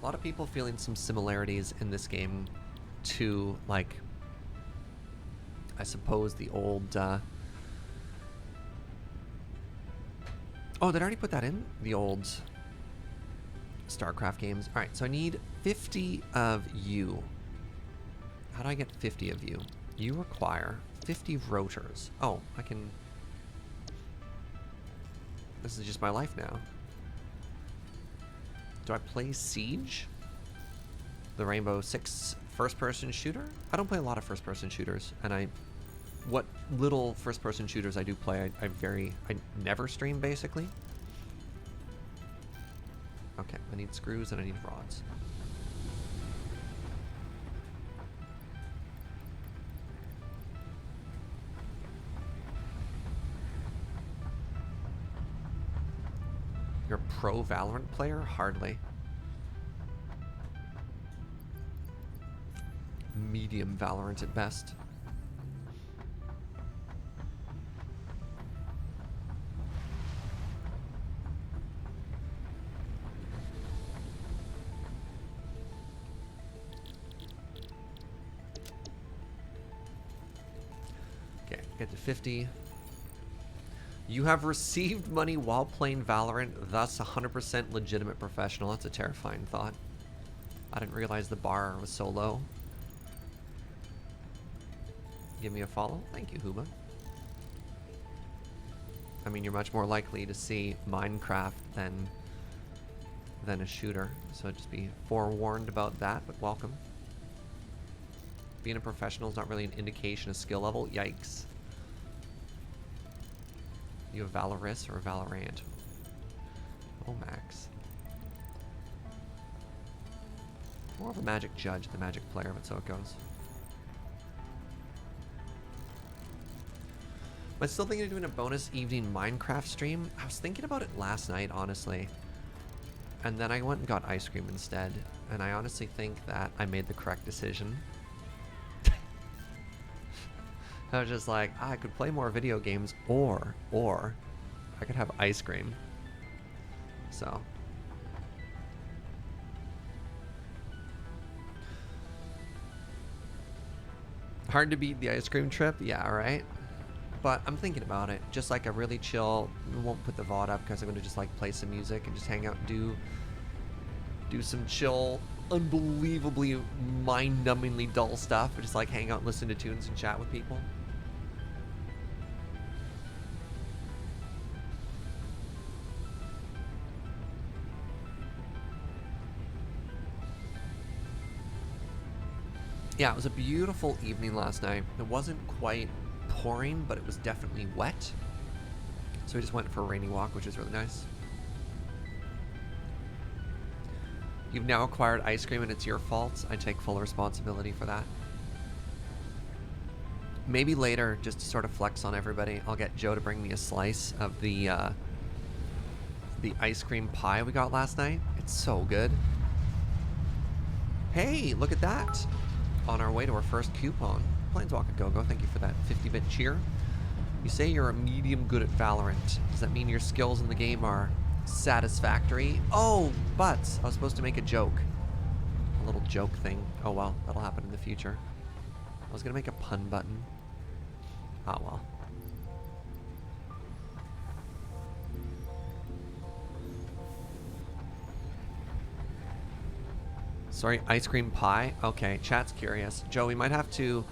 [SPEAKER 2] A lot of people feeling some similarities in this game to, like, I suppose the old, oh, did I already put that in? The old StarCraft games. Alright, so I need 50 of you. How do I get 50 of you? You require 50 rotors. Oh, I can... This is just my life now. Do I play Siege? The Rainbow Six first-person shooter? I don't play a lot of first-person shooters, and what little first-person shooters I do play, I never stream, basically. Okay, I need screws and I need rods. You're a pro Valorant player? Hardly. Medium Valorant at best. Okay, get to 50. You have received money while playing Valorant, thus 100% legitimate professional. That's a terrifying thought. I didn't realize the bar was so low. Give me a follow. Thank you, Huba. I mean, you're much more likely to see Minecraft than a shooter, so just be forewarned about that, but welcome. Being a professional is not really an indication of skill level. Yikes. You have Valorous or Valorant? Oh, Max. More of a magic judge than magic player, but so it goes. Am I still thinking of doing a bonus evening Minecraft stream? I was thinking about it last night, honestly. And then I went and got ice cream instead. And I honestly think that I made the correct decision. I was just like, I could play more video games, or I could have ice cream. So. Hard to beat the ice cream trip? Yeah, right? But I'm thinking about it. Just like a really chill, I won't put the VOD up because I'm going to just like play some music and just hang out and do some chill, unbelievably mind-numbingly dull stuff. Just like hang out and listen to tunes and chat with people. Yeah, it was a beautiful evening last night. It wasn't quite pouring, but it was definitely wet. So we just went for a rainy walk, which is really nice. You've now acquired ice cream and it's your fault. I take full responsibility for that. Maybe later, just to sort of flex on everybody, I'll get Joe to bring me a slice of the ice cream pie we got last night. It's so good. Hey, look at that. On our way to our first coupon. Planeswalker Go-Go, thank you for that 50-bit cheer. You say you're a medium good at Valorant. Does that mean your skills in the game are satisfactory? Oh, but I was supposed to make a joke. A little joke thing. Oh well, that'll happen in the future. I was gonna make a pun button. Oh well. Sorry, ice cream pie. Okay, chat's curious. Joe, we might have to.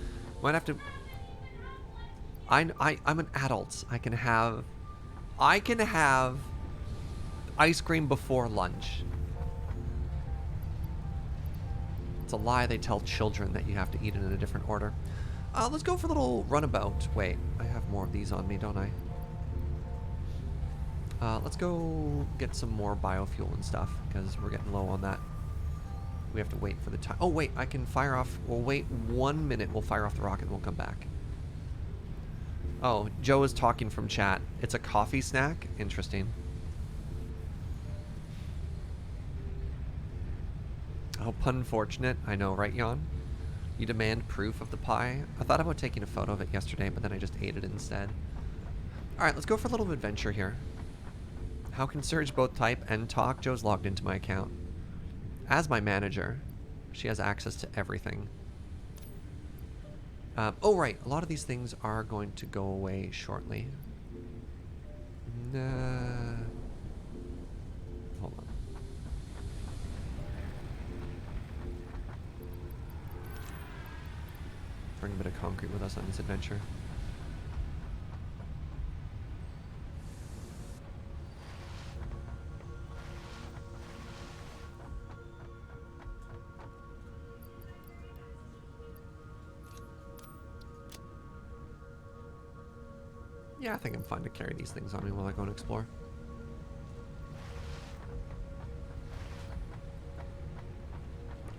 [SPEAKER 2] I'm an adult. I can have ice cream before lunch. It's a lie they tell children that you have to eat it in a different order. Let's go for a little runabout. Wait, I have more of these on me, don't I? Let's go get some more biofuel and stuff, because we're getting low on that. We have to wait for the time. Oh, wait, I can fire off. We'll wait 1 minute. We'll fire off the rocket and we'll come back. Oh, Joe is talking from chat. It's a coffee snack? Interesting. Oh, pun fortunate. I know, right, Jan? You demand proof of the pie? I thought about taking a photo of it yesterday, but then I just ate it instead. Alright, let's go for a little adventure here. How can Surge both type and talk? Joe's logged into my account. As my manager, she has access to everything. Oh, right. A lot of these things are going to go away shortly. Hold on. Bring a bit of concrete with us on this adventure. Yeah, I think I'm fine to carry these things on me while I go and explore.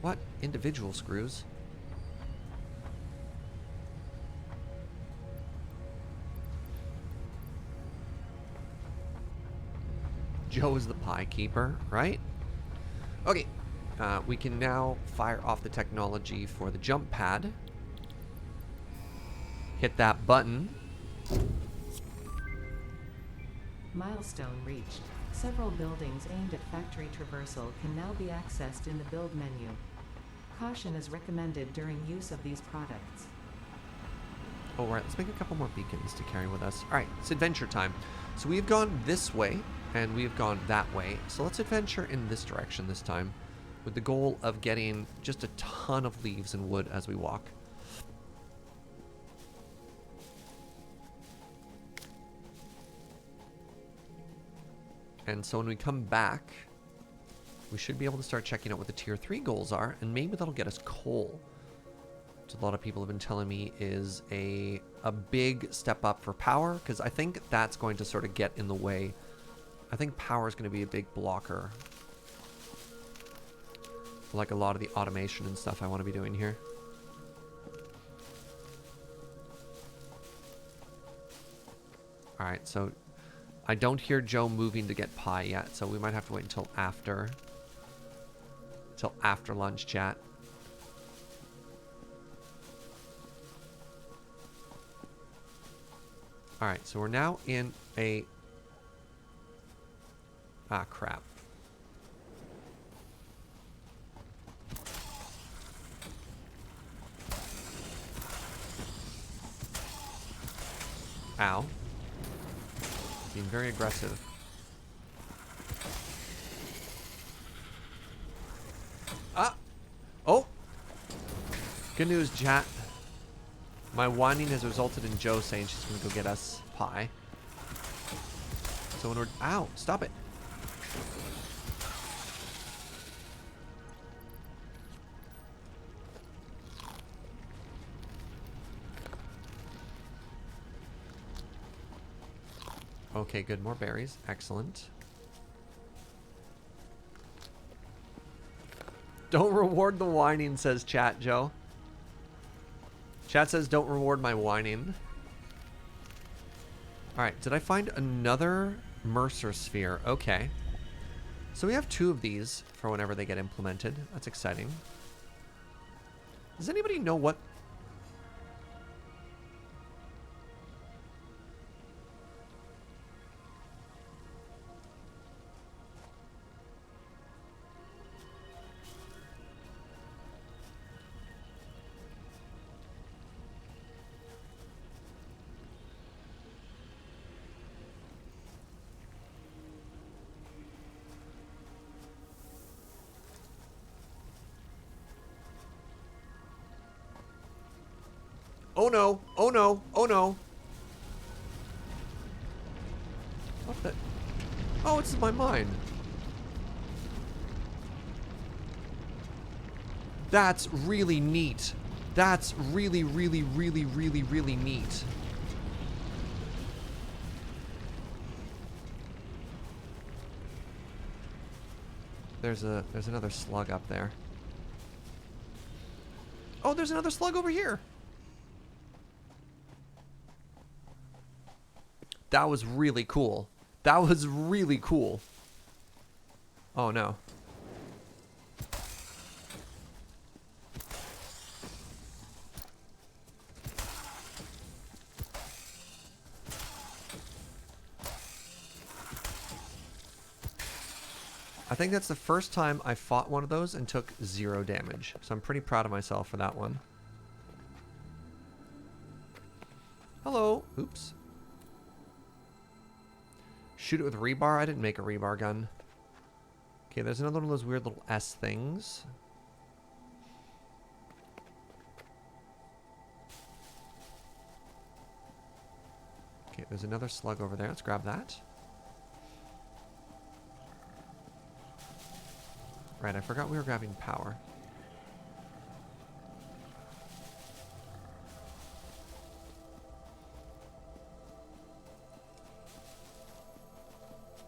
[SPEAKER 2] What? Individual screws? Joe is the pie keeper, right? Okay. We can now fire off the technology for the jump pad. Hit that button.
[SPEAKER 3] Milestone reached. Several buildings aimed at factory traversal can now be accessed in the build menu. Caution is recommended during use of these products.
[SPEAKER 2] Alright, let's make a couple more beacons to carry with us. Alright, it's adventure time. So we've gone this way, and we've gone that way. So let's adventure in this direction this time, with the goal of getting just a ton of leaves and wood as we walk. And so when we come back, we should be able to start checking out what the tier 3 goals are, and maybe that'll get us coal. Which a lot of people have been telling me is a big step up for power, because I think that's going to sort of get in the way. I think power is going to be a big blocker. Like a lot of the automation and stuff I want to be doing here. Alright, so I don't hear Joe moving to get pie yet, so we might have to wait until after lunch chat. Alright, so we're now in a... Ah, crap. Ow. Being very aggressive. Ah! Oh! Good news, chat. My whining has resulted in Joe saying she's going to go get us pie. So when we're... Ow! Stop it! Okay, good. More berries. Excellent. Don't reward the whining, says chat, Joe. Chat says don't reward my whining. Alright, did I find another Mercer sphere? Okay. So we have 2 of these for whenever they get implemented. That's exciting. Does anybody know what... Oh no! Oh no! Oh no! What the? Oh, it's in my mind. That's really neat. That's really, really, really, really, really neat. There's another slug up there. Oh, there's another slug over here. That was really cool. That was really cool. Oh no. I think that's the first time I fought one of those and took 0 damage. So I'm pretty proud of myself for that one. Hello. Oops. Shoot it with rebar. I didn't make a rebar gun. Okay, there's another one of those weird little S things. Okay, there's another slug over there. Let's grab that. Right, I forgot we were grabbing power.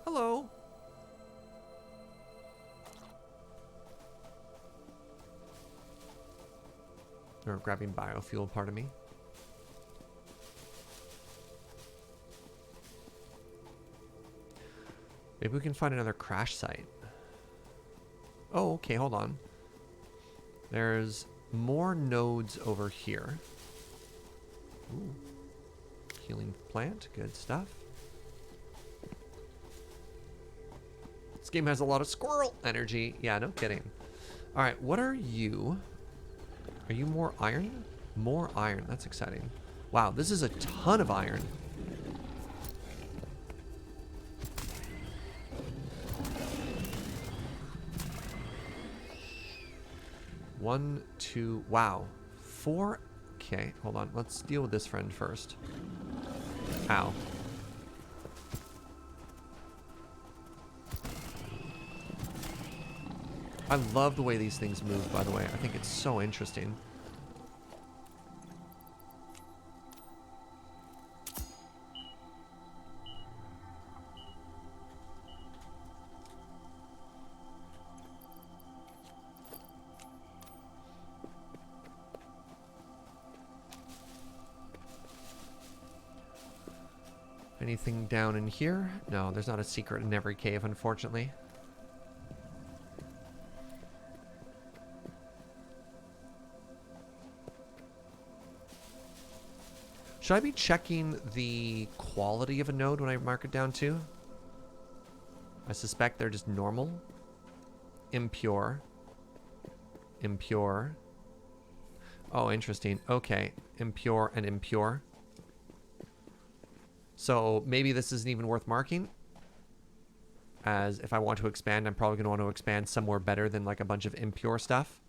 [SPEAKER 2] Hello. Or grabbing biofuel, pardon me. Maybe we can find another crash site. Oh, okay, hold on. There's more nodes over here. Ooh. Healing plant, good stuff. This game has a lot of squirrel energy. Yeah, no kidding. Alright, what are you? Are you more iron? More iron, that's exciting. Wow, this is a ton of iron. One, two, wow. 4. Okay, hold on. Let's deal with this friend first. Ow. I love the way these things move, by the way. I think it's so interesting. Anything down in here? No, there's not a secret in every cave, unfortunately. Should I be checking the quality of a node when I mark it down too? I suspect they're just normal. Impure. Impure. Oh, interesting. Okay. Impure and impure. So maybe this isn't even worth marking. As if I want to expand, I'm probably going to want to expand somewhere better than like a bunch of impure stuff.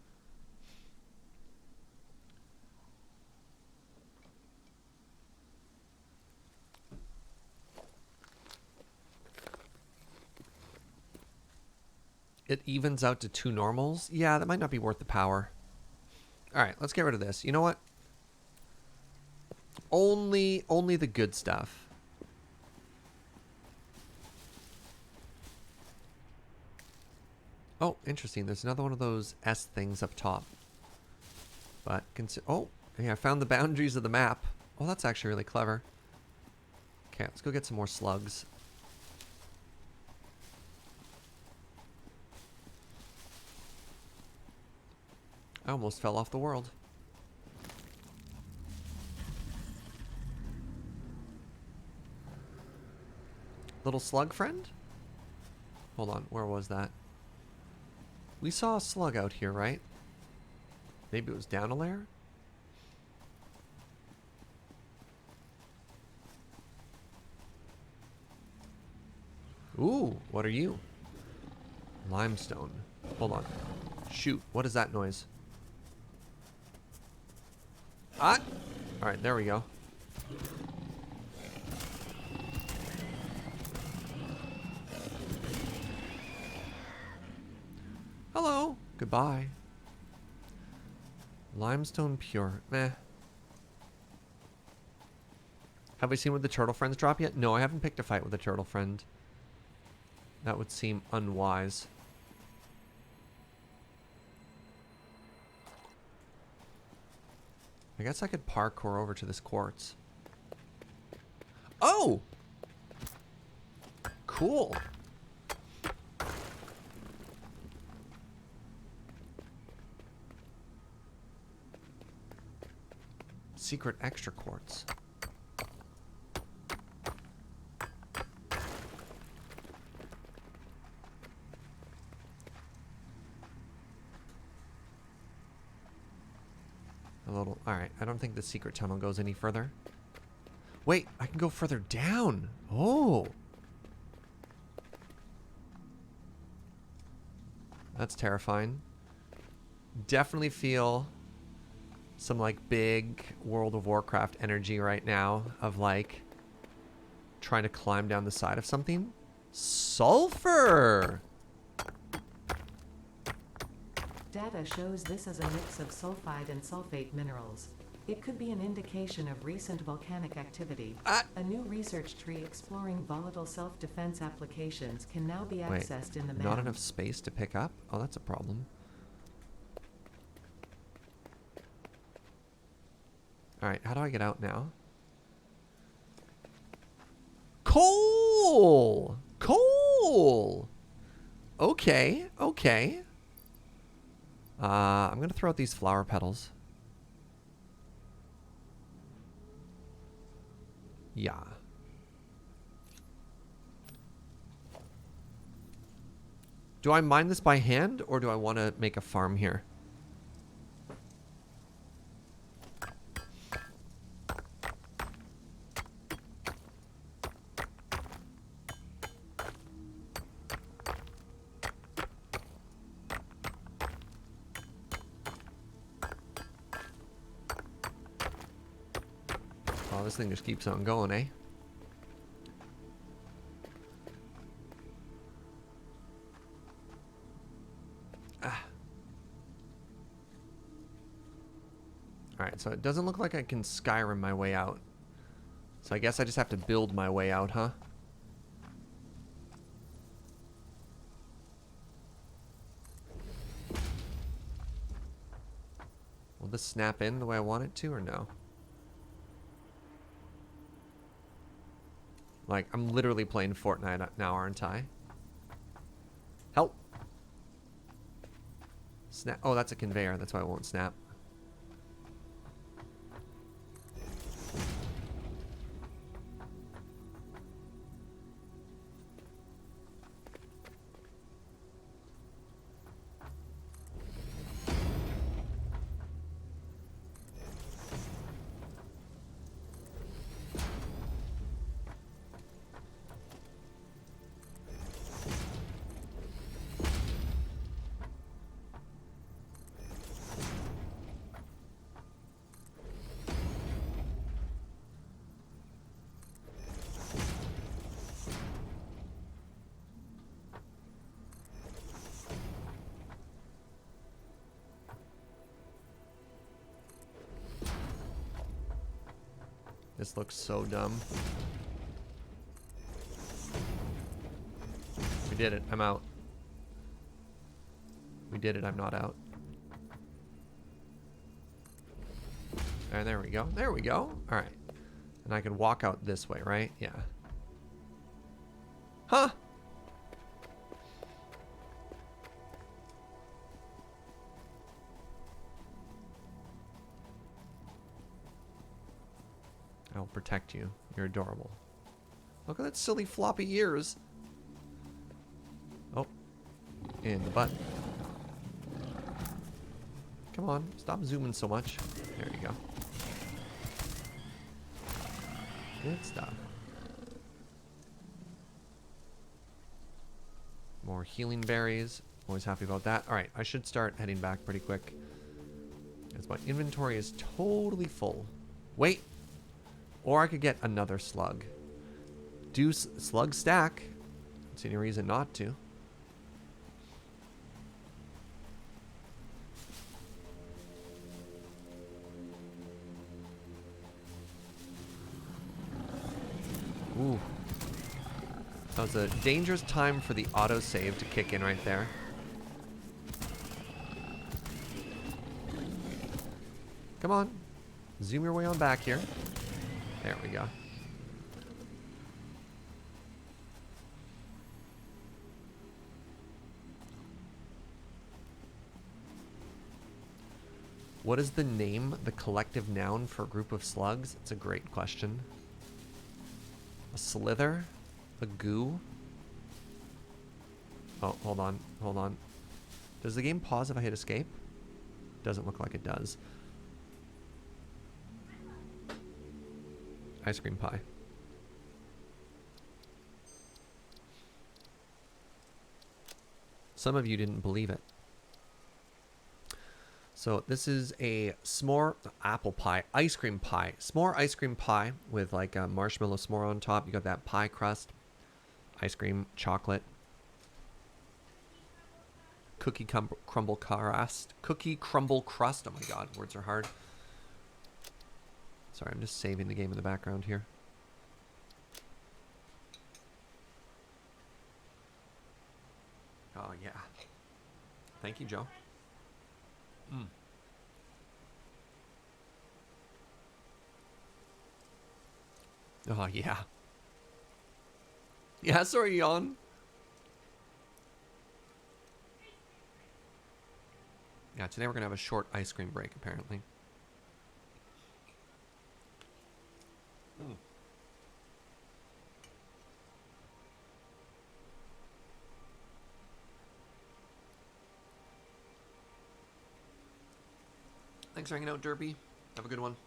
[SPEAKER 2] It evens out to 2 normals. Yeah, that might not be worth the power. All right, let's get rid of this. You know what? Only the good stuff. Oh, interesting. There's another one of those S things up top. But, oh, yeah, I found the boundaries of the map. Oh, that's actually really clever. Okay, let's go get some more slugs. I almost fell off the world. Little slug friend? Hold on, where was that? We saw a slug out here, right? Maybe it was down a layer? Ooh, what are you? Limestone. Hold on. Shoot, what is that noise? Ah! Alright, there we go. Hello. Goodbye. Limestone pure. Meh. Have we seen what the turtle friends drop yet? No, I haven't picked a fight with a turtle friend. That would seem unwise. I guess I could parkour over to this quartz. Oh! Cool. Secret extra quartz. A little. Alright, I don't think the secret tunnel goes any further. Wait, I can go further down. Oh. That's terrifying. Definitely feel some like big World of Warcraft energy right now of like trying to climb down the side of something. Sulfur!
[SPEAKER 3] Data shows this as a mix of sulfide and sulfate minerals. It could be an indication of recent volcanic activity. A new research tree exploring volatile self-defense applications can now be accessed in the map.
[SPEAKER 2] Not enough space to pick up? Oh, that's a problem. Alright, how do I get out now? Coal! Coal! Okay, okay. I'm gonna throw out these flower petals. Yeah. Do I mine this by hand, or do I want to make a farm here? Oh, this thing just keeps on going, eh? Alright, so it doesn't look like I can Skyrim my way out. So I guess I just have to build my way out, huh? Will this snap in the way I want it to, or no? Like, I'm literally playing Fortnite now, aren't I? Help! Snap. Oh, that's a conveyor. That's why it won't snap. This looks so dumb. We did it. I'm out. We did it. I'm not out. And there we go. There we go. All right. And I can walk out this way, right? Yeah. Huh? I'll protect you. You're adorable. Look at that silly floppy ears. Oh. In the butt. Come on. Stop zooming so much. There you go. Good stuff. More healing berries. Always happy about that. Alright, I should start heading back pretty quick, as my inventory is totally full. Wait. Or I could get another slug. Do slug stack. Don't see any reason not to. Ooh. That was a dangerous time for the autosave to kick in right there. Come on. Zoom your way on back here. There we go. What is the name, the collective noun for a group of slugs? It's a great question. A slither? A goo? Oh, hold on. Hold on. Does the game pause if I hit escape? Doesn't look like it does. Ice cream pie. Some of you didn't believe it. So this is a s'more apple pie, ice cream pie, s'more ice cream pie with like a marshmallow s'more on top. You got that pie crust, ice cream, chocolate, cookie crumble crust, cookie crumble crust. Oh my God, words are hard. Sorry, I'm just saving the game in the background here. Oh yeah. Thank you, Joe. Mm. Oh, yeah. Yeah, sorry, yawn. Yeah, today we're going to have a short ice cream break, apparently. Mm. Thanks for hanging out, Derby. Have a good one.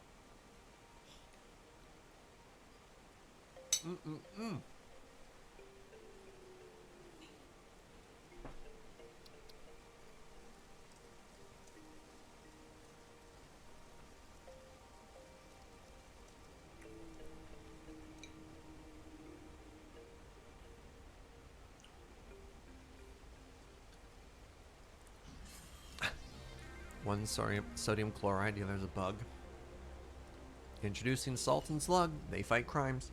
[SPEAKER 2] Mm-mm-mm. One sodium chloride, the other's a bug. Introducing Salt and Slug. They fight crimes.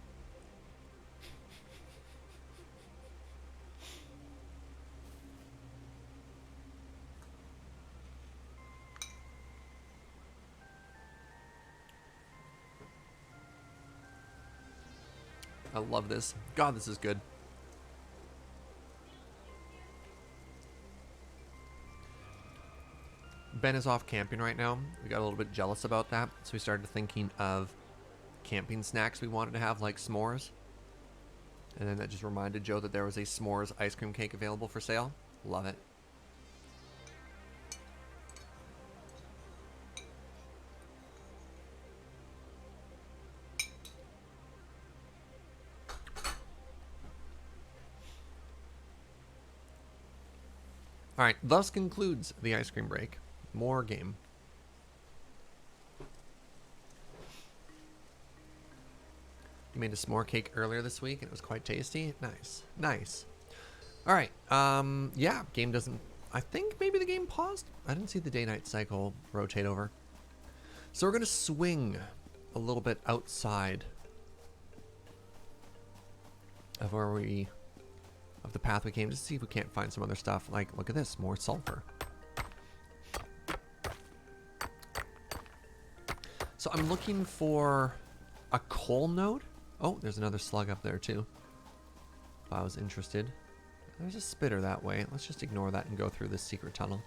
[SPEAKER 2] I love this. God, this is good. Ben is off camping right now. We got a little bit jealous about that, so we started thinking of camping snacks we wanted to have, like s'mores. And then that just reminded Joe that there was a s'mores ice cream cake available for sale. Love it. All right, thus concludes the ice cream break. More game. You made a s'more cake earlier this week and it was quite tasty. Nice. Nice. All right. Yeah, game doesn't... I think maybe the game paused. I didn't see the day-night cycle rotate over. So we're going to swing a little bit outside of where we... of the path we came to see if we can't find some other stuff. Like, look at this. More sulfur. So I'm looking for a coal node. Oh, there's another slug up there too. If I was interested. There's a spitter that way. Let's just ignore that and go through this secret tunnel.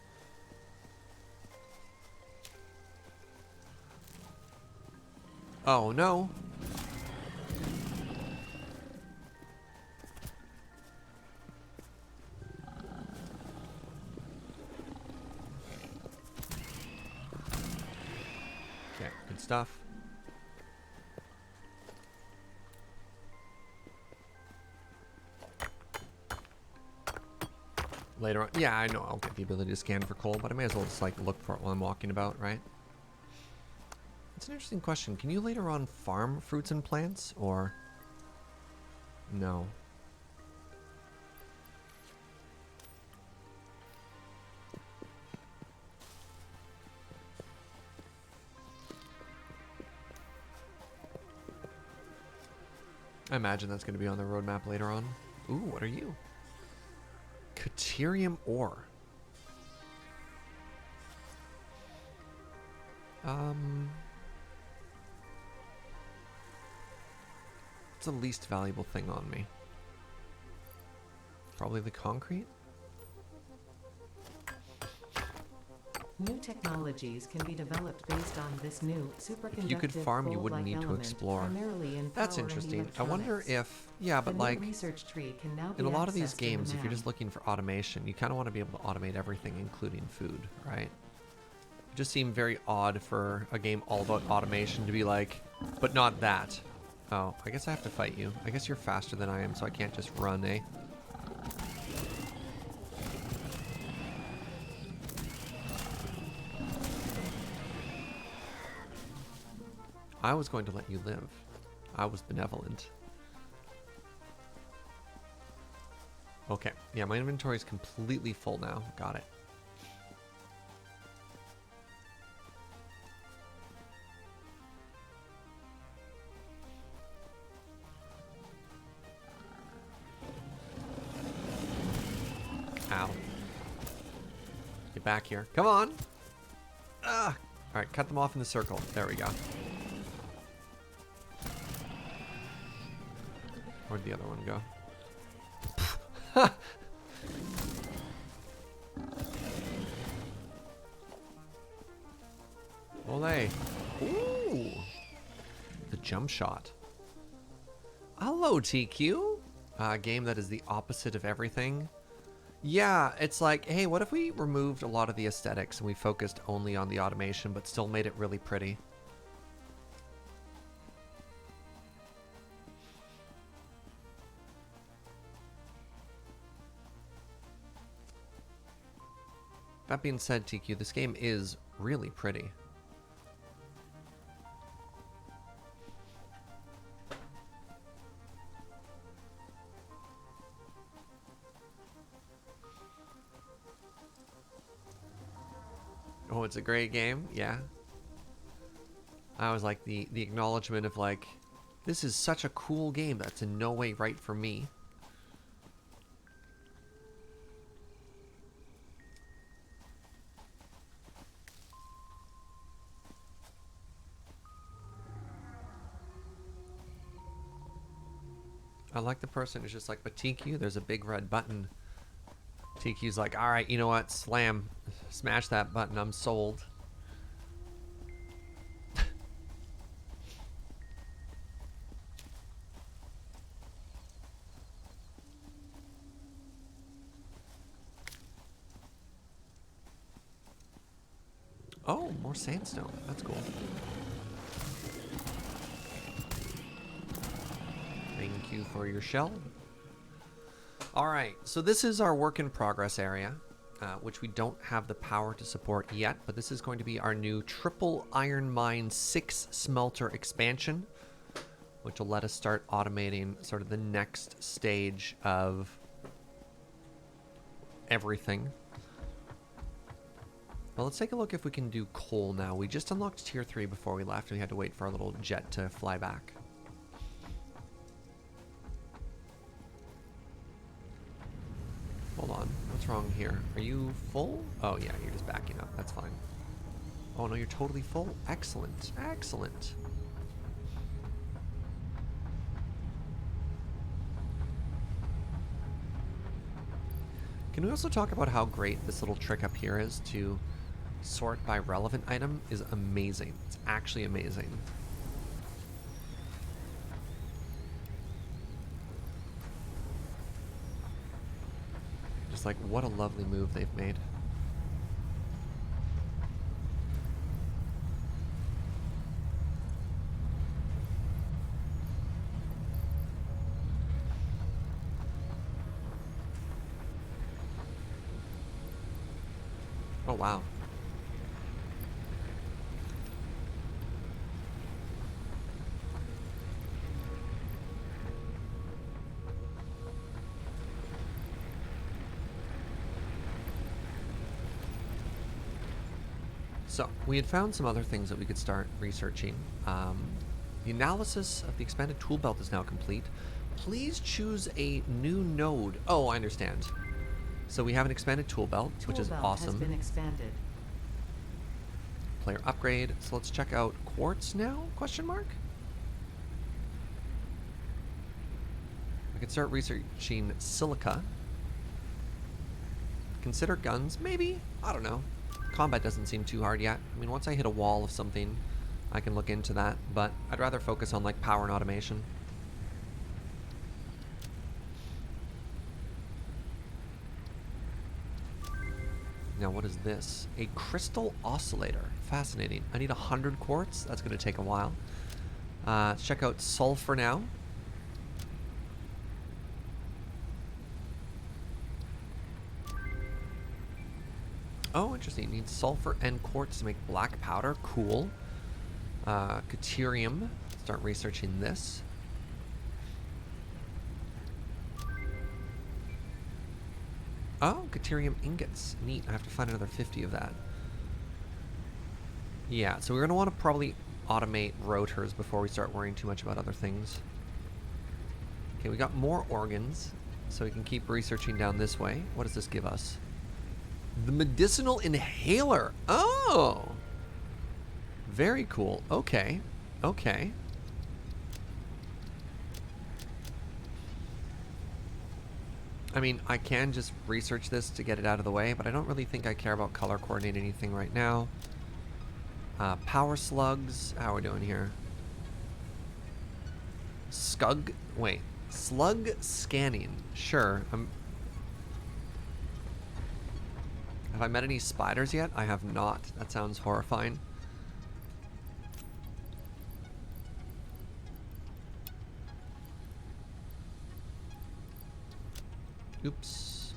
[SPEAKER 2] Oh no. Okay, good stuff. Later on, yeah, I know I'll get the ability to scan for coal, but I may as well just like look for it while I'm walking about, right? It's an interesting question. Can you later on farm fruits and plants, or no? I imagine that's going to be on the roadmap later on. Ooh, what are you? Caterium ore. What's the least valuable thing on me? Probably the concrete?
[SPEAKER 3] New technologies can be developed based on this new superconductive
[SPEAKER 2] You could farm, you wouldn't
[SPEAKER 3] gold-like
[SPEAKER 2] need to
[SPEAKER 3] element,
[SPEAKER 2] explore.
[SPEAKER 3] primarily in
[SPEAKER 2] That's
[SPEAKER 3] power and
[SPEAKER 2] interesting. I wonder
[SPEAKER 3] electronics.
[SPEAKER 2] if, yeah, but
[SPEAKER 3] The new
[SPEAKER 2] like
[SPEAKER 3] research tree can now
[SPEAKER 2] in
[SPEAKER 3] be
[SPEAKER 2] a lot of these
[SPEAKER 3] accessed in the
[SPEAKER 2] games, if you're
[SPEAKER 3] map.
[SPEAKER 2] just looking for automation, you kind of want to be able to automate everything, including food, right? It just seemed very odd for a game all about automation to be like, but not that. Oh, I guess I have to fight you. I guess you're faster than I am, so I can't just run, eh? I was going to let you live. I was benevolent. Okay. Yeah, my inventory is completely full now. Got it. Ow. Get back here. Come on! Ah! Alright, cut them off in the circle. There we go. Where'd the other one go? Olay. Ooh. The jump shot. Hello, TQ. A game that is the opposite of everything. Yeah, it's like, hey, what if we removed a lot of the aesthetics and we focused only on the automation but still made it really pretty? That being said, TQ, this game is really pretty. Oh, it's a great game, yeah. I was like the acknowledgement of like, this is such a cool game that's in no way right for me. I like the person who's just like, but TQ, there's a big red button. TQ's like, all right, you know what? Slam. Smash that button. I'm sold. Oh, more sandstone. That's cool. Thank you for your shell. All right, so this is our work in progress area, which we don't have the power to support yet, but this is going to be our new triple iron mine 6 smelter expansion, which will let us start automating sort of the next stage of everything. Well, let's take a look if we can do coal now. We just unlocked tier 3 before we left. We had to wait for our little jet to fly back. Hold on, what's wrong here? Are you full? Oh yeah, you're just backing up, that's fine. Oh no, you're totally full? Excellent, excellent. Can we also talk about how great this little trick up here is to sort by relevant item is amazing. It's actually amazing. Just like, what a lovely move they've made. Oh, wow. So, we had found some other things that we could start researching. The analysis of the expanded tool belt is now complete. Please choose a new node. Oh, I understand. So we have an expanded tool belt, which is awesome.
[SPEAKER 3] Has been expanded.
[SPEAKER 2] Player upgrade. So let's check out quartz now? Question mark? I can start researching silica. Consider guns, maybe? I don't know. Combat doesn't seem too hard yet. I mean, once I hit a wall of something, I can look into that, but I'd rather focus on like power and automation. Now, what is this? A crystal oscillator. Fascinating. I need 100 quartz. That's going to take a while. Let's check out sulfur now. Oh, interesting. It needs sulfur and quartz to make black powder. Cool. Deuterium. Start researching this. Oh, deuterium ingots. Neat. I have to find another 50 of that. Yeah, so we're going to want to probably automate rotors before we start worrying too much about other things. Okay, we got more organs, so we can keep researching down this way. What does this give us? The medicinal inhaler. Oh! Very cool. Okay. Okay. I mean, I can just research this to get it out of the way, but I don't really think I care about color coordinating anything right now. Power slugs. How are we doing here? Slug scanning. Sure. Have I met any spiders yet? I have not. That sounds horrifying. Oops.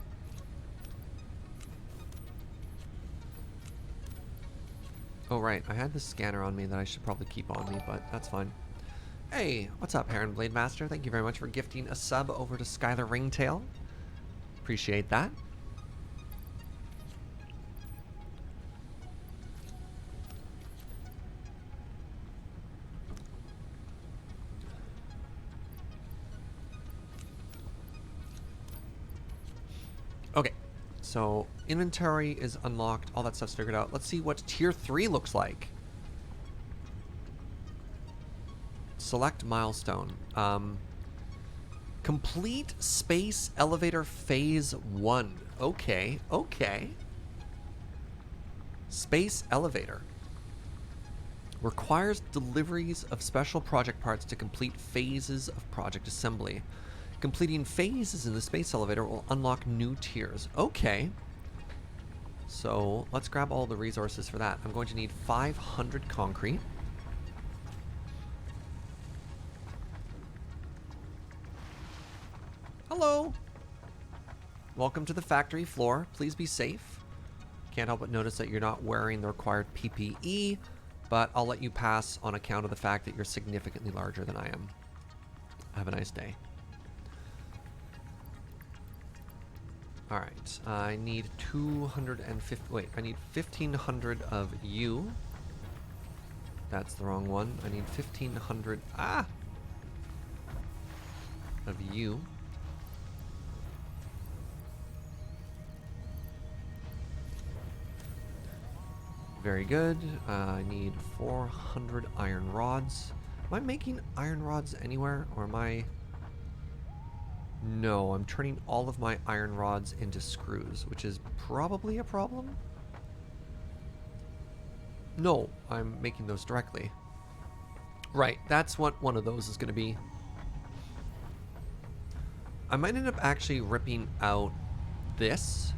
[SPEAKER 2] Oh, right. I had this scanner on me that I should probably keep on me, but that's fine. Hey, what's up, Heron Blade Master? Thank you very much for gifting a sub over to Skylar Ringtail. Appreciate that. Okay, so inventory is unlocked. All that stuff's figured out. Let's see what tier 3 looks like. Select milestone. Complete space elevator phase 1. Okay, okay. Space elevator. Requires deliveries of special project parts to complete phases of project assembly. Completing phases in the space elevator will unlock new tiers. Okay. So let's grab all the resources for that. I'm going to need 500 concrete. Hello. Welcome to the factory floor. Please be safe. Can't help but notice that you're not wearing the required PPE, but I'll let you pass on account of the fact that you're significantly larger than I am. Have a nice day. Alright, I need 250, wait, I need 1,500 of you. That's the wrong one. I need 1,500, of you. Very good. I need 400 iron rods. Am I making iron rods anywhere, or am I... No, I'm turning all of my iron rods into screws, which is probably a problem. No, I'm making those directly. Right, that's what one of those is going to be. I might end up actually ripping out this,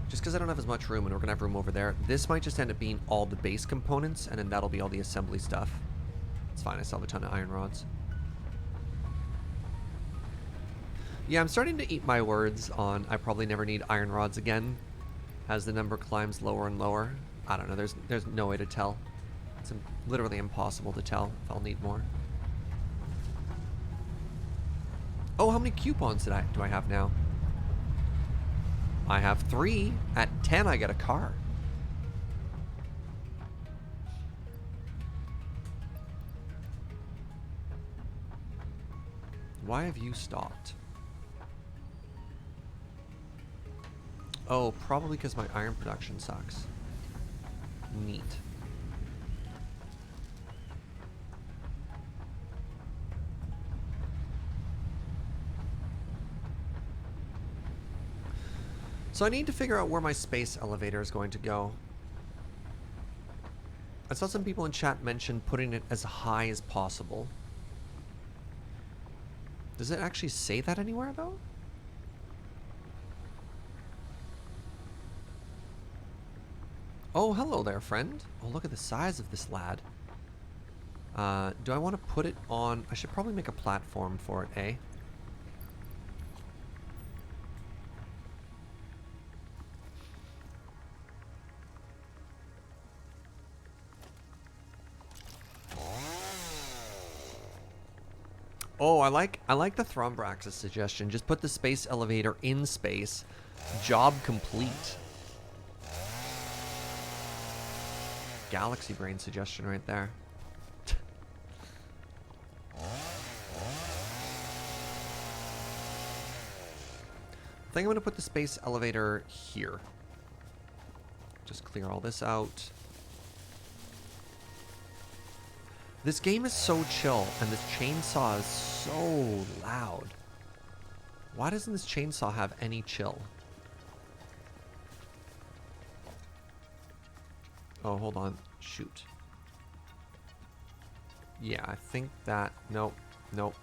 [SPEAKER 2] just because I don't have as much room, and we're going to have room over there. This might just end up being all the base components, and then that'll be all the assembly stuff. It's fine, I still have a ton of iron rods. Yeah, I'm starting to eat my words on I probably never need iron rods again as the number climbs lower and lower. I don't know, there's no way to tell. It's literally impossible to tell if I'll need more. Oh, how many coupons do I have now? I have 3. At 10 I get a car. Why have you stopped? Oh, probably because my iron production sucks. Neat. So I need to figure out where my space elevator is going to go. I saw some people in chat mention putting it as high as possible. Does it actually say that anywhere, though? Oh, hello there, friend. Oh, look at the size of this lad. Do I want to put it on... I should probably make a platform for it, eh? Oh, I like the Thrombrax's suggestion. Just put the space elevator in space. Job complete. Galaxy brain suggestion right there. I think I'm going to put the space elevator here. Just clear all this out. This game is so chill, and this chainsaw is so loud. Why doesn't this chainsaw have any chill? Oh, hold on. Shoot. Yeah, I think that... Nope. Nope.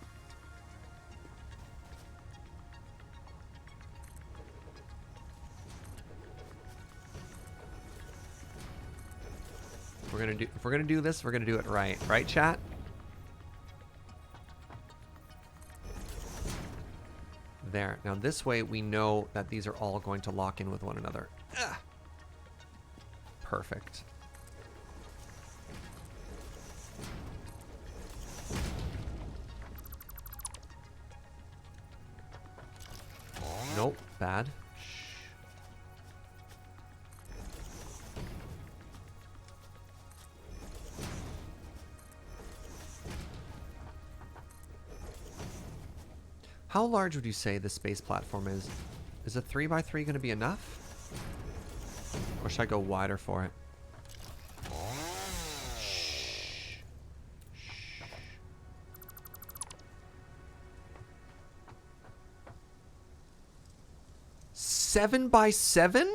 [SPEAKER 2] If we're gonna do this, we're gonna do it right. Right, chat? There. Now this way we know that these are all going to lock in with one another. Ugh. Perfect. Nope. Bad. How large would you say the space platform is? Is a 3x3 going to be enough? Or should I go wider for it? Shh. Shh. 7x7?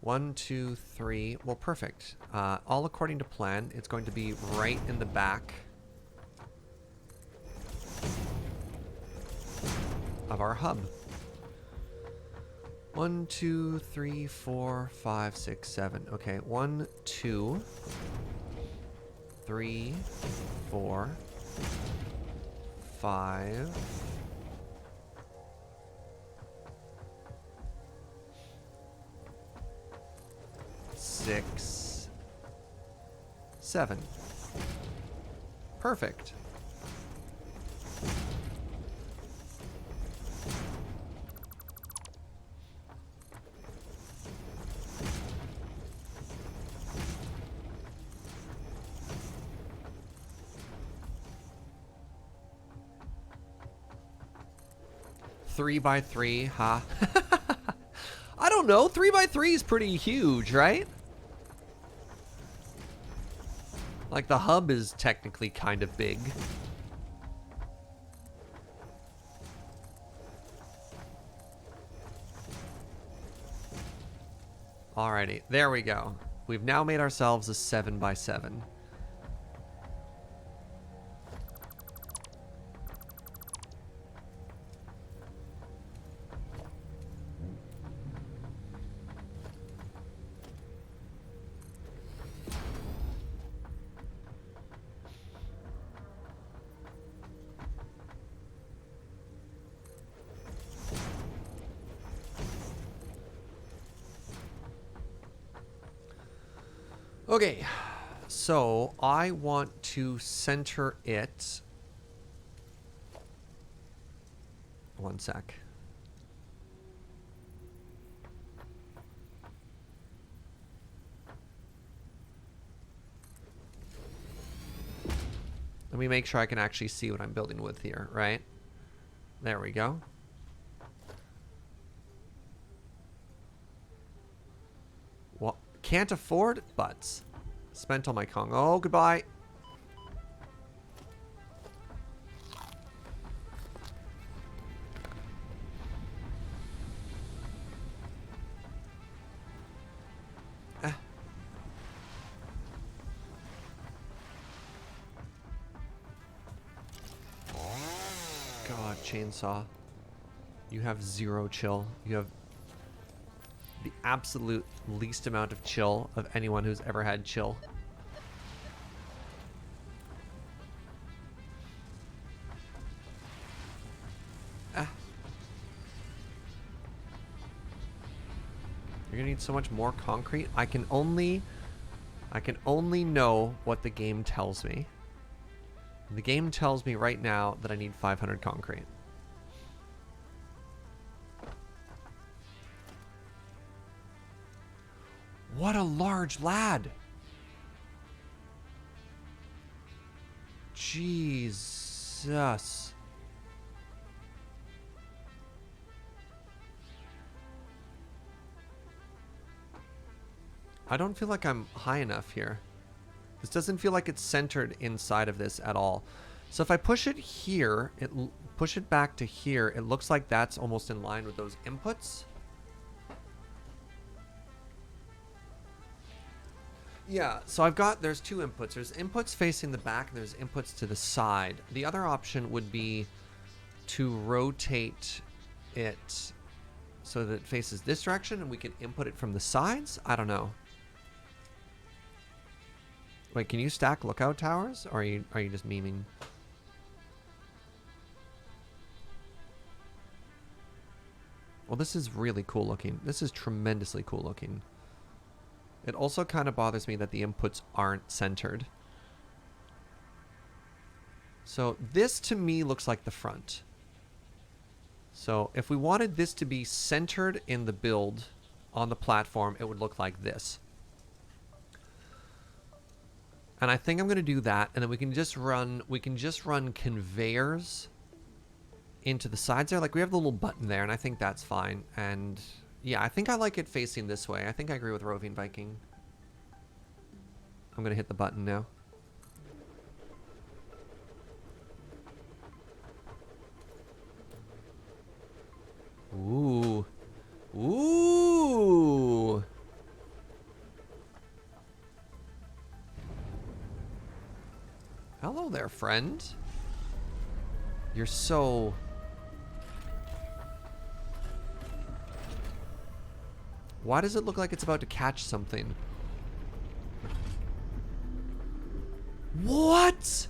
[SPEAKER 2] One, two, three. Well, perfect. All according to plan. It's going to be right in the back of our hub. 1, 2, 3, 4, 5, 6, 7. Okay, 1, 2, 3, 4, 5. 6, 7. Perfect. Three by three, huh? I don't know. 3x3 is pretty huge, right? Like, the hub is technically kind of big. Alrighty, there we go. We've now made ourselves a 7x7. Okay, so I want to center it. One sec. Let me make sure I can actually see what I'm building with here, right? There we go. Well, can't afford butts. Spent all my Kong. Oh, goodbye. God, chainsaw. You have zero chill. You have the absolute least amount of chill of anyone who's ever had chill. Ah. You're gonna need so much more concrete. I can only know what the game tells me. The game tells me right now that I need 500 concrete. What a large lad! Jesus. I don't feel like I'm high enough here. This doesn't feel like it's centered inside of this at all. So if I push it here, push it back to here, it looks like that's almost in line with those inputs. Yeah, so there's two inputs. There's inputs facing the back and there's inputs to the side. The other option would be to rotate it so that it faces this direction and we can input it from the sides. I don't know. Wait, can you stack lookout towers, or are you just memeing? Well, this is really cool looking. This is tremendously cool looking. It also kind of bothers me that the inputs aren't centered. So this to me looks like the front. So if we wanted this to be centered in the build on the platform, it would look like this. And I think I'm going to do that, and then we can just run conveyors into the sides there. Like, we have the little button there, and I think that's fine. And yeah, I think I like it facing this way. I think I agree with Roving Viking. I'm going to hit the button now. Ooh. Ooh. Hello there, friend. You're so... Why does it look like it's about to catch something? What?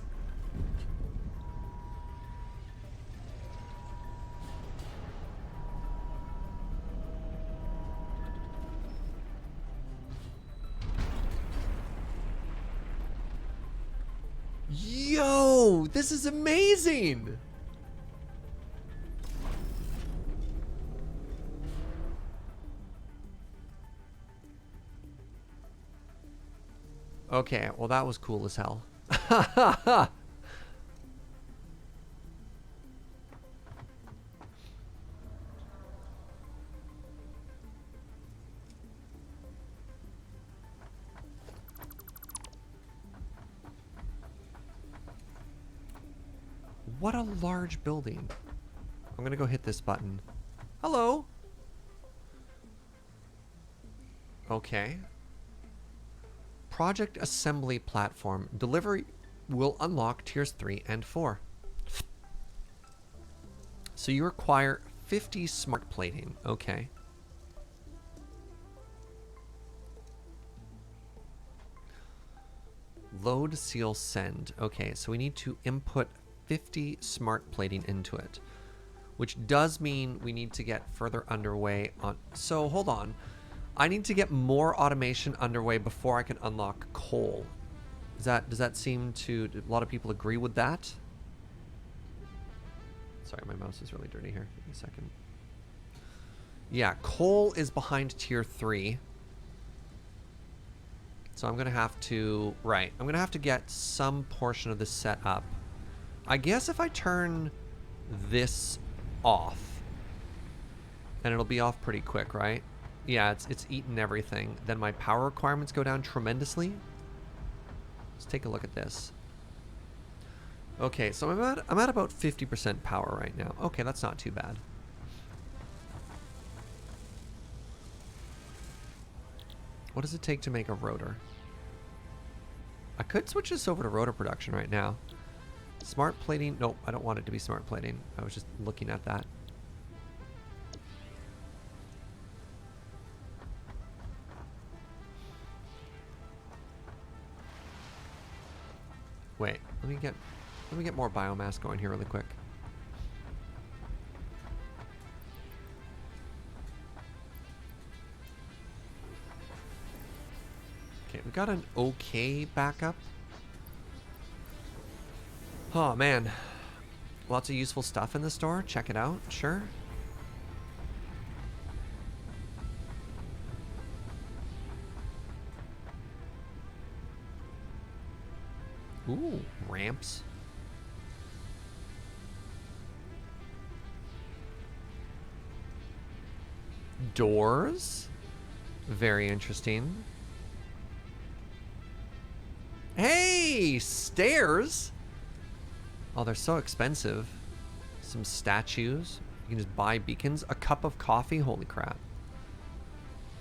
[SPEAKER 2] Yo, this is amazing. Okay, well that was cool as hell. What a large building. I'm gonna go hit this button. Hello. Okay. Project assembly platform. Delivery will unlock tiers 3 and 4. So you require 50 smart plating. Okay. Load, seal, send. Okay, so we need to input 50 smart plating into it, which does mean we need to get further underway on... So hold on. I need to get more automation underway before I can unlock coal. Does that seem to... Do a lot of people agree with that? Sorry, my mouse is really dirty here. Give me a second. Yeah, coal is behind tier 3. So I'm going to have to, right, I'm going to have to get some portion of this set up. I guess if I turn this off, then it'll be off pretty quick, right? Yeah, it's eaten everything. Then my power requirements go down tremendously. Let's take a look at this. Okay, so I'm at about 50% power right now. Okay, that's not too bad. What does it take to make a rotor? I could switch this over to rotor production right now. Smart plating. Nope, I don't want it to be smart plating. I was just looking at that. Wait, let me get more biomass going here really quick. Okay, we got an okay backup. Oh man, lots of useful stuff in the store. Check it out, sure. Ooh, ramps. Doors. Very interesting. Hey, stairs. Oh, they're so expensive. Some statues. You can just buy beacons. A cup of coffee. Holy crap.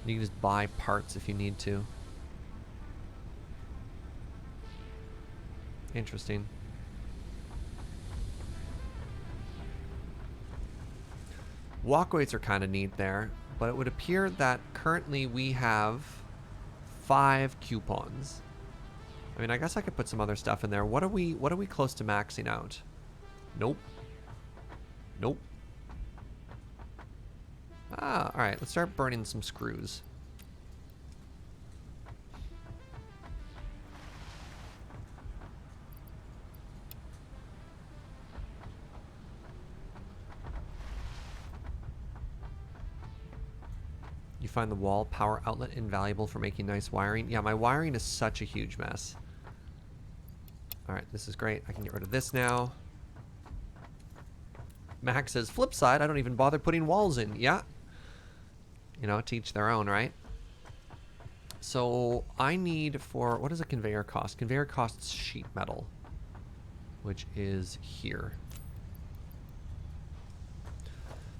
[SPEAKER 2] You can just buy parts if you need to. Interesting. Walkways are kind of neat there, but it would appear that currently we have 5 coupons. I mean, I guess I could put some other stuff in there. What are we close to maxing out? Nope. Nope. Ah, all right. Let's start burning some screws. You find the wall power outlet invaluable for making nice wiring. Yeah, my wiring is such a huge mess. All right, this is great. I can get rid of this now. Max says, flip side, I don't even bother putting walls in. Yeah. You know, to each their own, right? So I need for, what does a conveyor cost? Conveyor costs sheet metal, which is here.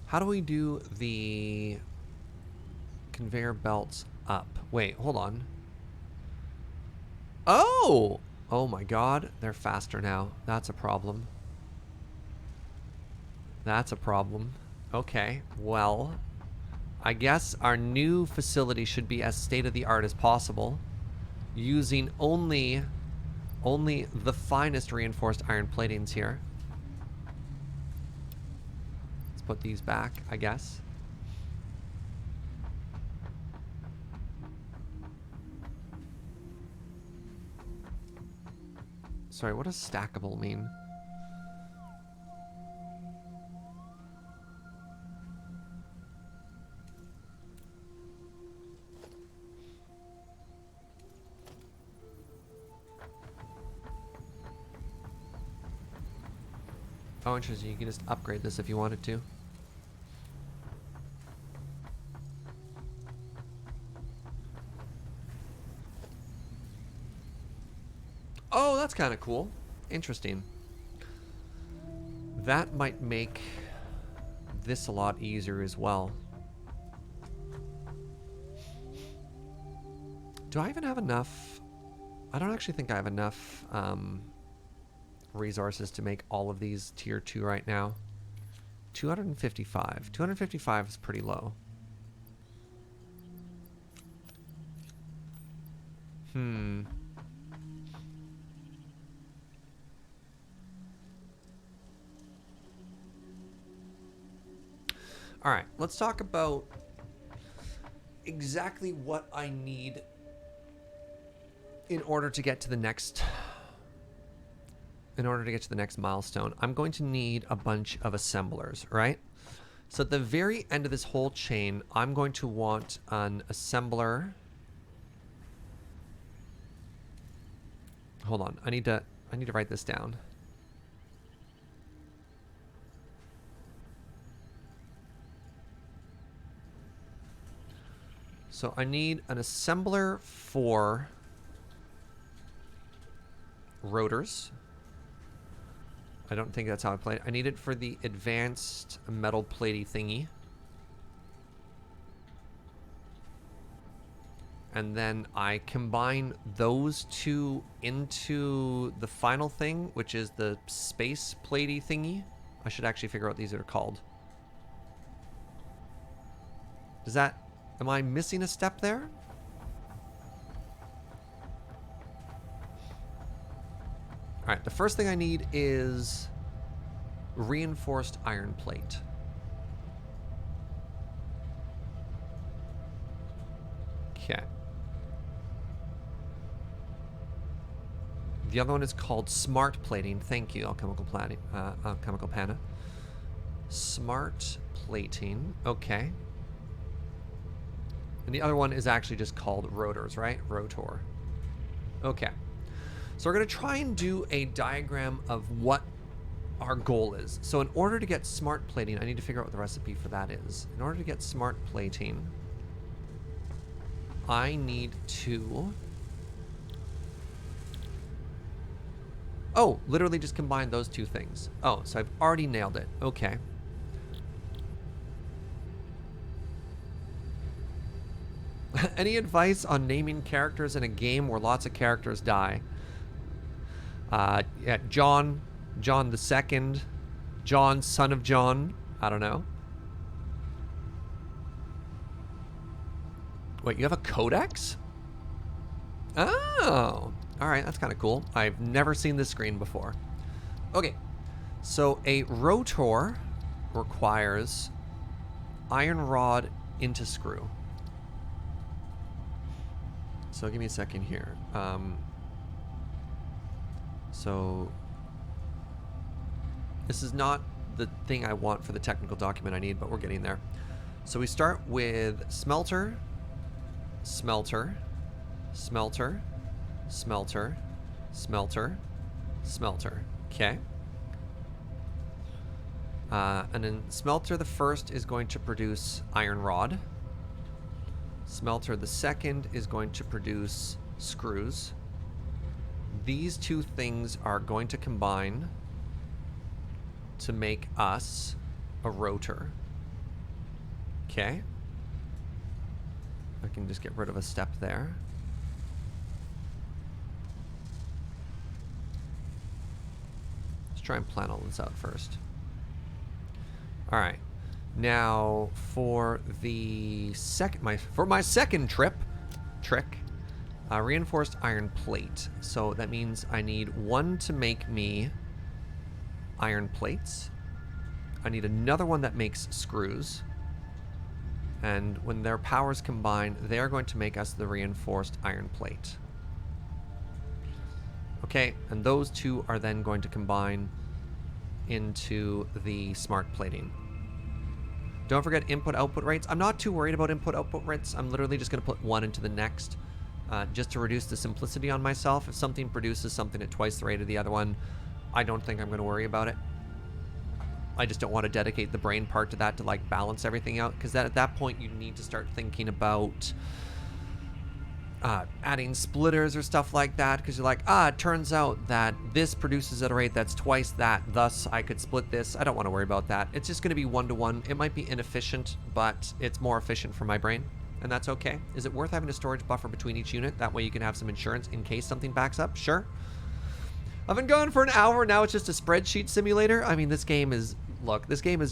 [SPEAKER 2] How do we do the conveyor belts up? Wait, hold on. Oh! Oh my god, they're faster now. That's a problem. That's a problem. Okay, well, I guess our new facility should be as state-of-the-art as possible, using only the finest reinforced iron platings here. Let's put these back, I guess. Sorry, what does stackable mean? Oh, interesting. You can just upgrade this if you wanted to. Oh, that's kind of cool. Interesting. That might make this a lot easier as well. Do I even have enough? I don't actually think I have enough resources to make all of these tier 2 right now. 255. 255 is pretty low. All right, let's talk about exactly what I need in order to get to the next milestone. I'm going to need a bunch of assemblers, right? So at the very end of this whole chain, I'm going to want an assembler Hold on. I need to write this down. So I need an assembler for rotors. I don't think that's how I play it. I need it for the advanced metal platey thingy. And then I combine those two into the final thing, which is the space platey thingy. I should actually figure out what these are called. Does that... Am I missing a step there? Alright, the first thing I need is reinforced iron plate. Okay. The other one is called smart plating. Thank you, Alchemical Panna. Smart plating. Okay. And the other one is actually just called rotors, right? Rotor. Okay. So we're going to try and do a diagram of what our goal is. So in order to get smart plating, I need to figure out what the recipe for that is. In order to get smart plating, I need to... Oh, literally just combine those two things. Oh, so I've already nailed it. Okay. Any advice on naming characters in a game where lots of characters die? Yeah, John the Second, John, son of John. I don't know. Wait, you have a codex? Oh, all right, that's kind of cool. I've never seen this screen before. Okay, so a rotor requires iron rod into screw. So give me a second here. So this is not the thing I want for the technical document I need, but we're getting there. So we start with smelter, smelter, smelter, smelter, smelter, smelter. Okay. And then smelter the first is going to produce iron rod. Smelter the second is going to produce screws. These two things are going to combine to make us a rotor. Okay. I can just get rid of a step there. Let's try and plan all this out first. All right. Now for the my second trick, reinforced iron plate. So that means I need one to make me iron plates. I need another one that makes screws. And when their powers combine, they're going to make us the reinforced iron plate. Okay, and those two are then going to combine into the smart plating. Don't forget input-output rates. I'm not too worried about input-output rates. I'm literally just going to put one into the next, just to reduce the simplicity on myself. If something produces something at twice the rate of the other one, I don't think I'm going to worry about it. I just don't want to dedicate the brain part to that to like balance everything out, because at that point you need to start thinking about adding splitters or stuff like that, because you're like, it turns out that this produces at a rate that's twice that, thus I could split this. I don't want to worry about that. It's just going to be one-to-one. It might be inefficient, but it's more efficient for my brain, and that's okay. Is it worth having a storage buffer between each unit? That way you can have some insurance in case something backs up? Sure. I've been going for an hour. Now it's just a spreadsheet simulator. I mean, this game is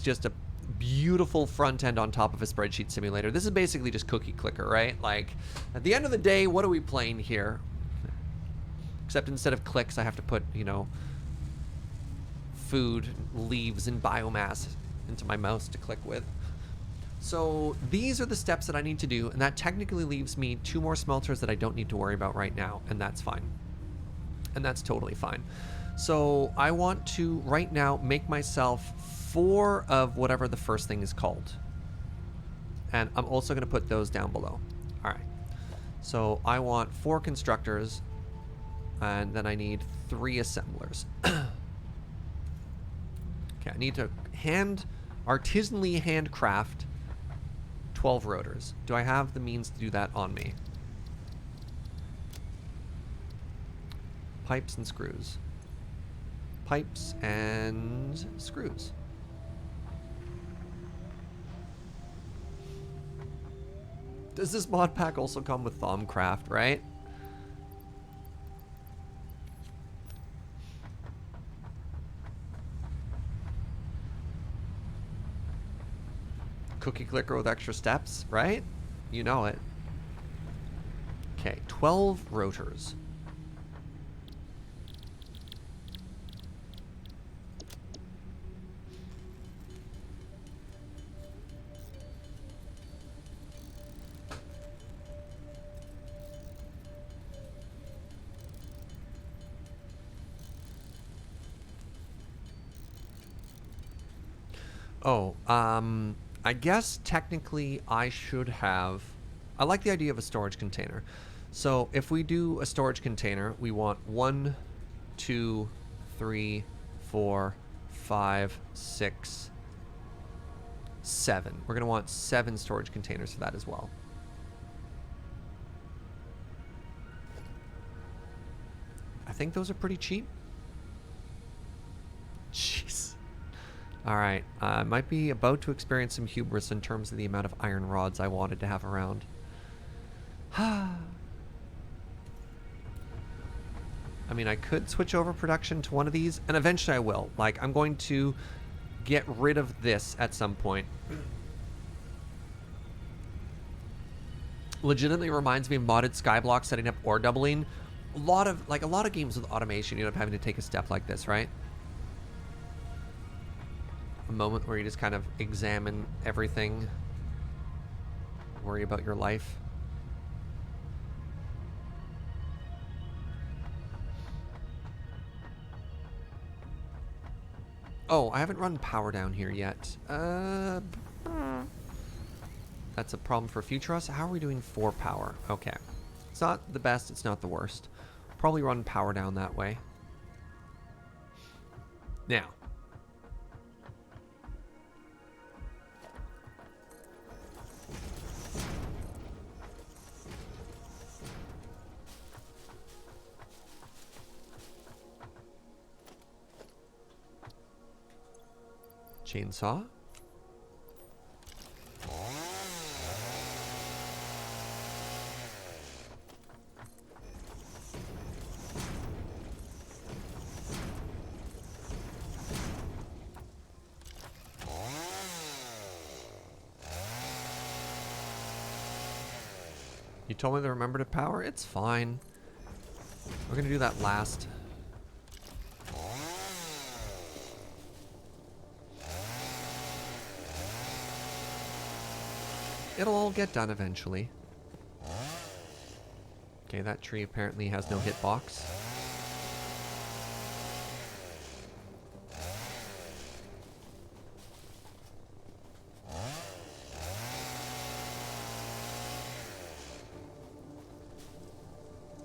[SPEAKER 2] just a beautiful front end on top of a spreadsheet simulator. This is basically just cookie clicker, right? Like, at the end of the day, what are we playing here? Except instead of clicks, I have to put, you know, food, leaves, and biomass into my mouse to click with. So these are the steps that I need to do, and that technically leaves me 2 more smelters that I don't need to worry about right now, and that's fine. And that's totally fine. So I want to, right now, make myself 4 of whatever the first thing is called. And I'm also going to put those down below. All right. So I want 4 constructors. And then I need 3 assemblers. Okay, I need to artisanally handcraft 12 rotors. Do I have the means to do that on me? Pipes and screws. Pipes and screws. Does this mod pack also come with Thaumcraft, right? Cookie clicker with extra steps, right? You know it. Okay, 12 rotors. Oh, I guess technically I should have... I like the idea of a storage container. So if we do a storage container, we want 1, 2, 3, 4, 5, 6, 7. We're going to want 7 storage containers for that as well. I think those are pretty cheap. Jeez. Alright, I might be about to experience some hubris in terms of the amount of iron rods I wanted to have around. I mean, I could switch over production to one of these, and eventually I will. Like, I'm going to get rid of this at some point. Legitimately reminds me of modded skyblock setting up ore doubling. A lot of games with automation, you end up having to take a step like this, right? A moment where you just kind of examine everything, worry about your life. Oh, I haven't run power down here yet. That's a problem for future us. How are we doing for power? Okay. It's not the best, it's not the worst. Probably run power down that way. Now. Chainsaw. You told me to remember to power? It's fine. We're gonna do that last. It'll all get done eventually. Okay, that tree apparently has no hitbox.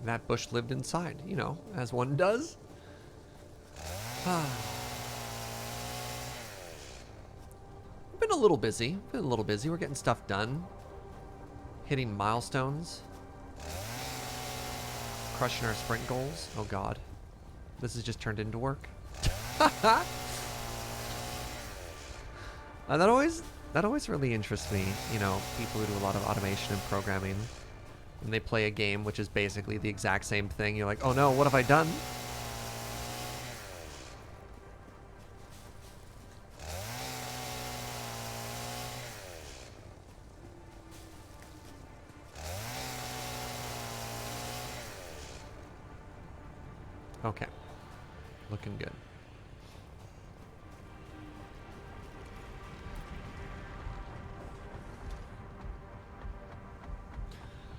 [SPEAKER 2] That bush lived inside, you know, as one does. Been a little busy. We're getting stuff done. Hitting milestones. Crushing our sprint goals. Oh god. This has just turned into work. That always really interests me, you know, people who do a lot of automation and programming. When they play a game which is basically the exact same thing, you're like, oh no, what have I done? Okay. Looking good.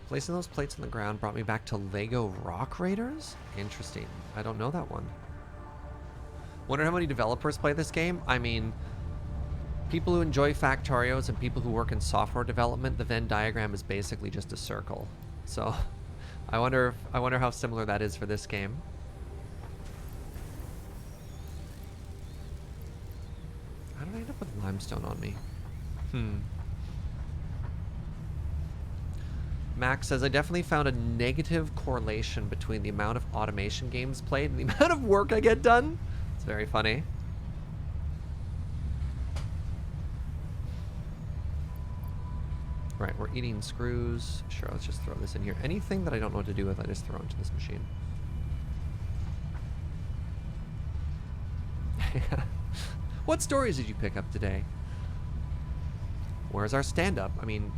[SPEAKER 2] Placing those plates on the ground brought me back to Lego Rock Raiders? Interesting. I don't know that one. Wonder how many developers play this game? I mean, people who enjoy Factorios and people who work in software development, the Venn diagram is basically just a circle. So, I wonder how similar that is for this game. How did I end up with limestone on me? Max says, I definitely found a negative correlation between the amount of automation games played and the amount of work I get done. It's very funny. Right, we're eating screws. Sure, let's just throw this in here. Anything that I don't know what to do with, I just throw into this machine. What stories did you pick up today? Where's our stand-up? I mean...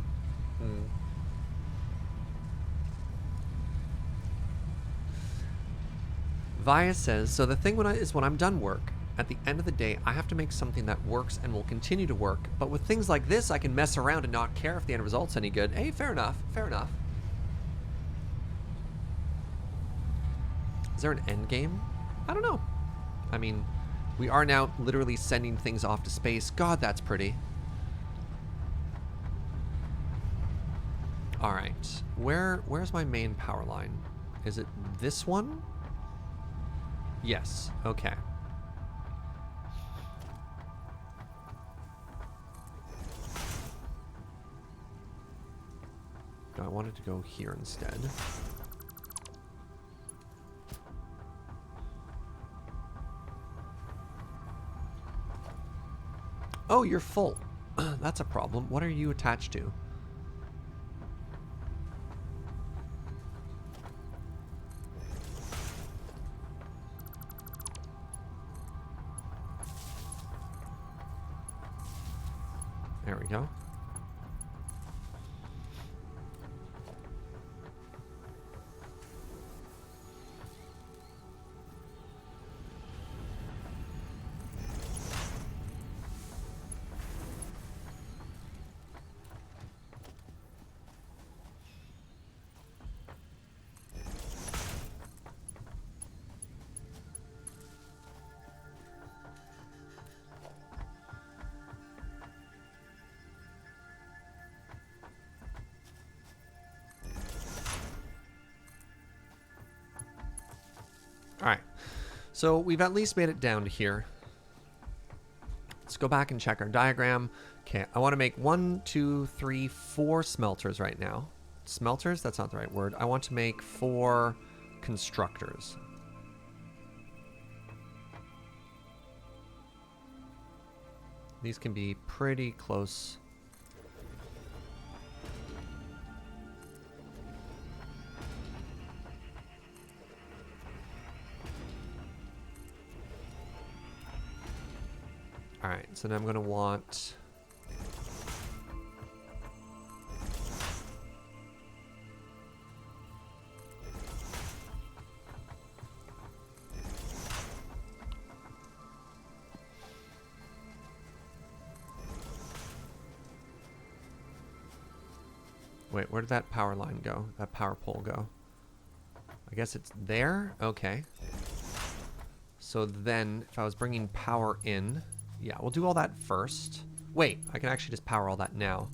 [SPEAKER 2] Via says, so the thing is when I'm done work, at the end of the day, I have to make something that works and will continue to work. But with things like this, I can mess around and not care if the end result's any good. Hey, fair enough. Fair enough. Is there an end game? I don't know. I mean, we are now literally sending things off to space. God, that's pretty. All right. Where's my main power line? Is it this one? Yes. Okay. No, I wanted to go here instead. Oh, you're full. That's a problem. What are you attached to? There we go. All right, so we've at least made it down to here. Let's go back and check our diagram. Okay, I want to make 1, 2, 3, 4 smelters right now. Smelters? That's not the right word. I want to make 4 constructors. These can be pretty close. All right, so now I'm going to want... Wait, where did that power line go? That power pole go? I guess it's there? Okay. So then, if I was bringing power in... Yeah, we'll do all that first. Wait, I can actually just power all that now.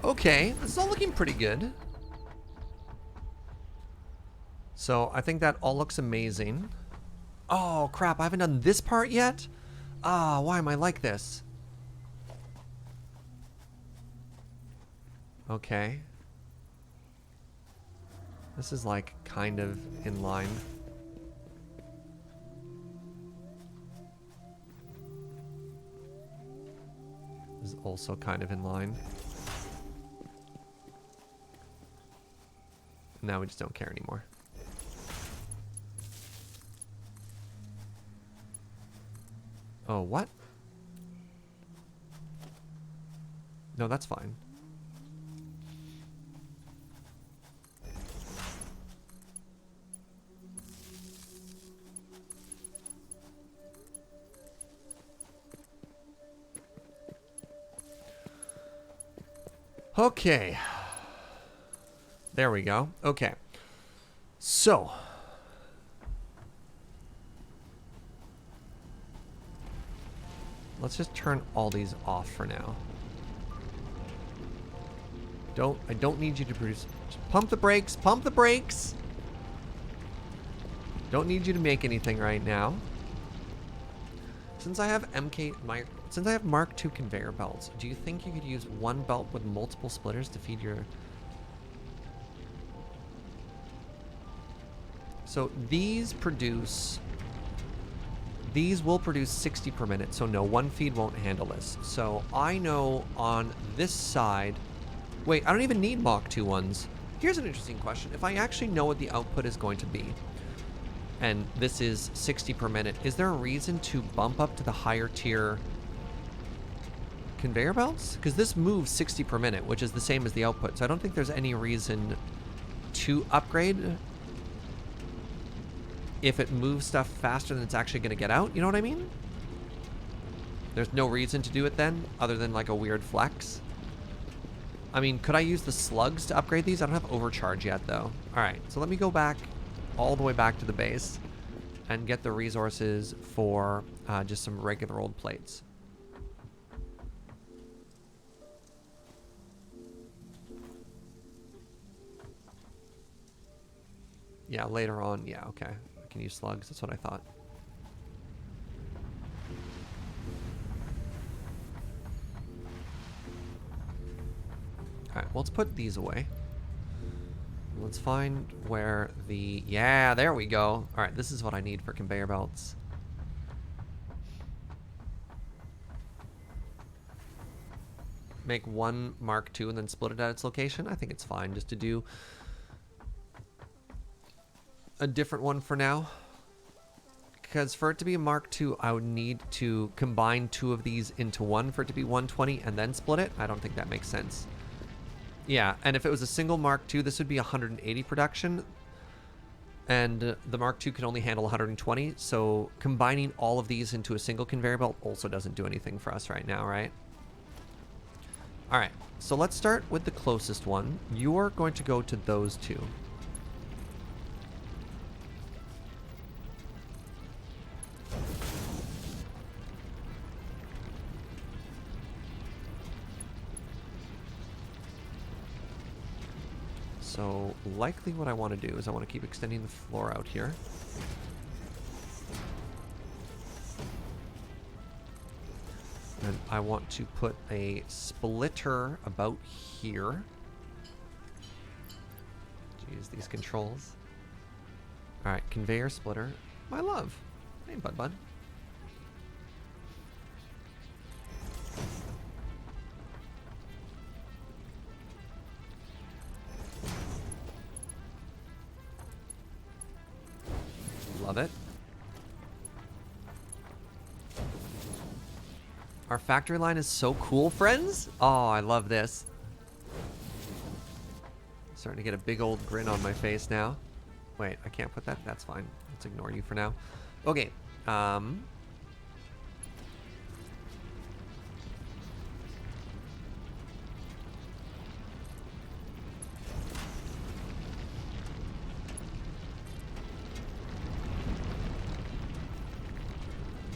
[SPEAKER 2] Okay, this is all looking pretty good. So I think that all looks amazing. Oh crap, I haven't done this part yet? Ah, why am I like this? Okay. This is like kind of in line. This is also kind of in line. Now we just don't care anymore. Oh, what? No, that's fine. Okay. There we go. Okay. So. Let's just turn all these off for now. I don't need you to produce. Just pump the brakes. Pump the brakes. Don't need you to make anything right now. Since I have since I have Mark II conveyor belts, do you think you could use one belt with multiple splitters to feed your... So these will produce 60 per minute, so no, one feed won't handle this. So I know on this side... Wait, I don't even need Mach 2 ones. Here's an interesting question. If I actually know what the output is going to be, and this is 60 per minute, is there a reason to bump up to the higher tier conveyor belts? Because this moves 60 per minute, which is the same as the output, so I don't think there's any reason to upgrade if it moves stuff faster than it's actually going to get out. You know what I mean? There's no reason to do it then, other than like a weird flex. I mean, could I use the slugs to upgrade these? I don't have overcharge yet, though. All right, so let me go back all the way back to the base and get the resources for just some regular old plates. Yeah, later on. Yeah, okay. I can use slugs. That's what I thought. Alright, well, let's put these away. Let's find where the... Yeah, there we go. Alright, this is what I need for conveyor belts. Make one Mark II and then split it at its location. I think it's fine just to do a different one for now. Because for it to be a Mark II, I would need to combine two of these into one for it to be 120 and then split it. I don't think that makes sense. Yeah, and if it was a single Mark II, this would be 180 production. And the Mark II can only handle 120. So combining all of these into a single conveyor belt also doesn't do anything for us right now, right? All right, so let's start with the closest one. You're going to go to those two. So likely what I want to do is I want to keep extending the floor out here. And I want to put a splitter about here. Jeez, these controls. Alright, conveyor splitter. My love. Hey, bud. Love it. Our factory line is so cool, friends. Oh, I love this. Starting to get a big old grin on my face now. Wait, I can't put that? That's fine. Let's ignore you for now. Okay.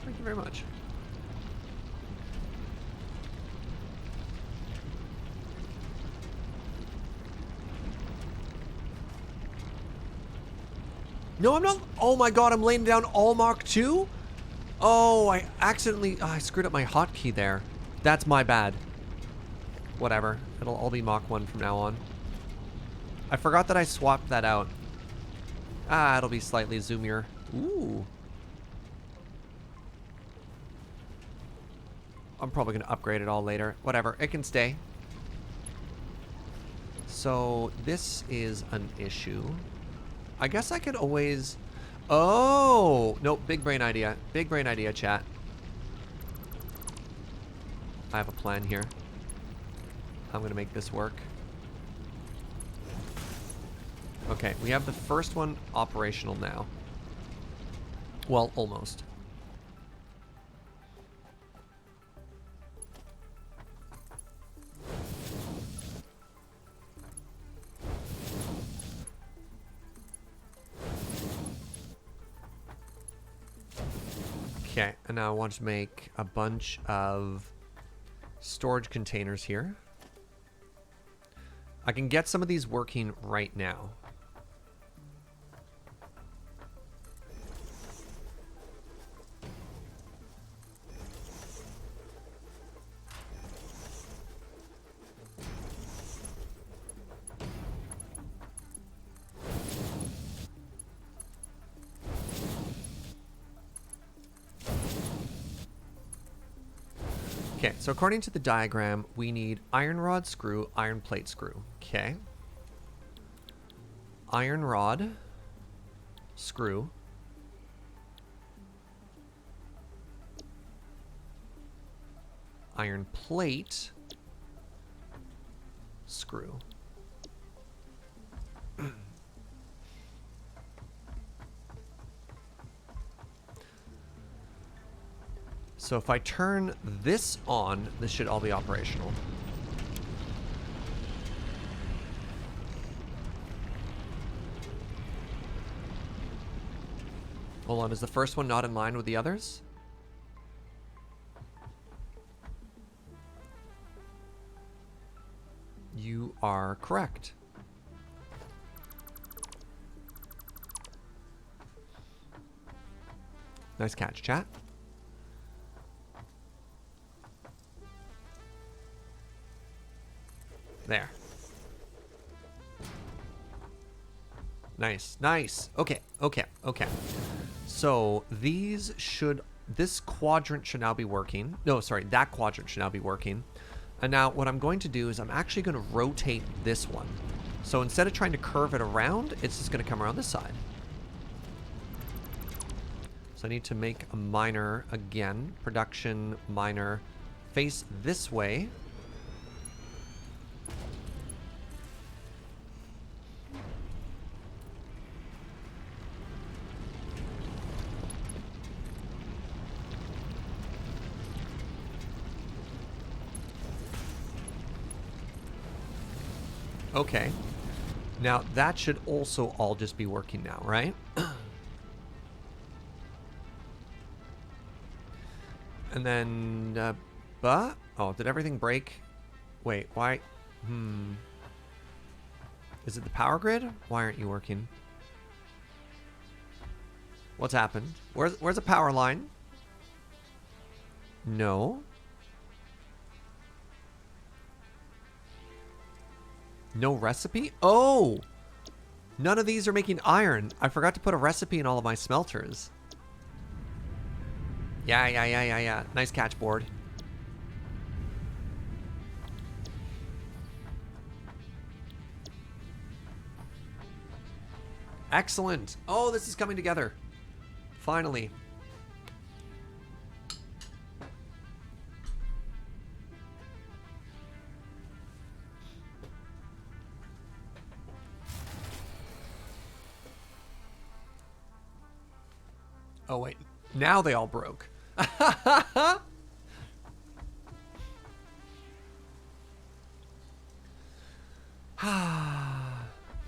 [SPEAKER 2] Thank you very much. No, I'm not. Oh my god, I'm laying down all Mark II? Oh, I accidentally... Oh, I screwed up my hotkey there. That's my bad. Whatever. It'll all be Mach 1 from now on. I forgot that I swapped that out. Ah, it'll be slightly zoomier. Ooh. I'm probably going to upgrade it all later. Whatever. It can stay. So, this is an issue. I guess I could always... Oh! Nope, big brain idea. Big brain idea, chat. I have a plan here. I'm gonna make this work. Okay, we have the first one operational now. Well, almost. Okay, and now I want to make a bunch of storage containers here. I can get some of these working right now. Okay, so according to the diagram, we need iron rod screw, iron plate screw. Okay. Iron rod, screw. Iron plate, screw. So if I turn this on, this should all be operational. Hold on, is the first one not in line with the others? You are correct. Nice catch, chat. There. Nice, nice. Okay, okay, okay. So these should, this quadrant should now be working. No, sorry, that quadrant should now be working. And now what I'm going to do is I'm actually going to rotate this one. So instead of trying to curve it around, it's just going to come around this side. So I need to make a miner again. Production miner face this way. Okay. Now that should also all just be working now, right? And then, oh, did everything break? Wait, why? Is it the power grid? Why aren't you working? What's happened? Where's the power line? No. No recipe? Oh! None of these are making iron. I forgot to put a recipe in all of my smelters. Yeah. Nice catch, board. Excellent. Oh, this is coming together. Finally. Oh, wait. Now they all broke.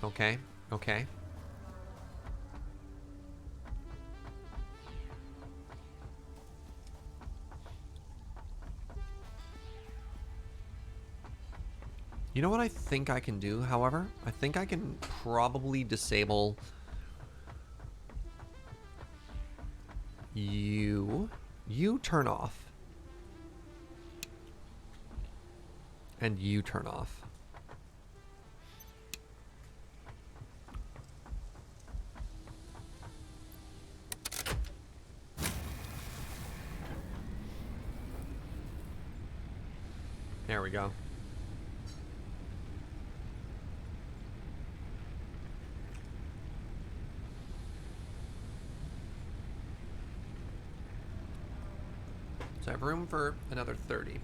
[SPEAKER 2] Okay, okay. You know what I think I can do, however? I think I can probably disable you. You turn off. And you turn off. There we go. So I have room for another 30.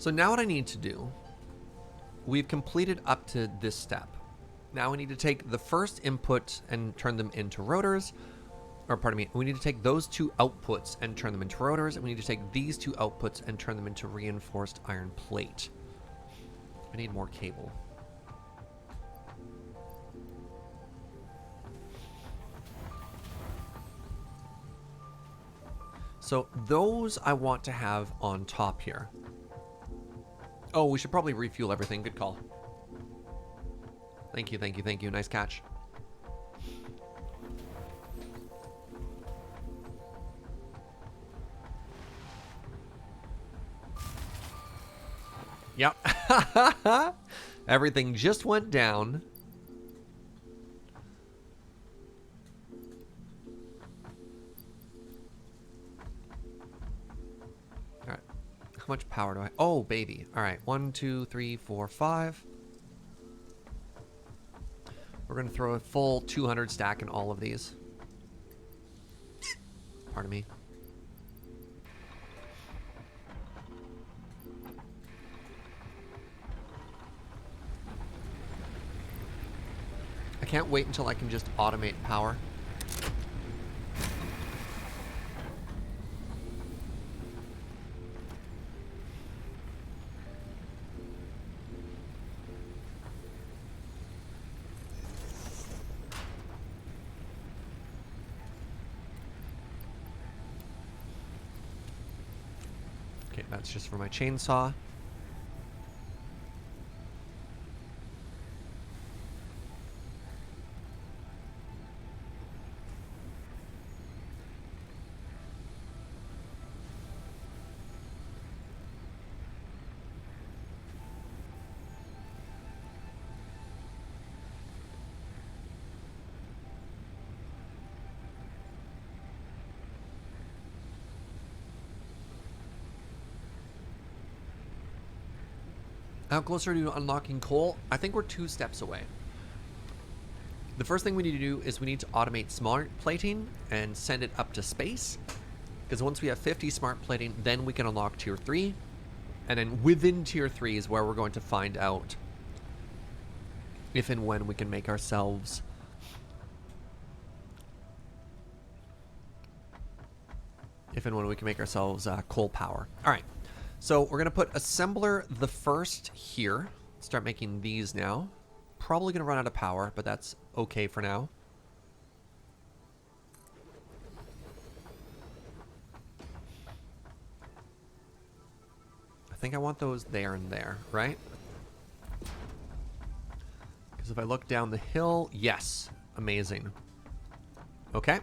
[SPEAKER 2] So now what I need to do, we've completed up to this step. Now we need to take the first input and turn them into rotors. Or pardon me, we need to take those two outputs and turn them into rotors. And we need to take these two outputs and turn them into reinforced iron plate. I need more cable. So those I want to have on top here. Oh, we should probably refuel everything. Good call. Thank you, thank you, thank you. Nice catch. Yep. Everything just went down. All right. How much power do I... Oh, baby. All right. 1, 2, 3, 4, 5. We're going to throw a full 200 stack in all of these. Pardon me. I can't wait until I can just automate power. Okay, that's just for my chainsaw. How close are you to unlocking coal? I think we're 2 steps away. The first thing we need to do is we need to automate smart plating and send it up to space. Because once we have 50 smart plating, then we can unlock tier 3. And then within tier 3 is where we're going to find out if and when we can make ourselves coal power. All right. So we're going to put assembler the first here. Start making these now. Probably going to run out of power, but that's okay for now. I think I want those there and there, right? Because if I look down the hill, yes, amazing. Okay.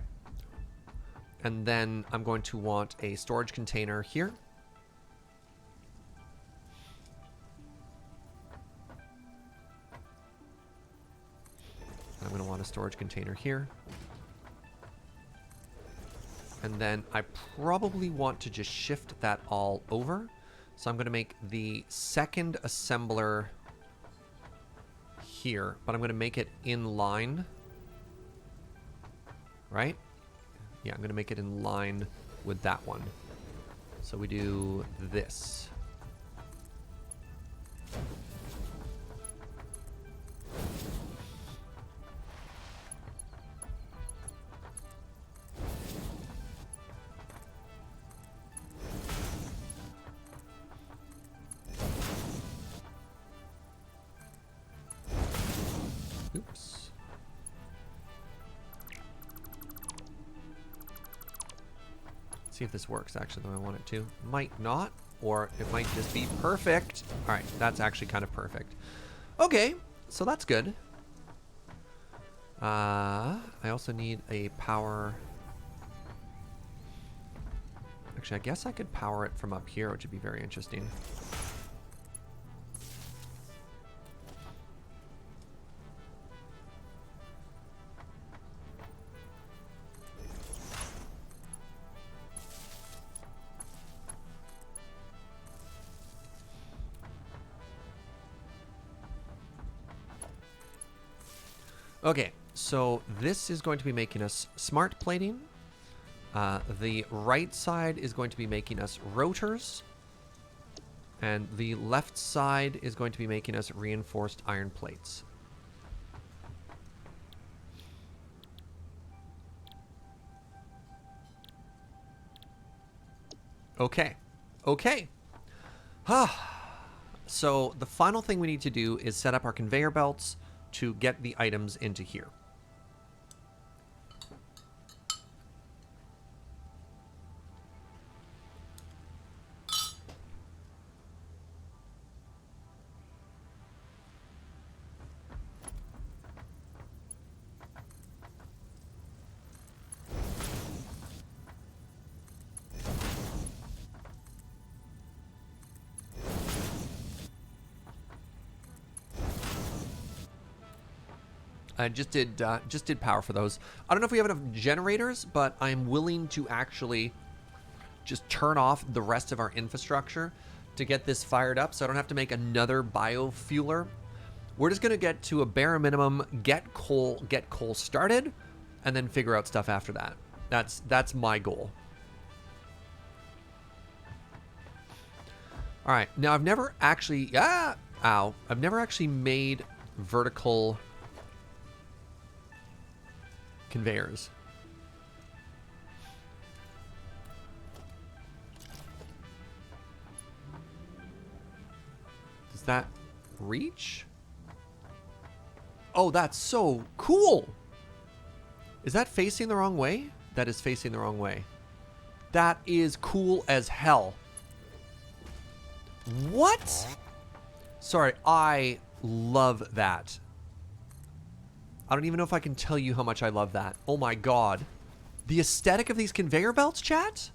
[SPEAKER 2] And then I'm going to want a storage container here. I'm going to want a storage container here. And then I probably want to just shift that all over. So I'm going to make the second assembler here, but I'm going to make it in line. Right? Yeah, I'm going to make it in line with that one. So we do this. Oops. See if this works actually the way I want it to. Might not, or it might just be perfect. All right, that's actually kind of perfect. Okay, so that's good. I also need a power. Actually, I guess I could power it from up here, which would be very interesting. Okay, so this is going to be making us smart plating. The right side is going to be making us rotors. And the left side is going to be making us reinforced iron plates. Okay. Okay. So the final thing we need to do is set up our conveyor belts to get the items into here. I just did power for those. I don't know if we have enough generators, but I'm willing to actually just turn off the rest of our infrastructure to get this fired up, so I don't have to make another biofueler. We're just gonna get to a bare minimum, get coal started, and then figure out stuff after that. That's my goal. All right, now I've never actually I've never actually made vertical conveyors. Does that reach? Oh, that's so cool. Is that facing the wrong way? That is facing the wrong way. That is cool as hell. What? Sorry, I love that. I don't even know if I can tell you how much I love that. Oh my god. The aesthetic of these conveyor belts, chat?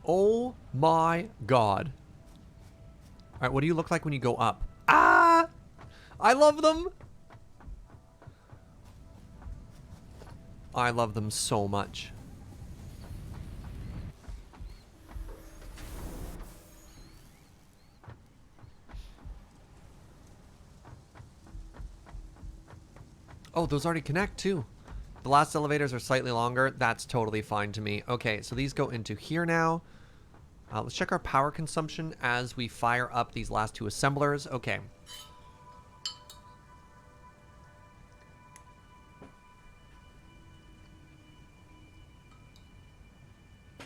[SPEAKER 2] Oh my god. Alright, what do you look like when you go up? Ah! I love them! I love them so much. Oh, those already connect too. The last elevators are slightly longer. That's totally fine to me. Okay, so these go into here now. Let's check our power consumption as we fire up these last two assemblers. Okay.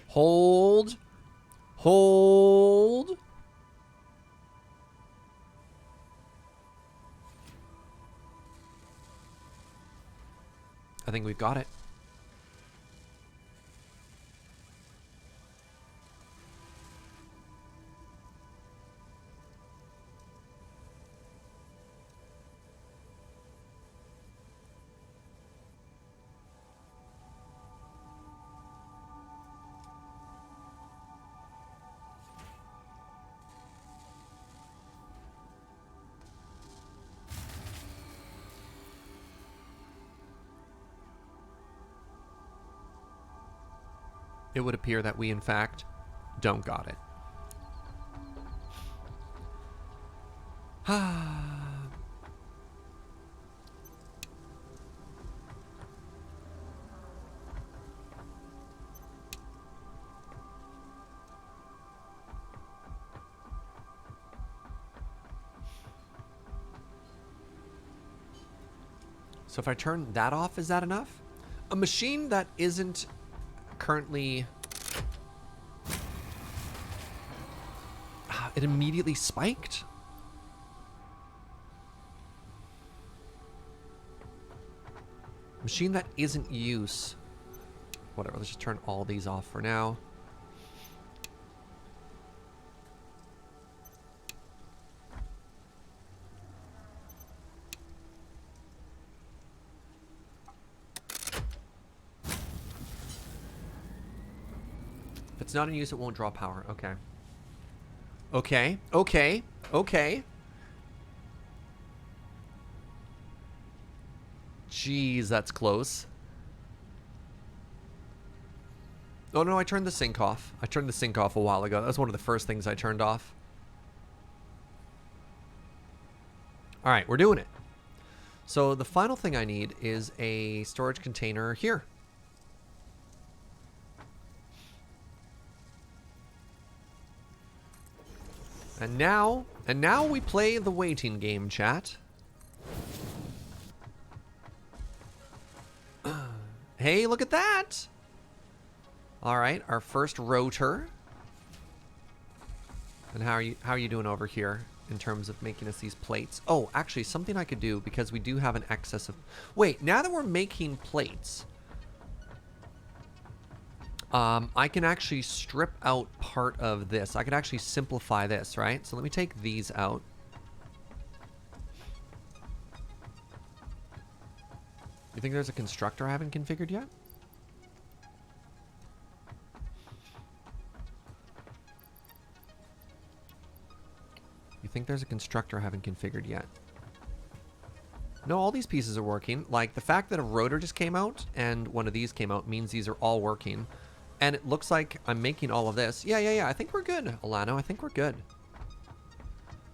[SPEAKER 2] Hold. Hold. I think we've got it. It would appear that we, in fact, don't got it. So if I turn that off, is that enough? A machine that isn't currently... it immediately spiked? Machine that isn't use. Whatever, let's just turn all these off for now. If it's not in use, it won't draw power. Okay. Okay. Okay. Okay. Jeez, that's close. Oh no, I turned the sink off. I turned the sink off a while ago. That was one of the first things I turned off. All right, we're doing it. So the final thing I need is a storage container here. And now we play the waiting game, chat. Hey, look at that! All right, our first rotor. And how are you doing over here in terms of making us these plates? Oh, actually, something I could do, because we do have an excess of... Wait, now that we're making plates, I can actually strip out part of this. I could actually simplify this, right? So let me take these out. You think there's a constructor I haven't configured yet? You think there's a constructor I haven't configured yet? No, all these pieces are working. Like, the fact that a rotor just came out and one of these came out means these are all working. And it looks like I'm making all of this. Yeah. I think we're good, Alano. I think we're good.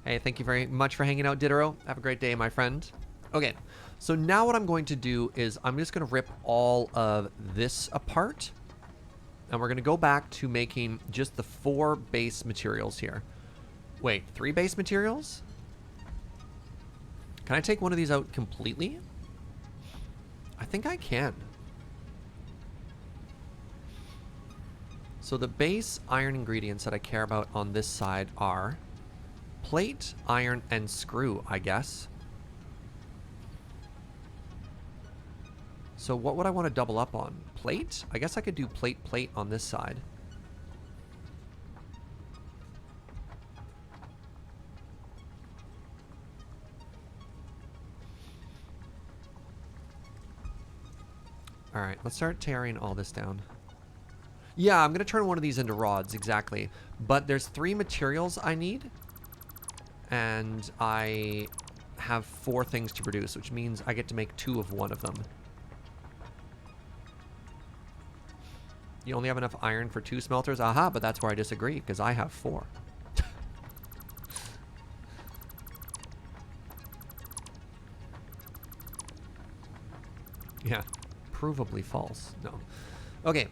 [SPEAKER 2] Hey, thank you very much for hanging out, Diderot. Have a great day, my friend. Okay, so now what I'm going to do is I'm just going to rip all of this apart. And we're going to go back to making just the 4 base materials here. Wait, 3 base materials? Can I take one of these out completely? I think I can. So the base iron ingredients that I care about on this side are plate, iron, and screw, I guess. So what would I want to double up on? Plate? I guess I could do plate on this side. All right, let's start tearing all this down. Yeah, I'm going to turn one of these into rods, exactly. But there's 3 materials I need. And I have 4 things to produce, which means I get to make 2 of one of them. You only have enough iron for 2 smelters? Aha, but that's where I disagree, because I have 4. Yeah, provably false. No. Okay,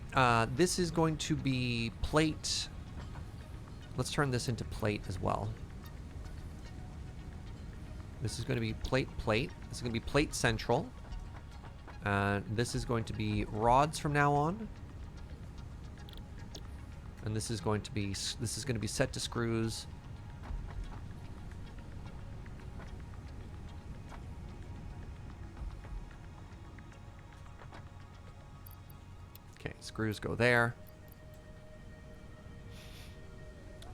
[SPEAKER 2] this is going to be plate. Let's turn this into plate as well. This is going to be plate. This is going to be plate central. This is going to be rods from now on. And this is going to be set to screws. Okay, screws go there.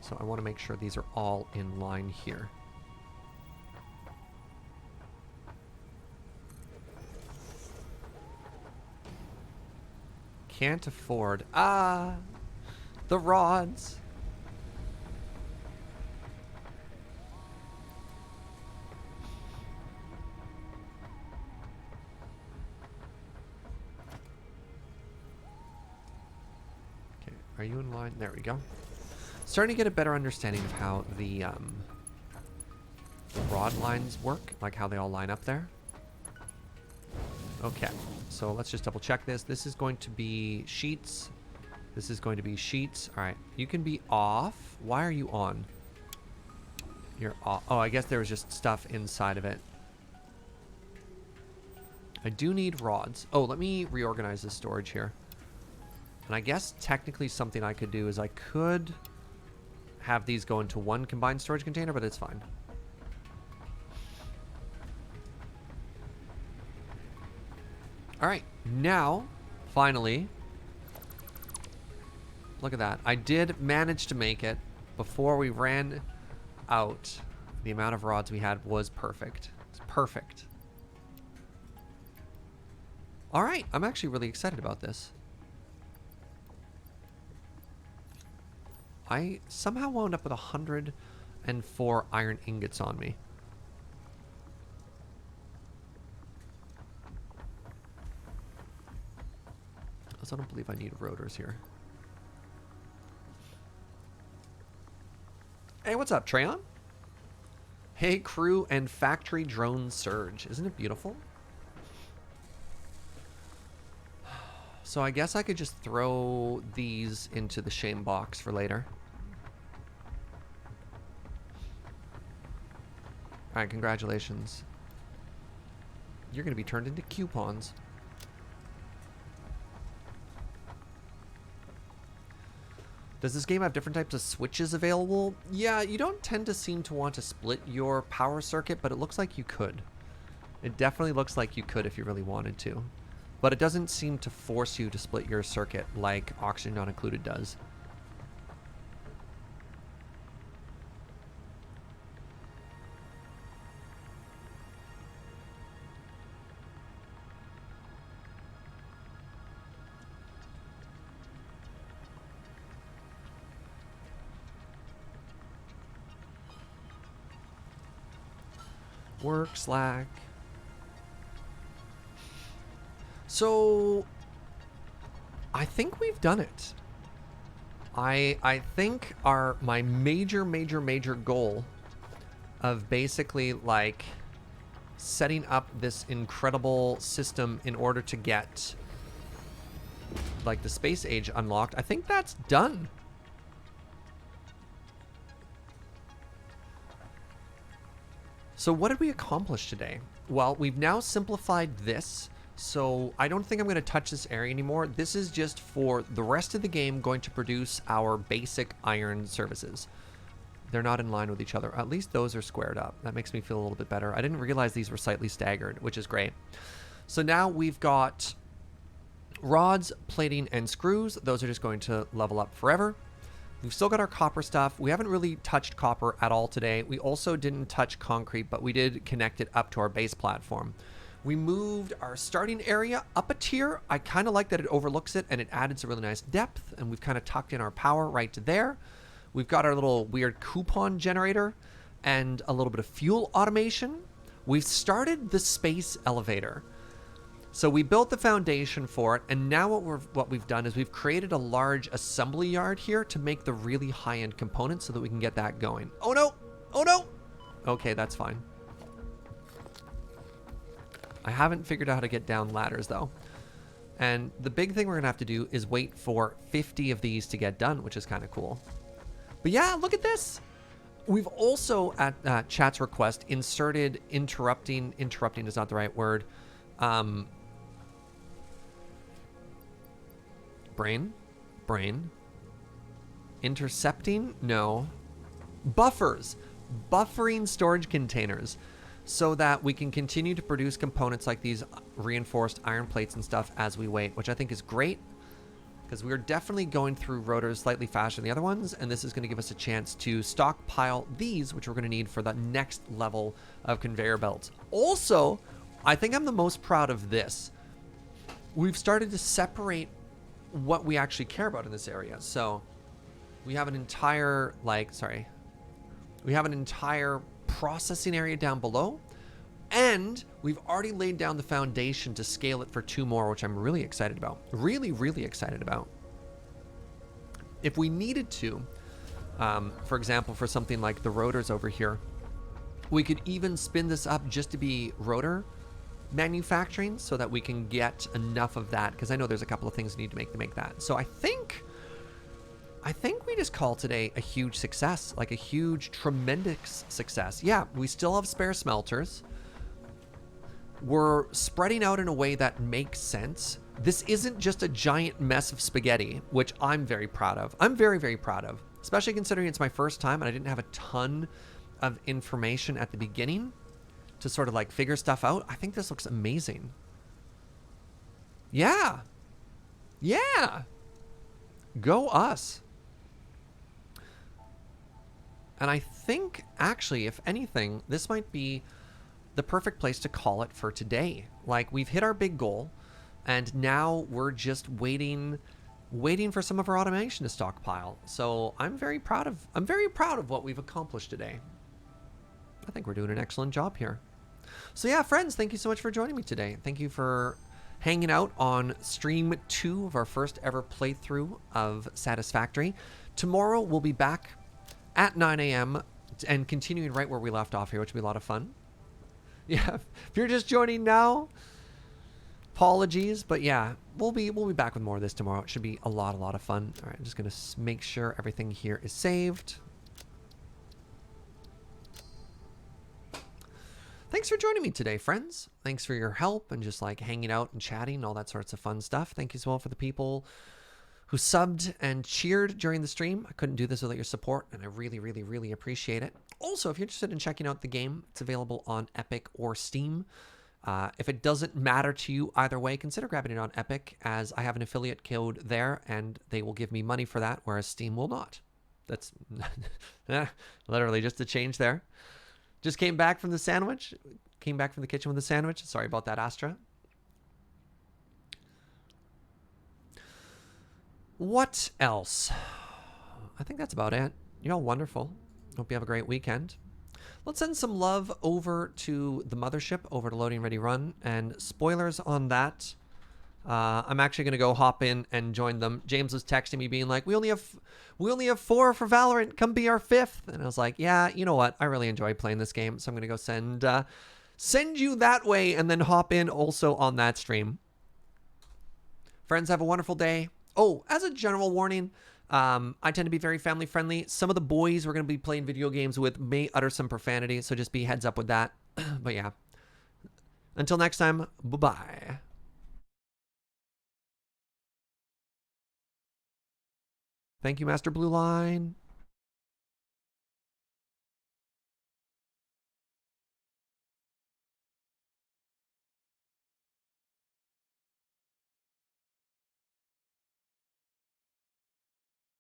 [SPEAKER 2] So I want to make sure these are all in line here. Can't afford... the rods. Okay, are you in line? There we go. Starting to get a better understanding of how the rod lines work, like how they all line up there. Okay, so let's just double check this. This is going to be sheets. This is going to be sheets. All right, you can be off. Why are you on? You're off. Oh, I guess there was just stuff inside of it. I do need rods. Oh, let me reorganize this storage here. And I guess technically something I could do is I could have these go into one combined storage container, but it's fine. All right, now, finally, look at that. I did manage to make it before we ran out. The amount of rods we had was perfect. It's perfect. All right, I'm actually really excited about this. I somehow wound up with 104 iron ingots on me. I don't believe I need rotors here. Hey, what's up, Treyon? Hey, crew and factory drone surge. Isn't it beautiful? So I guess I could just throw these into the shame box for later. All right, congratulations. You're going to be turned into coupons. Does this game have different types of switches available? Yeah, you don't tend to seem to want to split your power circuit, but it looks like you could. It definitely looks like you could if you really wanted to. But it doesn't seem to force you to split your circuit like Oxygen Not Included does. Work slack. So I think we've done it. I think my major goal of basically like setting up this incredible system in order to get like the space age unlocked, I think that's done. So what did we accomplish today? Well, we've now simplified this, so I don't think I'm going to touch this area anymore. This is just for the rest of the game going to produce our basic iron services. They're not in line with each other. At least those are squared up. That makes me feel a little bit better. I didn't realize these were slightly staggered, which is great. So now we've got rods, plating, and screws. Those are just going to level up forever. We've still got our copper stuff. We haven't really touched copper at all today. We also didn't touch concrete, but we did connect it up to our base platform. We moved our starting area up a tier. I kind of like that it overlooks it and it added some really nice depth, and we've kind of tucked in our power right to there. We've got our little weird coupon generator and a little bit of fuel automation. We've started the space elevator. So we built the foundation for it, and now what we've done is we've created a large assembly yard here to make the really high-end components so that we can get that going. Oh no! Oh no! Okay, that's fine. I haven't figured out how to get down ladders though. And the big thing we're gonna have to do is wait for 50 of these to get done, which is kind of cool. But yeah, look at this! We've also, at chat's request, inserted interrupting is not the right word, brain, intercepting, no, buffering storage containers, so that we can continue to produce components like these reinforced iron plates and stuff as we wait, which I think is great, because we're definitely going through rotors slightly faster than the other ones, and this is going to give us a chance to stockpile these, which we're going to need for the next level of conveyor belts. Also, I think I'm the most proud of this. We've started to separate what we actually care about in this area. So we have an entire we have an entire processing area down below, and we've already laid down the foundation to scale it for 2 more, which I'm really excited about. Really excited about. If we needed to, for example, for something like the rotors over here, we could even spin this up just to be rotor manufacturing, so that we can get enough of that, because I know there's a couple of things we need to make that. So I think we just call today a huge success, like a huge, tremendous success. Yeah, we still have spare smelters. We're spreading out in a way that makes sense. This isn't just a giant mess of spaghetti, which I'm very proud of. I'm very proud of, especially considering it's my first time and I didn't have a ton of information at the beginning to sort of like figure stuff out. I think this looks amazing. Yeah. Go us. And I think, actually, if anything, this might be the perfect place to call it for today. Like, we've hit our big goal, and now we're just waiting for some of our automation to stockpile. So I'm very proud of what we've accomplished today. I think we're doing an excellent job here. So yeah, friends, thank you so much for joining me today. Thank you for hanging out on stream 2 of our first ever playthrough of Satisfactory. Tomorrow we'll be back at 9 a.m. and continuing right where we left off here, which will be a lot of fun. Yeah, if you're just joining now, apologies, but yeah, we'll be back with more of this tomorrow. It should be a lot of fun. All right, I'm just gonna make sure everything here is saved. Thanks for joining me today, friends. Thanks for your help and just like hanging out and chatting and all that sorts of fun stuff. Thank you as well for the people who subbed and cheered during the stream. I couldn't do this without your support, and I really appreciate it. Also, if you're interested in checking out the game, it's available on Epic or Steam. If it doesn't matter to you either way, consider grabbing it on Epic, as I have an affiliate code there, and they will give me money for that, whereas Steam will not. That's literally just a change there. Just came back from the sandwich. Came back from the kitchen with a sandwich. Sorry about that, Astra. What else? I think that's about it. You're all wonderful. Hope you have a great weekend. Let's send some love over to the mothership, over to Loading Ready Run. And spoilers on that. I'm actually going to go hop in and join them. James was texting me being like, we only have 4 for Valorant. Come be our 5th. And I was like, yeah, you know what? I really enjoy playing this game. So I'm going to go send you that way and then hop in also on that stream. Friends, have a wonderful day. Oh, as a general warning, I tend to be very family friendly. Some of the boys we're going to be playing video games with may utter some profanity. So just be heads up with that. But yeah. Until next time, bye-bye. Thank you, Master Blue Line.